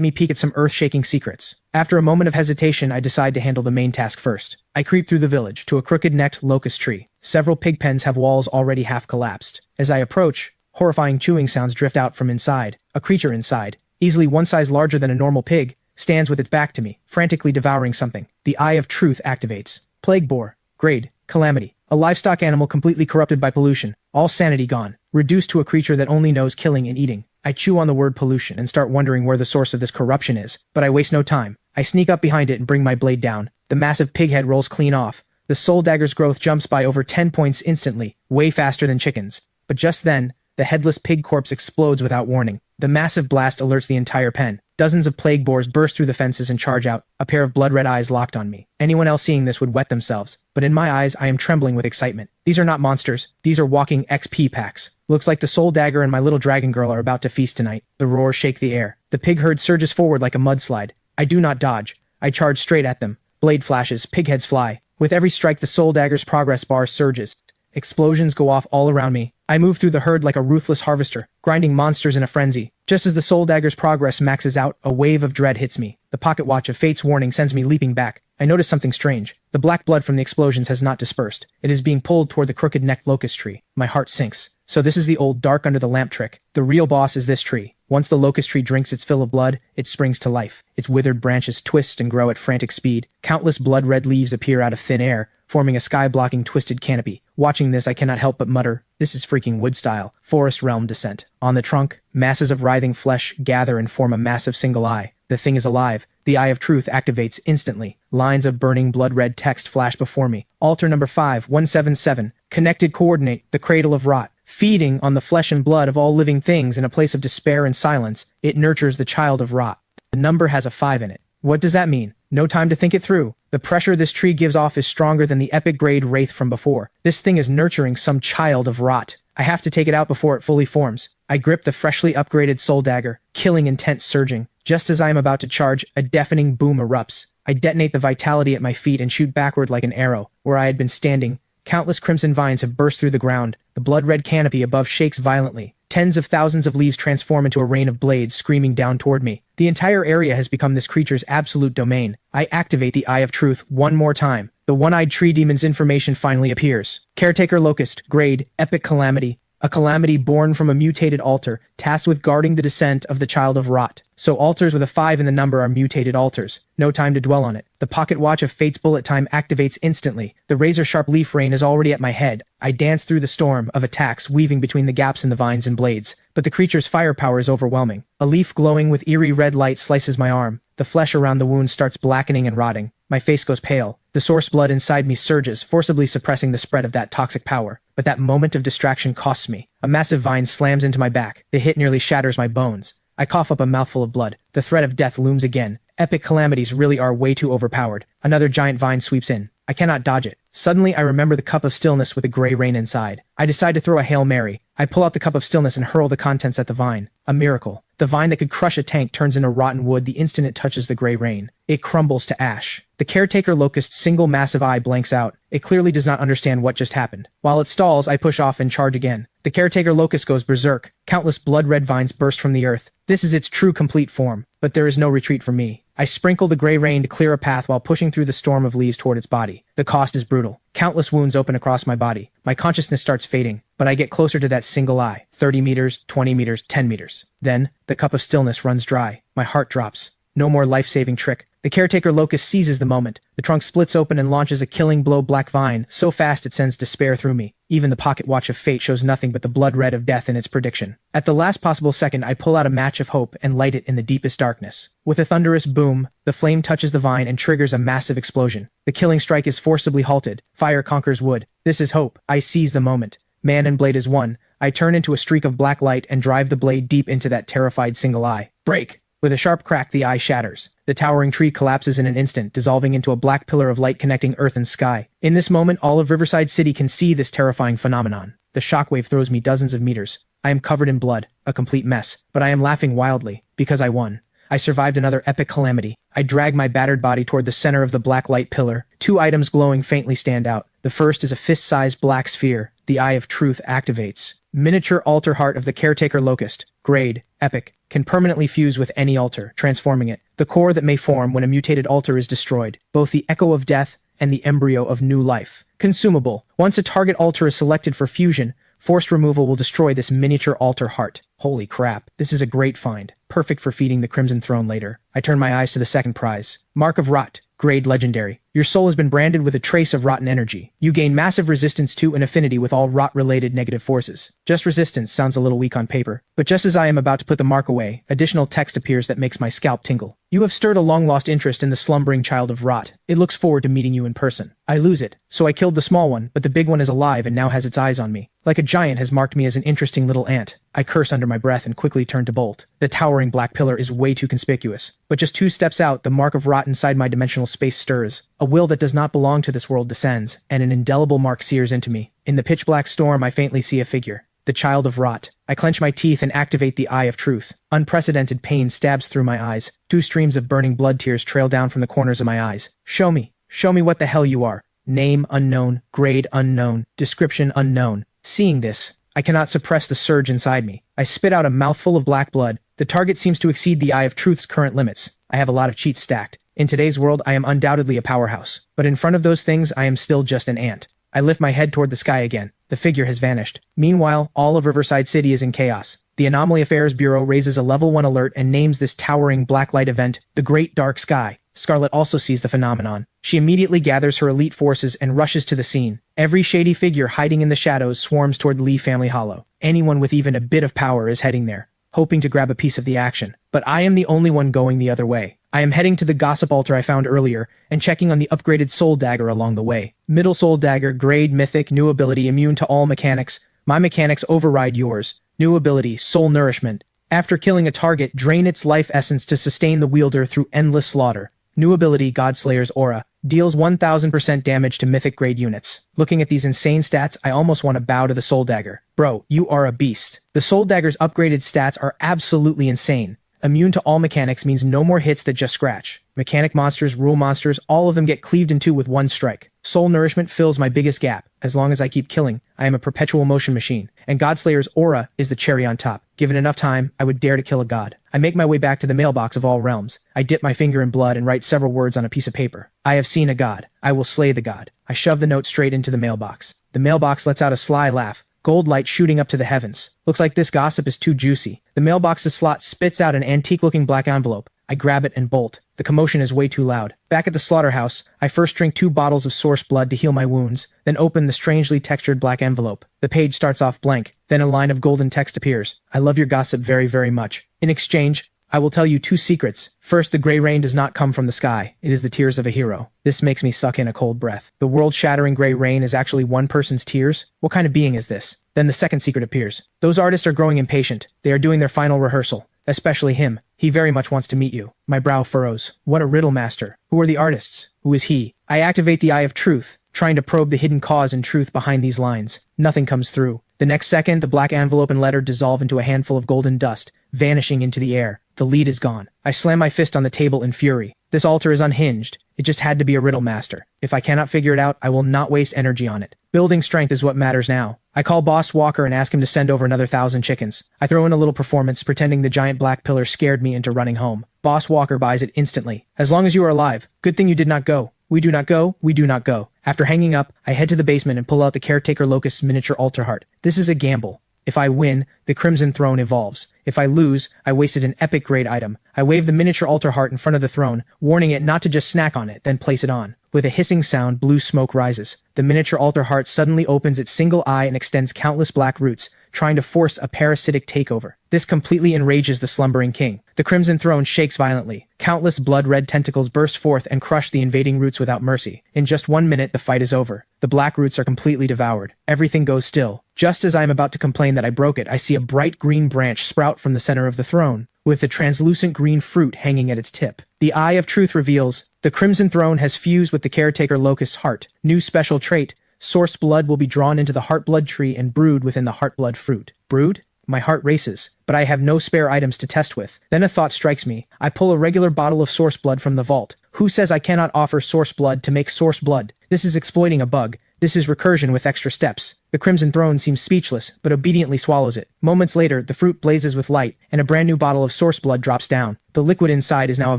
me peek at some earth-shaking secrets. After a moment of hesitation, I decide to handle the main task first. I creep through the village to a crooked-necked locust tree. Several pig pens have walls already half collapsed. As I approach, horrifying chewing sounds drift out from inside. A creature inside, easily one size larger than a normal pig, stands with its back to me, frantically devouring something. The Eye of Truth activates. Plague boar. Grade. Calamity. A livestock animal completely corrupted by pollution. All sanity gone. Reduced to a creature that only knows killing and eating. I chew on the word pollution and start wondering where the source of this corruption is. But I waste no time. I sneak up behind it and bring my blade down. The massive pig head rolls clean off. The soul dagger's growth jumps by over 10 points instantly, way faster than chickens. But just then, the headless pig corpse explodes without warning. The massive blast alerts the entire pen. Dozens of plague boars burst through the fences and charge out, a pair of blood-red eyes locked on me. Anyone else seeing this would wet themselves, but in my eyes I am trembling with excitement. These are not monsters, these are walking XP packs. Looks like the soul dagger and my little dragon girl are about to feast tonight. The roars shake the air. The pig herd surges forward like a mudslide. I do not dodge. I charge straight at them. Blade flashes, pig heads fly. With every strike the soul dagger's progress bar surges. Explosions go off all around me. I move through the herd like a ruthless harvester, grinding monsters in a frenzy. Just as the soul dagger's progress maxes out, a wave of dread hits me. The pocket watch of Fate's warning sends me leaping back. I notice something strange. The black blood from the explosions has not dispersed. It is being pulled toward the crooked-necked locust tree. My heart sinks. So this is the old dark under the lamp trick. The real boss is this tree. Once the locust tree drinks its fill of blood, it springs to life. Its withered branches twist and grow at frantic speed. Countless blood-red leaves appear out of thin air, forming a sky-blocking twisted canopy. Watching this, I cannot help but mutter, this is freaking wood-style, forest realm descent. On the trunk, masses of writhing flesh gather and form a massive single eye. The thing is alive. The Eye of Truth activates instantly. Lines of burning blood-red text flash before me. Altar number 5177. Connected coordinate, the cradle of rot. Feeding on the flesh and blood of all living things in a place of despair and silence, it nurtures the child of rot. The number has a 5 in it. What does that mean? No time to think it through. The pressure this tree gives off is stronger than the epic grade wraith from before. This thing is nurturing some child of rot. I have to take it out before it fully forms. I grip the freshly upgraded soul dagger, killing intent surging. Just as I am about to charge, a deafening boom erupts. I detonate the vitality at my feet and shoot backward like an arrow. Where I had been standing, countless crimson vines have burst through the ground. The blood-red canopy above shakes violently. Tens of thousands of leaves transform into a rain of blades screaming down toward me. The entire area has become this creature's absolute domain. I activate the Eye of Truth one more time. The one-eyed tree demon's information finally appears. Caretaker Locust, grade, epic calamity. A calamity born from a mutated altar, tasked with guarding the descent of the child of Rot. So altars with a 5 in the number are mutated altars. No time to dwell on it. The pocket watch of Fate's bullet time activates instantly. The razor-sharp leaf rain is already at my head. I dance through the storm of attacks weaving between the gaps in the vines and blades. But the creature's firepower is overwhelming. A leaf glowing with eerie red light slices my arm. The flesh around the wound starts blackening and rotting. My face goes pale. The source blood inside me surges, forcibly suppressing the spread of that toxic power. But that moment of distraction costs me. A massive vine slams into my back. The hit nearly shatters my bones. I cough up a mouthful of blood. The threat of death looms again. Epic calamities really are way too overpowered. Another giant vine sweeps in. I cannot dodge it. Suddenly, I remember the cup of stillness with the gray rain inside. I decide to throw a Hail Mary. I pull out the cup of stillness and hurl the contents at the vine. A miracle. The vine that could crush a tank turns into rotten wood the instant it touches the gray rain. It crumbles to ash. The caretaker locust's single massive eye blanks out. It clearly does not understand what just happened. While it stalls, I push off and charge again. The caretaker locust goes berserk. Countless blood-red vines burst from the earth. This is its true complete form, but there is no retreat for me. I sprinkle the gray rain to clear a path while pushing through the storm of leaves toward its body. The cost is brutal. Countless wounds open across my body. My consciousness starts fading, but I get closer to that single eye. 30 meters, 20 meters, 10 meters. Then, the cup of stillness runs dry. My heart drops. No more life-saving trick. The caretaker locust seizes the moment. The trunk splits open and launches a killing blow black vine, so fast it sends despair through me. Even the pocket watch of fate shows nothing but the blood red of death in its prediction. At the last possible second, I pull out a match of hope and light it in the deepest darkness. With a thunderous boom, the flame touches the vine and triggers a massive explosion. The killing strike is forcibly halted. Fire conquers wood. This is hope. I seize the moment. Man and blade is one. I turn into a streak of black light and drive the blade deep into that terrified single eye. Break! With a sharp crack, the eye shatters. The towering tree collapses in an instant, dissolving into a black pillar of light connecting earth and sky. In this moment, all of Riverside City can see this terrifying phenomenon. The shockwave throws me dozens of meters. I am covered in blood, a complete mess, but I am laughing wildly, because I won. I survived another epic calamity. I drag my battered body toward the center of the black light pillar. Two items glowing faintly stand out. The first is a fist-sized black sphere. The Eye of Truth activates. Miniature altar heart of the caretaker locust. Grade, epic. Can permanently fuse with any altar, transforming it. The core that may form when a mutated altar is destroyed. Both the echo of death and the embryo of new life. Consumable. Once a target altar is selected for fusion, forced removal will destroy this miniature altar heart. Holy crap, this is a great find. Perfect for feeding the Crimson Throne later. I turn my eyes to the second prize. Mark of Rot. Grade legendary. Your soul has been branded with a trace of rotten energy. You gain massive resistance to and affinity with all rot-related negative forces. Just resistance sounds a little weak on paper, but just as I am about to put the mark away, additional text appears that makes my scalp tingle. You have stirred a long-lost interest in the slumbering child of Rot. It looks forward to meeting you in person. I lose it, so I killed the small one, but the big one is alive and now has its eyes on me. Like a giant has marked me as an interesting little ant. I curse under my breath and quickly turn to bolt. The towering black pillar is way too conspicuous. But just 2 steps out, the mark of Rot inside my dimensional space stirs. A will that does not belong to this world descends, and an indelible mark sears into me. In the pitch-black storm, I faintly see a figure. The child of Rot. I clench my teeth and activate the Eye of Truth. Unprecedented pain stabs through my eyes. 2 streams of burning blood tears trail down from the corners of my eyes. Show me. Show me what the hell you are. Name unknown. Grade unknown. Description unknown. Seeing this, I cannot suppress the surge inside me. I spit out a mouthful of black blood. The target seems to exceed the Eye of Truth's current limits. I have a lot of cheats stacked. In today's world, I am undoubtedly a powerhouse. But in front of those things, I am still just an ant. I lift my head toward the sky again. The figure has vanished. Meanwhile, all of Riverside City is in chaos. The Anomaly Affairs Bureau raises a level 1 alert and names this towering blacklight event the Great Dark Sky. Scarlet also sees the phenomenon. She immediately gathers her elite forces and rushes to the scene. Every shady figure hiding in the shadows swarms toward Lee Family Hollow. Anyone with even a bit of power is heading there, hoping to grab a piece of the action. But I am the only one going the other way. I am heading to the gossip altar I found earlier and checking on the upgraded soul dagger along the way. Middle soul dagger, grade, mythic, new ability, immune to all mechanics. My mechanics override yours. New ability, soul nourishment. After killing a target, drain its life essence to sustain the wielder through endless slaughter. New ability, Godslayer's Aura. Deals 1000% damage to mythic grade units. Looking at these insane stats, I almost want to bow to the Soul Dagger. Bro, you are a beast. The Soul Dagger's upgraded stats are absolutely insane. Immune to all mechanics means no more hits that just scratch. Mechanic monsters, rule monsters, all of them get cleaved in two with one strike. Soul Nourishment fills my biggest gap. As long as I keep killing, I am a perpetual motion machine. And Godslayer's Aura is the cherry on top. Given enough time, I would dare to kill a god. I make my way back to the mailbox of all realms. I dip my finger in blood and write several words on a piece of paper. I have seen a god. I will slay the god. I shove the note straight into the mailbox. The mailbox lets out a sly laugh. Gold light shooting up to the heavens. Looks like this gossip is too juicy. The mailbox's slot spits out an antique-looking black envelope. I grab it and bolt. The commotion is way too loud. Back at the slaughterhouse, I first drink 2 bottles of source blood to heal my wounds, then open the strangely textured black envelope. The page starts off blank, then a line of golden text appears. I love your gossip very, very much. In exchange, I will tell you 2 secrets. First, the gray rain does not come from the sky. It is the tears of a hero. This makes me suck in a cold breath. The world-shattering gray rain is actually one person's tears? What kind of being is this? Then the second secret appears. Those artists are growing impatient. They are doing their final rehearsal. Especially him. He very much wants to meet you. My brow furrows. What a riddle master. Who are the artists? Who is he? I activate the Eye of Truth, trying to probe the hidden cause and truth behind these lines. Nothing comes through. The next second, the black envelope and letter dissolve into a handful of golden dust, vanishing into the air. The lead is gone. I slam my fist on the table in fury. This altar is unhinged. It just had to be a riddle master. If I cannot figure it out, I will not waste energy on it. Building strength is what matters now. I call Boss Walker and ask him to send over another 1,000 chickens. I throw in a little performance, pretending the giant black pillar scared me into running home. Boss Walker buys it instantly. As long as you are alive. Good thing you did not go. We do not go. We do not go. After hanging up, I head to the basement and pull out the Caretaker Locust's miniature altar heart. This is a gamble. If I win, the Crimson Throne evolves. If I lose, I wasted an epic grade item. I wave the miniature altar heart in front of the throne, warning it not to just snack on it, then place it on. With a hissing sound, blue smoke rises. The miniature altar heart suddenly opens its single eye and extends countless black roots, trying to force a parasitic takeover. This completely enrages the slumbering king. The Crimson Throne shakes violently. Countless blood-red tentacles burst forth and crush the invading roots without mercy. In just 1 minute, the fight is over. The black roots are completely devoured. Everything goes still. Just as I am about to complain that I broke it, I see a bright green branch sprout from the center of the throne, with a translucent green fruit hanging at its tip. The Eye of Truth reveals, the Crimson Throne has fused with the Caretaker Locust's heart. New special trait, source blood will be drawn into the heart blood tree and brewed within the heart blood fruit. Brewed? My heart races, but I have no spare items to test with. Then a thought strikes me. I pull a regular bottle of source blood from the vault. Who says I cannot offer source blood to make source blood? This is exploiting a bug. This is recursion with extra steps. The Crimson Throne seems speechless, but obediently swallows it. Moments later, the fruit blazes with light, and a brand new bottle of source blood drops down. The liquid inside is now a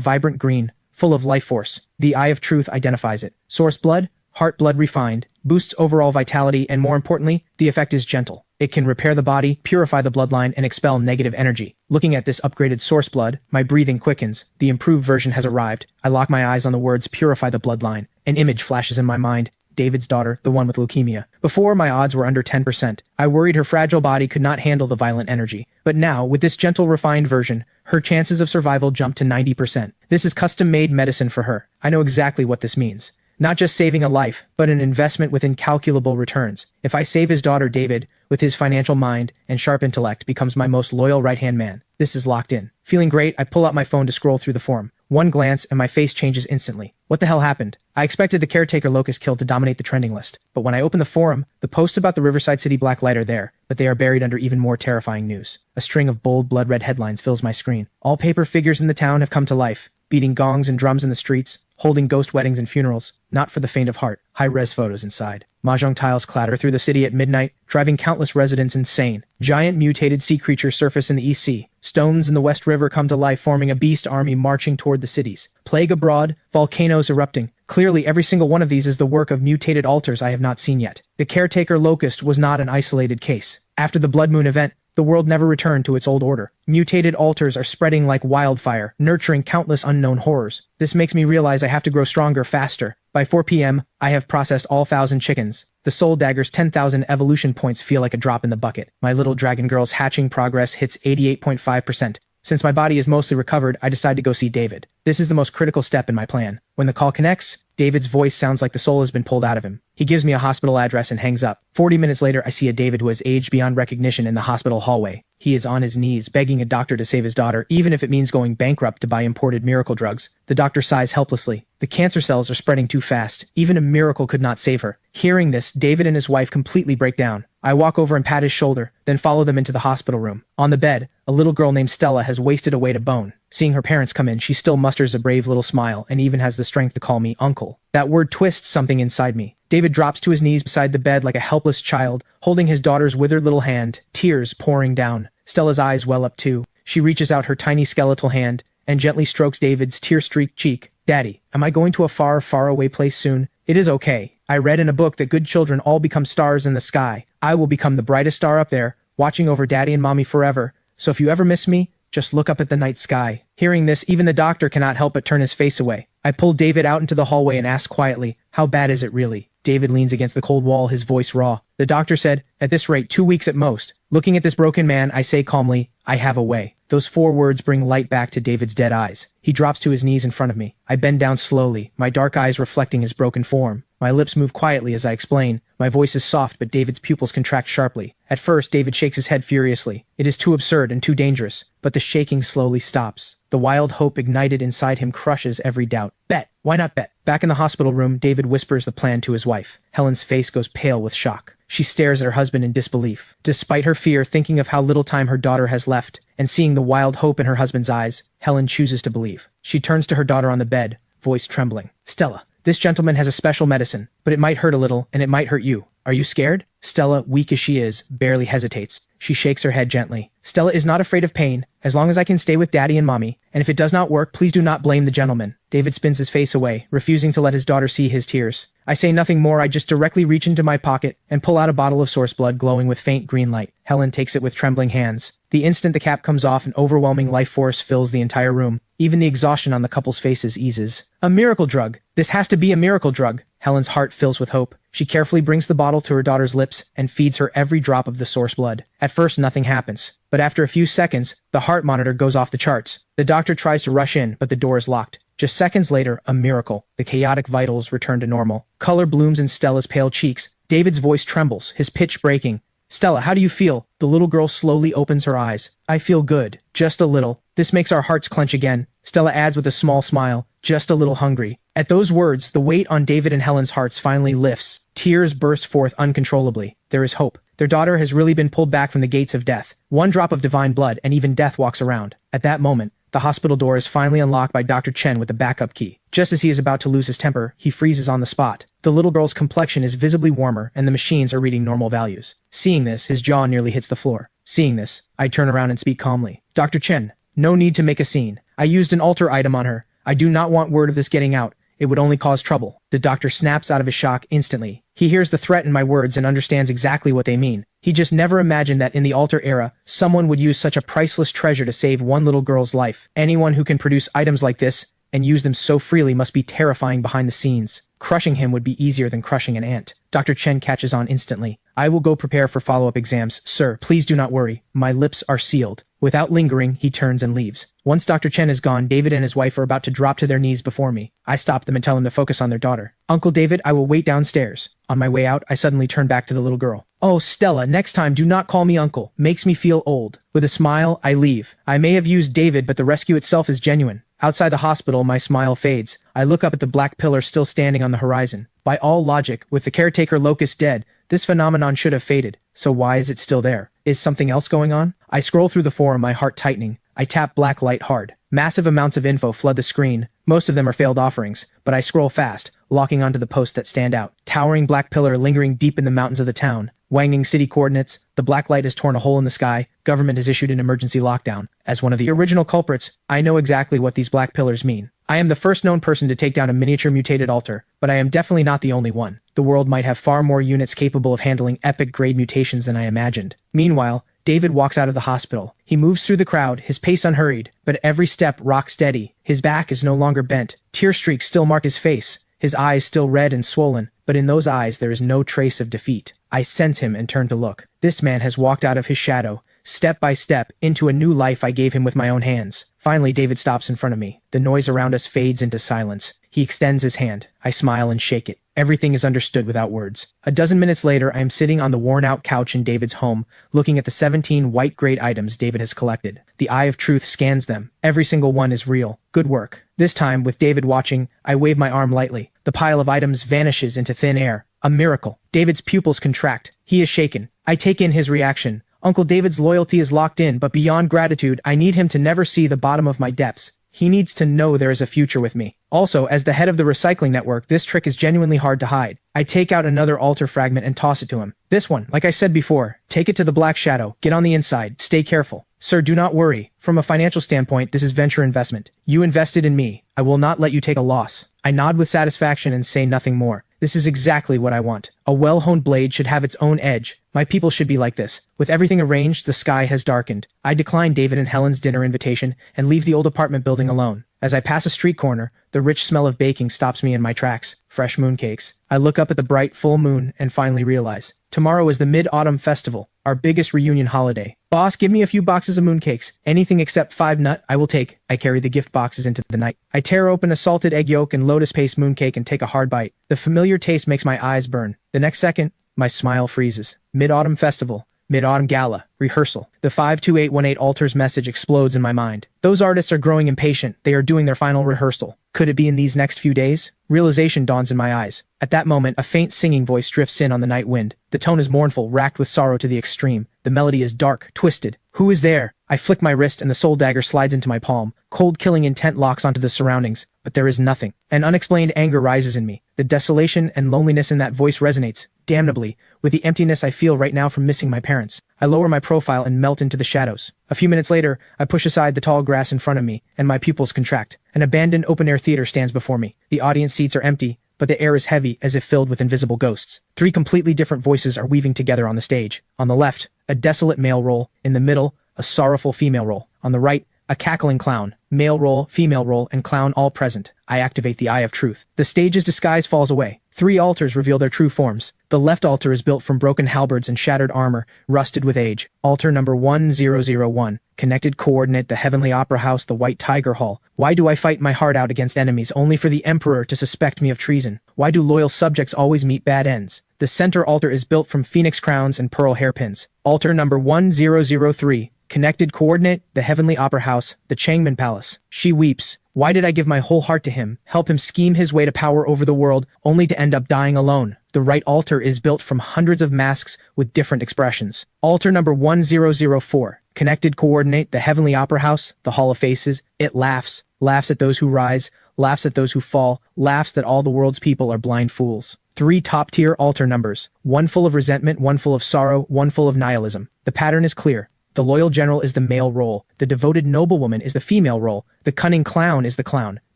vibrant green, full of life force. The Eye of Truth identifies it. Source blood, heart blood refined, boosts overall vitality, and more importantly, the effect is gentle. It can repair the body, purify the bloodline, and expel negative energy. Looking at this upgraded source blood, my breathing quickens. The improved version has arrived. I lock my eyes on the words purify the bloodline. An image flashes in my mind. David's daughter, the one with leukemia. Before, my odds were under 10%. I worried her fragile body could not handle the violent energy. But now, with this gentle, refined version, her chances of survival jump to 90%. This is custom-made medicine for her. I know exactly what this means. Not just saving a life, but an investment with incalculable returns. If I save his daughter, David, with his financial mind and sharp intellect, becomes my most loyal right-hand man. This is locked in. Feeling great, I pull out my phone to scroll through the forum. One glance, and my face changes instantly. What the hell happened? I expected the Caretaker Locust kill to dominate the trending list. But when I open the forum, the posts about the Riverside City Black Light are there, but they are buried under even more terrifying news. A string of bold, blood-red headlines fills my screen. All paper figures in the town have come to life, beating gongs and drums in the streets, holding ghost weddings and funerals, not for the faint of heart. High-res photos inside. Mahjong tiles clatter through the city at midnight, driving countless residents insane. Giant mutated sea creatures surface in the East Sea. Stones in the West River come to life, forming a beast army marching toward the cities. Plague abroad, volcanoes erupting. Clearly, every single one of these is the work of mutated altars I have not seen yet. The Caretaker Locust was not an isolated case. After the Blood Moon event, the world never returned to its old order. Mutated altars are spreading like wildfire, nurturing countless unknown horrors. This makes me realize I have to grow stronger faster. By 4 p.m., I have processed all 1,000 chickens. The Soul Dagger's 10,000 evolution points feel like a drop in the bucket. My little dragon girl's hatching progress hits 88.5%. Since my body is mostly recovered, I decide to go see David. This is the most critical step in my plan. When the call connects, David's voice sounds like the soul has been pulled out of him. He gives me a hospital address and hangs up. 40 minutes later, I see a David who has aged beyond recognition in the hospital hallway. He is on his knees, begging a doctor to save his daughter, even if it means going bankrupt to buy imported miracle drugs. The doctor sighs helplessly. The cancer cells are spreading too fast. Even a miracle could not save her. Hearing this, David and his wife completely break down. I walk over and pat his shoulder, then follow them into the hospital room. On the bed, a little girl named Stella has wasted away to bone. Seeing her parents come in, she still musters a brave little smile and even has the strength to call me uncle. That word twists something inside me. David drops to his knees beside the bed like a helpless child, holding his daughter's withered little hand, tears pouring down. Stella's eyes well up too. She reaches out her tiny skeletal hand and gently strokes David's tear-streaked cheek. Daddy, am I going to a far, far away place soon? It is okay. I read in a book that good children all become stars in the sky. I will become the brightest star up there, watching over Daddy and Mommy forever. So if you ever miss me, just look up at the night sky. Hearing this, even the doctor cannot help but turn his face away. I pull David out into the hallway and ask quietly, how bad is it really? David leans against the cold wall, his voice raw. The doctor said, at this rate, 2 weeks at most. Looking at this broken man, I say calmly, I have a way. Those 4 words bring light back to David's dead eyes. He drops to his knees in front of me. I bend down slowly, my dark eyes reflecting his broken form. My lips move quietly as I explain. My voice is soft, but David's pupils contract sharply. At first, David shakes his head furiously. It is too absurd and too dangerous. But the shaking slowly stops. The wild hope ignited inside him crushes every doubt. Bet. Why not bet? Back in the hospital room, David whispers the plan to his wife. Helen's face goes pale with shock. She stares at her husband in disbelief. Despite her fear, thinking of how little time her daughter has left, and seeing the wild hope in her husband's eyes, Helen chooses to believe. She turns to her daughter on the bed, voice trembling. Stella, this gentleman has a special medicine, but it might hurt a little, and it might hurt you. Are you scared? Stella, weak as she is, barely hesitates. She shakes her head gently. Stella is not afraid of pain, as long as I can stay with Daddy and Mommy, and if it does not work, please do not blame the gentleman. David spins his face away, refusing to let his daughter see his tears. I say nothing more, I just directly reach into my pocket and pull out a bottle of source blood glowing with faint green light. Helen takes it with trembling hands. The instant the cap comes off, an overwhelming life force fills the entire room. Even the exhaustion on the couple's faces eases. A miracle drug! This has to be a miracle drug! Helen's heart fills with hope. She carefully brings the bottle to her daughter's lips and feeds her every drop of the source blood. At first, nothing happens. But after a few seconds, the heart monitor goes off the charts. The doctor tries to rush in, but the door is locked. Just seconds later, a miracle. The chaotic vitals return to normal. Color blooms in Stella's pale cheeks. David's voice trembles, his pitch breaking. Stella, how do you feel? The little girl slowly opens her eyes. I feel good. Just a little. This makes our hearts clench again. Stella adds with a small smile. Just a little hungry. At those words, the weight on David and Helen's hearts finally lifts. Tears burst forth uncontrollably. There is hope. Their daughter has really been pulled back from the gates of death. One drop of divine blood, and even death walks around. At that moment, the hospital door is finally unlocked by Dr. Chen with a backup key. Just as he is about to lose his temper, he freezes on the spot. The little girl's complexion is visibly warmer, and the machines are reading normal values. Seeing this, his jaw nearly hits the floor. Seeing this, I turn around and speak calmly. Dr. Chen, no need to make a scene. I used an alter item on her. I do not want word of this getting out. It would only cause trouble. The doctor snaps out of his shock instantly. He hears the threat in my words and understands exactly what they mean. He just never imagined that in the alter era, someone would use such a priceless treasure to save one little girl's life. Anyone who can produce items like this and use them so freely must be terrifying behind the scenes. Crushing him would be easier than crushing an ant. Dr. Chen catches on instantly. I will go prepare for follow-up exams. Sir, please do not worry. My lips are sealed. Without lingering, he turns and leaves. Once Dr. Chen is gone, David and his wife are about to drop to their knees before me. I stop them and tell them to focus on their daughter. Uncle David, I will wait downstairs. On my way out, I suddenly turn back to the little girl. Oh, Stella, next time do not call me uncle. Makes me feel old. With a smile, I leave. I may have used David, but the rescue itself is genuine. Outside the hospital, my smile fades. I look up at the black pillar still standing on the horizon. By all logic, with the caretaker Locust dead, this phenomenon should have faded. So why is it still there? Is something else going on? I scroll through the forum, my heart tightening. I tap black light hard. Massive amounts of info flood the screen. Most of them are failed offerings, but I scroll fast, locking onto the posts that stand out. Towering black pillar lingering deep in the mountains of the town. Wanging city coordinates. The black light has torn a hole in the sky. Government has issued an emergency lockdown. As one of the original culprits, I know exactly what these black pillars mean. I am the first known person to take down a miniature mutated altar, but I am definitely not the only one. The world might have far more units capable of handling epic-grade mutations than I imagined. Meanwhile, David walks out of the hospital. He moves through the crowd, his pace unhurried, but every step rock steady. His back is no longer bent. Tear streaks still mark his face. His eyes still red and swollen, but in those eyes there is no trace of defeat. I sense him and turn to look. This man has walked out of his shadow, step by step, into a new life I gave him with my own hands. Finally, David stops in front of me. The noise around us fades into silence. He extends his hand. I smile and shake it. Everything is understood without words. A dozen minutes later, I am sitting on the worn-out couch in David's home, looking at the 17 white-grade items David has collected. The eye of truth scans them. Every single one is real. Good work. This time, with David watching, I wave my arm lightly. The pile of items vanishes into thin air. A miracle. David's pupils contract. He is shaken. I take in his reaction. Uncle David's loyalty is locked in, but beyond gratitude, I need him to never see the bottom of my depths. He needs to know there is a future with me. Also, as the head of the recycling network, this trick is genuinely hard to hide. I take out another altar fragment and toss it to him. This one, like I said before, take it to the Black Shadow, get on the inside, stay careful. Sir, do not worry. From a financial standpoint, this is venture investment. You invested in me. I will not let you take a loss. I nod with satisfaction and say nothing more. This is exactly what I want. A well-honed blade should have its own edge. My people should be like this. With everything arranged, the sky has darkened. I decline David and Helen's dinner invitation and leave the old apartment building alone. As I pass a street corner, the rich smell of baking stops me in my tracks. Fresh mooncakes. I look up at the bright, full moon and finally realize. Tomorrow is the Mid-Autumn Festival, our biggest reunion holiday. Boss, give me a few boxes of mooncakes. Anything except 5 nut, I will take. I carry the gift boxes into the night. I tear open a salted egg yolk and lotus paste mooncake and take a hard bite. The familiar taste makes my eyes burn. The next second, my smile freezes. Mid-Autumn Festival. Mid-Autumn Gala. Rehearsal. The 52818 Altars message explodes in my mind. Those artists are growing impatient. They are doing their final rehearsal. Could it be in these next few days? Realization dawns in my eyes. At that moment, a faint singing voice drifts in on the night wind. The tone is mournful, racked with sorrow to the extreme. The melody is dark, twisted. Who is there? I flick my wrist and the soul dagger slides into my palm. Cold killing intent locks onto the surroundings, but there is nothing. An unexplained anger rises in me. The desolation and loneliness in that voice resonates, damnably, with the emptiness I feel right now from missing my parents. I lower my profile and melt into the shadows. A few minutes later, I push aside the tall grass in front of me, and my pupils contract. An abandoned open-air theater stands before me. The audience seats are empty, but the air is heavy as if filled with invisible ghosts. 3 completely different voices are weaving together on the stage. On the left, a desolate male role. In the middle, a sorrowful female role. On the right, a cackling clown. Male role, female role, and clown all present. I activate the Eye of Truth. The stage's disguise falls away. 3 altars reveal their true forms. The left altar is built from broken halberds and shattered armor, rusted with age. Altar number 1001. Connected coordinate, the Heavenly Opera House, the White Tiger Hall. Why do I fight my heart out against enemies only for the Emperor to suspect me of treason? Why do loyal subjects always meet bad ends? The center altar is built from phoenix crowns and pearl hairpins. Altar number 1003. Connected coordinate, the Heavenly Opera House, the Changman Palace. She weeps. Why did I give my whole heart to him, help him scheme his way to power over the world, only to end up dying alone? The right altar is built from hundreds of masks with different expressions. Altar number 1004. Connected coordinate, the Heavenly Opera House, the Hall of Faces. It laughs. Laughs at those who rise, laughs at those who fall, laughs that all the world's people are blind fools. 3 top-tier altar numbers. 1 full of resentment, 1 full of sorrow, 1 full of nihilism. The pattern is clear. The loyal general is the male role. The devoted noblewoman is the female role. The cunning clown is the clown.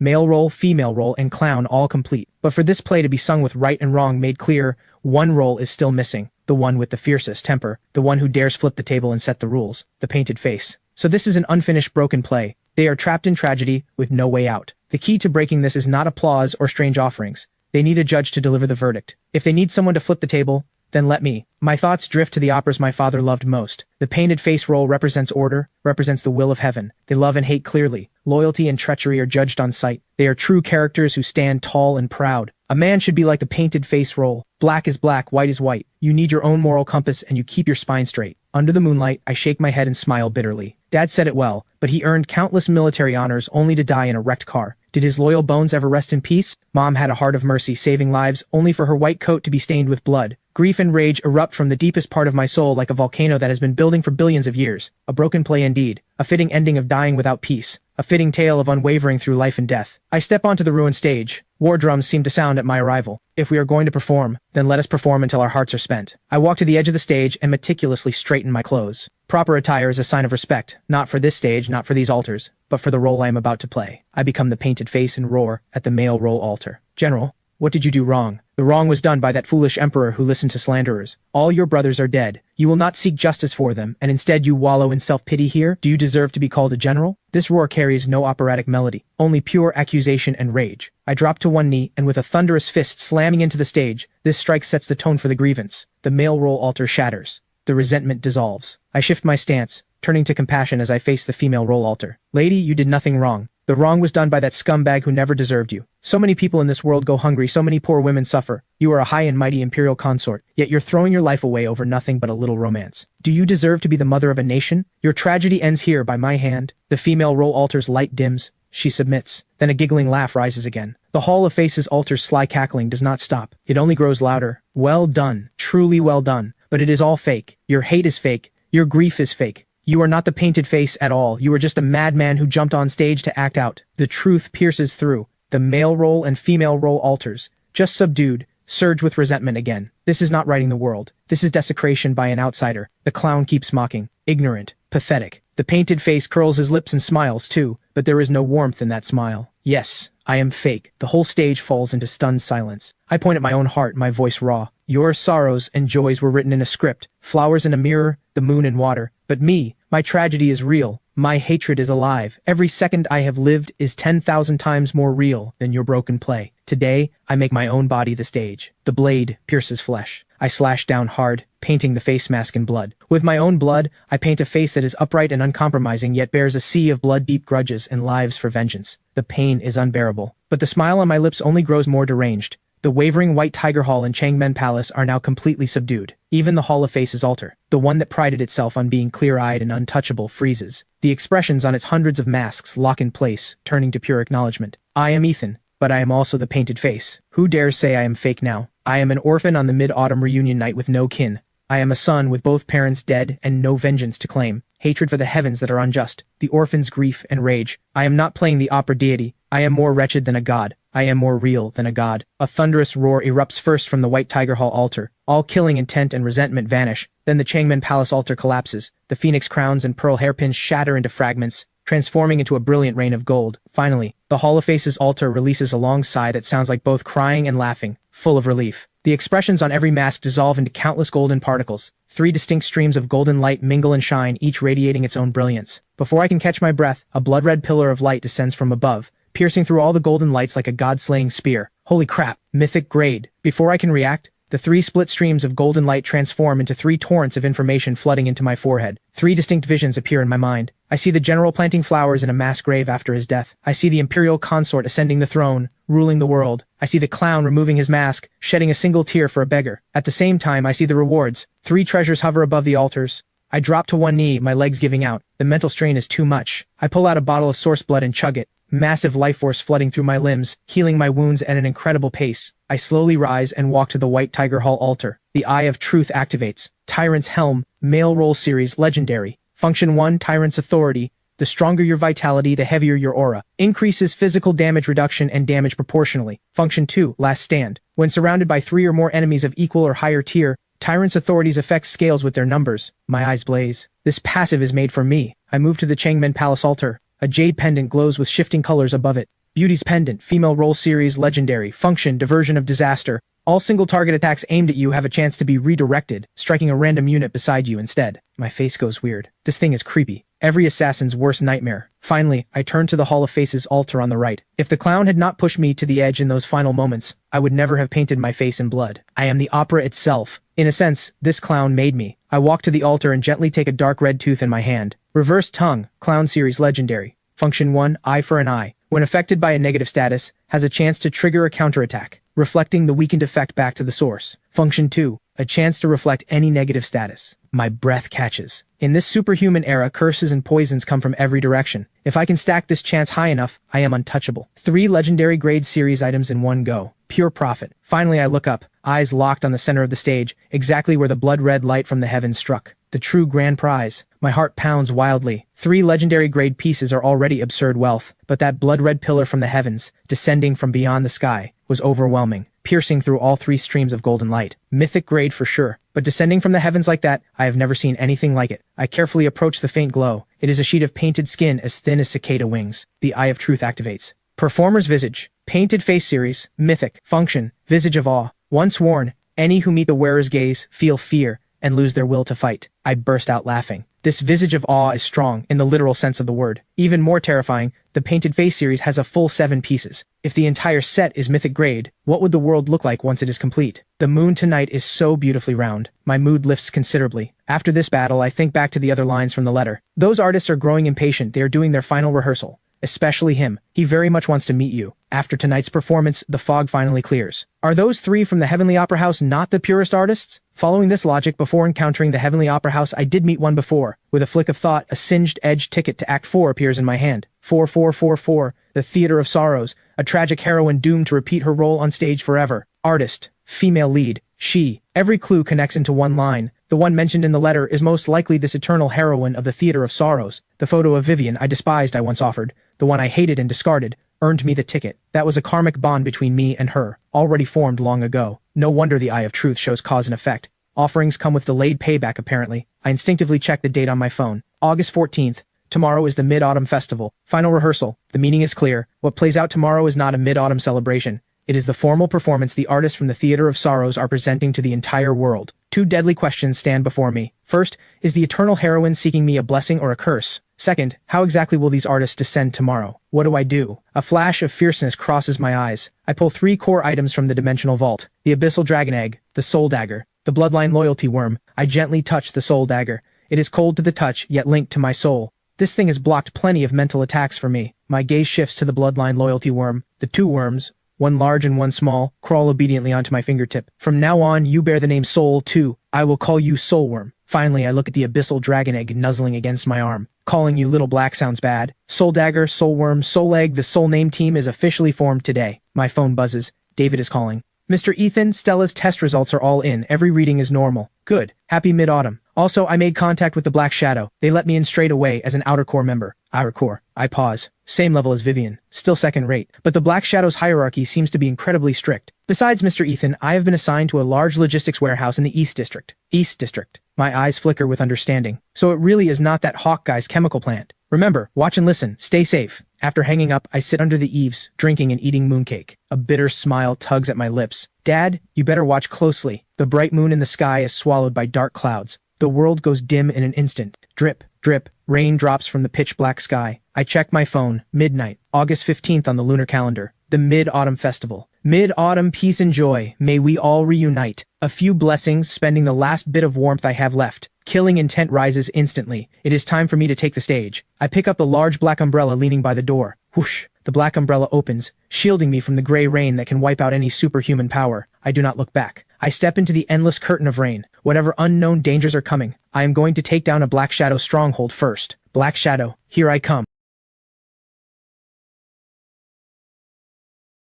Male role, female role, and clown all complete. But for this play to be sung with right and wrong made clear, one role is still missing. The one with the fiercest temper. The one who dares flip the table and set the rules. The painted face. So this is an unfinished broken play. They are trapped in tragedy with no way out. The key to breaking this is not applause or strange offerings. They need a judge to deliver the verdict. If they need someone to flip the table, then let me. My thoughts drift to the operas my father loved most. The painted face role represents order, represents the will of heaven. They love and hate clearly. Loyalty and treachery are judged on sight. They are true characters who stand tall and proud. A man should be like the painted face role. Black is black, white is white. You need your own moral compass and you keep your spine straight. Under the moonlight, I shake my head and smile bitterly. Dad said it well, but he earned countless military honors only to die in a wrecked car. Did his loyal bones ever rest in peace? Mom had a heart of mercy, saving lives only for her white coat to be stained with blood. Grief and rage erupt from the deepest part of my soul like a volcano that has been building for billions of years. A broken play indeed. A fitting ending of dying without peace. A fitting tale of unwavering through life and death. I step onto the ruined stage. War drums seem to sound at my arrival. If we are going to perform, then let us perform until our hearts are spent. I walk to the edge of the stage and meticulously straighten my clothes. Proper attire is a sign of respect, not for this stage, not for these altars, but for the role I am about to play. I become the painted face and roar at the male role altar. General, what did you do wrong? The wrong was done by that foolish emperor who listened to slanderers. All your brothers are dead. You will not seek justice for them, and instead you wallow in self-pity here? Do you deserve to be called a general? This roar carries no operatic melody, only pure accusation and rage. I drop to one knee, and with a thunderous fist slamming into the stage, this strike sets the tone for the grievance. The male role altar shatters. the resentment dissolves. I shift my stance, turning to compassion as I face the female role altar. Lady, you did nothing wrong. The wrong was done by that scumbag who never deserved you. So many people in this world go hungry, so many poor women suffer. You are a high and mighty imperial consort, yet you're throwing your life away over nothing but a little romance. Do you deserve to be the mother of a nation? Your tragedy ends here by my hand. The female role altar's light dims. She submits. Then a giggling laugh rises again. The Hall of Faces altar's sly cackling does not stop. It only grows louder. Well done. Truly well done. But it is all fake. Your hate is fake. Your grief is fake. You are not the painted face at all. You are just a madman who jumped on stage to act out. The truth pierces through. The male role and female role altars, just subdued, surge with resentment again. This is not righting the world. This is desecration by an outsider. The clown keeps mocking. Ignorant. Pathetic. The painted face curls his lips and smiles too, but there is no warmth in that smile. Yes, I am fake. The whole stage falls into stunned silence. I point at my own heart, my voice raw. Your sorrows and joys were written in a script. Flowers in a mirror, the moon in water. But me, my tragedy is real. My hatred is alive. Every second I have lived is 10,000 times more real than your broken play. Today, I make my own body the stage. The blade pierces flesh. I slash down hard, painting the face mask in blood. With my own blood, I paint a face that is upright and uncompromising yet bears a sea of blood-deep grudges and lives for vengeance. The pain is unbearable. But the smile on my lips only grows more deranged. The wavering White Tiger Hall and Changmen Palace are now completely subdued. Even the Hall of Faces altar, the one that prided itself on being clear-eyed and untouchable, freezes. The expressions on its hundreds of masks lock in place, turning to pure acknowledgement. I am Ethan, but I am also the painted face. Who dares say I am fake now? I am an orphan on the mid-autumn reunion night with no kin. I am a son with both parents dead and no vengeance to claim. Hatred for the heavens that are unjust. The orphan's grief and rage. I am not playing the opera deity. I am more wretched than a god. I am more real than a god. A thunderous roar erupts first from the White Tiger Hall altar. All killing intent and resentment vanish. Then the Changmen Palace altar collapses. The phoenix crowns and pearl hairpins shatter into fragments, transforming into a brilliant rain of gold. Finally, the Hall of Faces altar releases a long sigh that sounds like both crying and laughing, full of relief. The expressions on every mask dissolve into countless golden particles. 3 distinct streams of golden light mingle and shine, each radiating its own brilliance. Before I can catch my breath, a blood-red pillar of light descends from above, piercing through all the golden lights like a god-slaying spear. Holy crap, mythic grade. Before I can react, the 3 split streams of golden light transform into 3 torrents of information flooding into my forehead. 3 distinct visions appear in my mind. I see the general planting flowers in a mass grave after his death. I see the imperial consort ascending the throne, ruling the world. I see the clown removing his mask, shedding a single tear for a beggar. At the same time, I see the rewards. 3 treasures hover above the altars. I drop to one knee, my legs giving out. The mental strain is too much. I pull out a bottle of source blood and chug it. Massive life force flooding through my limbs, healing my wounds at an incredible pace. I slowly rise and walk to the White Tiger Hall altar. The Eye of Truth activates. Tyrant's Helm, Male Role Series, Legendary. Function 1, Tyrant's Authority. The stronger your vitality, the heavier your aura. Increases physical damage reduction and damage proportionally. Function 2, Last Stand. When surrounded by 3 or more enemies of equal or higher tier, Tyrant's Authority's effect scales with their numbers. My eyes blaze. This passive is made for me. I move to the Changmen Palace altar. A jade pendant glows with shifting colors above it. Beauty's Pendant, Female Role Series, Legendary. Function, Diversion of Disaster. All single target attacks aimed at you have a chance to be redirected, striking a random unit beside you instead. My face goes weird. This thing is creepy. Every assassin's worst nightmare. Finally, I turn to the Hall of Faces altar on the right. If the clown had not pushed me to the edge in those final moments, I would never have painted my face in blood. I am the opera itself. In a sense, this clown made me. I walk to the altar and gently take a dark red tooth in my hand. Reverse Tongue, Clown Series, Legendary. Function 1, Eye for an Eye. When affected by a negative status, has a chance to trigger a counterattack, reflecting the weakened effect back to the source. Function 2, a chance to reflect any negative status. My breath catches. In this superhuman era, curses and poisons come from every direction. If I can stack this chance high enough, I am untouchable. 3 legendary grade series items in one go. Pure profit. Finally, I look up, eyes locked on the center of the stage, exactly where the blood-red light from the heavens struck. The true grand prize. My heart pounds wildly. 3 legendary grade pieces are already absurd wealth, but that blood-red pillar from the heavens, descending from beyond the sky, was overwhelming, piercing through all 3 streams of golden light. Mythic grade for sure, but descending from the heavens like that, I have never seen anything like it. I carefully approach the faint glow. It is a sheet of painted skin as thin as cicada wings. The Eye of Truth activates. Performer's Visage. Painted Face Series. Mythic. Function. Visage of Awe. Once worn, any who meet the wearer's gaze feel fear, and lose their will to fight. I burst out laughing. This visage of awe is strong in the literal sense of the word. Even more terrifying, the Painted Face series has a full 7 pieces. If the entire set is mythic grade, what would the world look like once it is complete? The moon tonight is so beautifully round. My mood lifts considerably. After this battle, I think back to the other lines from the letter. Those artists are growing impatient. They are doing their final rehearsal. Especially him. He very much wants to meet you. After tonight's performance, the fog finally clears. Are those 3 from the Heavenly Opera House not the purest artists? Following this logic, before encountering the Heavenly Opera House, I did meet one before. With a flick of thought, a singed edge ticket to Act 4 appears in my hand. 4444, the Theater of Sorrows, a tragic heroine doomed to repeat her role on stage forever. Artist, female lead, she. Every clue connects into one line. The one mentioned in the letter is most likely this eternal heroine of the Theater of Sorrows. The photo of Vivian I despised I once offered, the one I hated and discarded, earned me the ticket. That was a karmic bond between me and her, already formed long ago. No wonder the Eye of Truth shows cause and effect. Offerings come with delayed payback apparently. I instinctively checked the date on my phone. August 14th. Tomorrow is the Mid-Autumn Festival. Final rehearsal. The meaning is clear. What plays out tomorrow is not a mid-autumn celebration. It is the formal performance the artists from the Theater of Sorrows are presenting to the entire world. 2 deadly questions stand before me. First, is the eternal heroine seeking me a blessing or a curse? Second, how exactly will these artists descend tomorrow? What do I do? A flash of fierceness crosses my eyes. I pull 3 core items from the dimensional vault. The Abyssal Dragon Egg, the Soul Dagger, the Bloodline Loyalty Worm. I gently touch the Soul Dagger. It is cold to the touch, yet linked to my soul. This thing has blocked plenty of mental attacks for me. My gaze shifts to the Bloodline Loyalty Worm. The 2 worms, one large and one small, crawl obediently onto my fingertip. From now on, you bear the name Soul too. I will call you Soulworm. Finally, I look at the Abyssal Dragon Egg nuzzling against my arm. Calling you Little Black sounds bad. Soul Dagger, Soulworm, Soul Egg, the Soul Name team is officially formed today. My phone buzzes. David is calling. Mr. Ethan, Stella's test results are all in. Every reading is normal. Good. Happy mid-autumn. Also, I made contact with the Black Shadow. They let me in straight away as an Outer Core member. Outer Core. I pause. Same level as Vivian. Still second rate. But the Black Shadow's hierarchy seems to be incredibly strict. Besides, Mr. Ethan, I have been assigned to a large logistics warehouse in the East District. East District. My eyes flicker with understanding. So it really is not that Hawk guy's chemical plant. Remember, watch and listen. Stay safe. After hanging up, I sit under the eaves, drinking and eating mooncake. A bitter smile tugs at my lips. Dad, you better watch closely. The bright moon in the sky is swallowed by dark clouds. The world goes dim in an instant. Drip, drip, rain drops from the pitch-black sky. I check my phone. Midnight, August 15th on the lunar calendar. The Mid-Autumn Festival. Mid-Autumn peace and joy. May we all reunite. A few blessings, spending the last bit of warmth I have left. Killing intent rises instantly. It is time for me to take the stage. I pick up the large black umbrella leaning by the door. Whoosh! The black umbrella opens, shielding me from the gray rain that can wipe out any superhuman power. I do not look back. I step into the endless curtain of rain. Whatever unknown dangers are coming, I am going to take down a Black Shadow stronghold first. Black Shadow, here I come.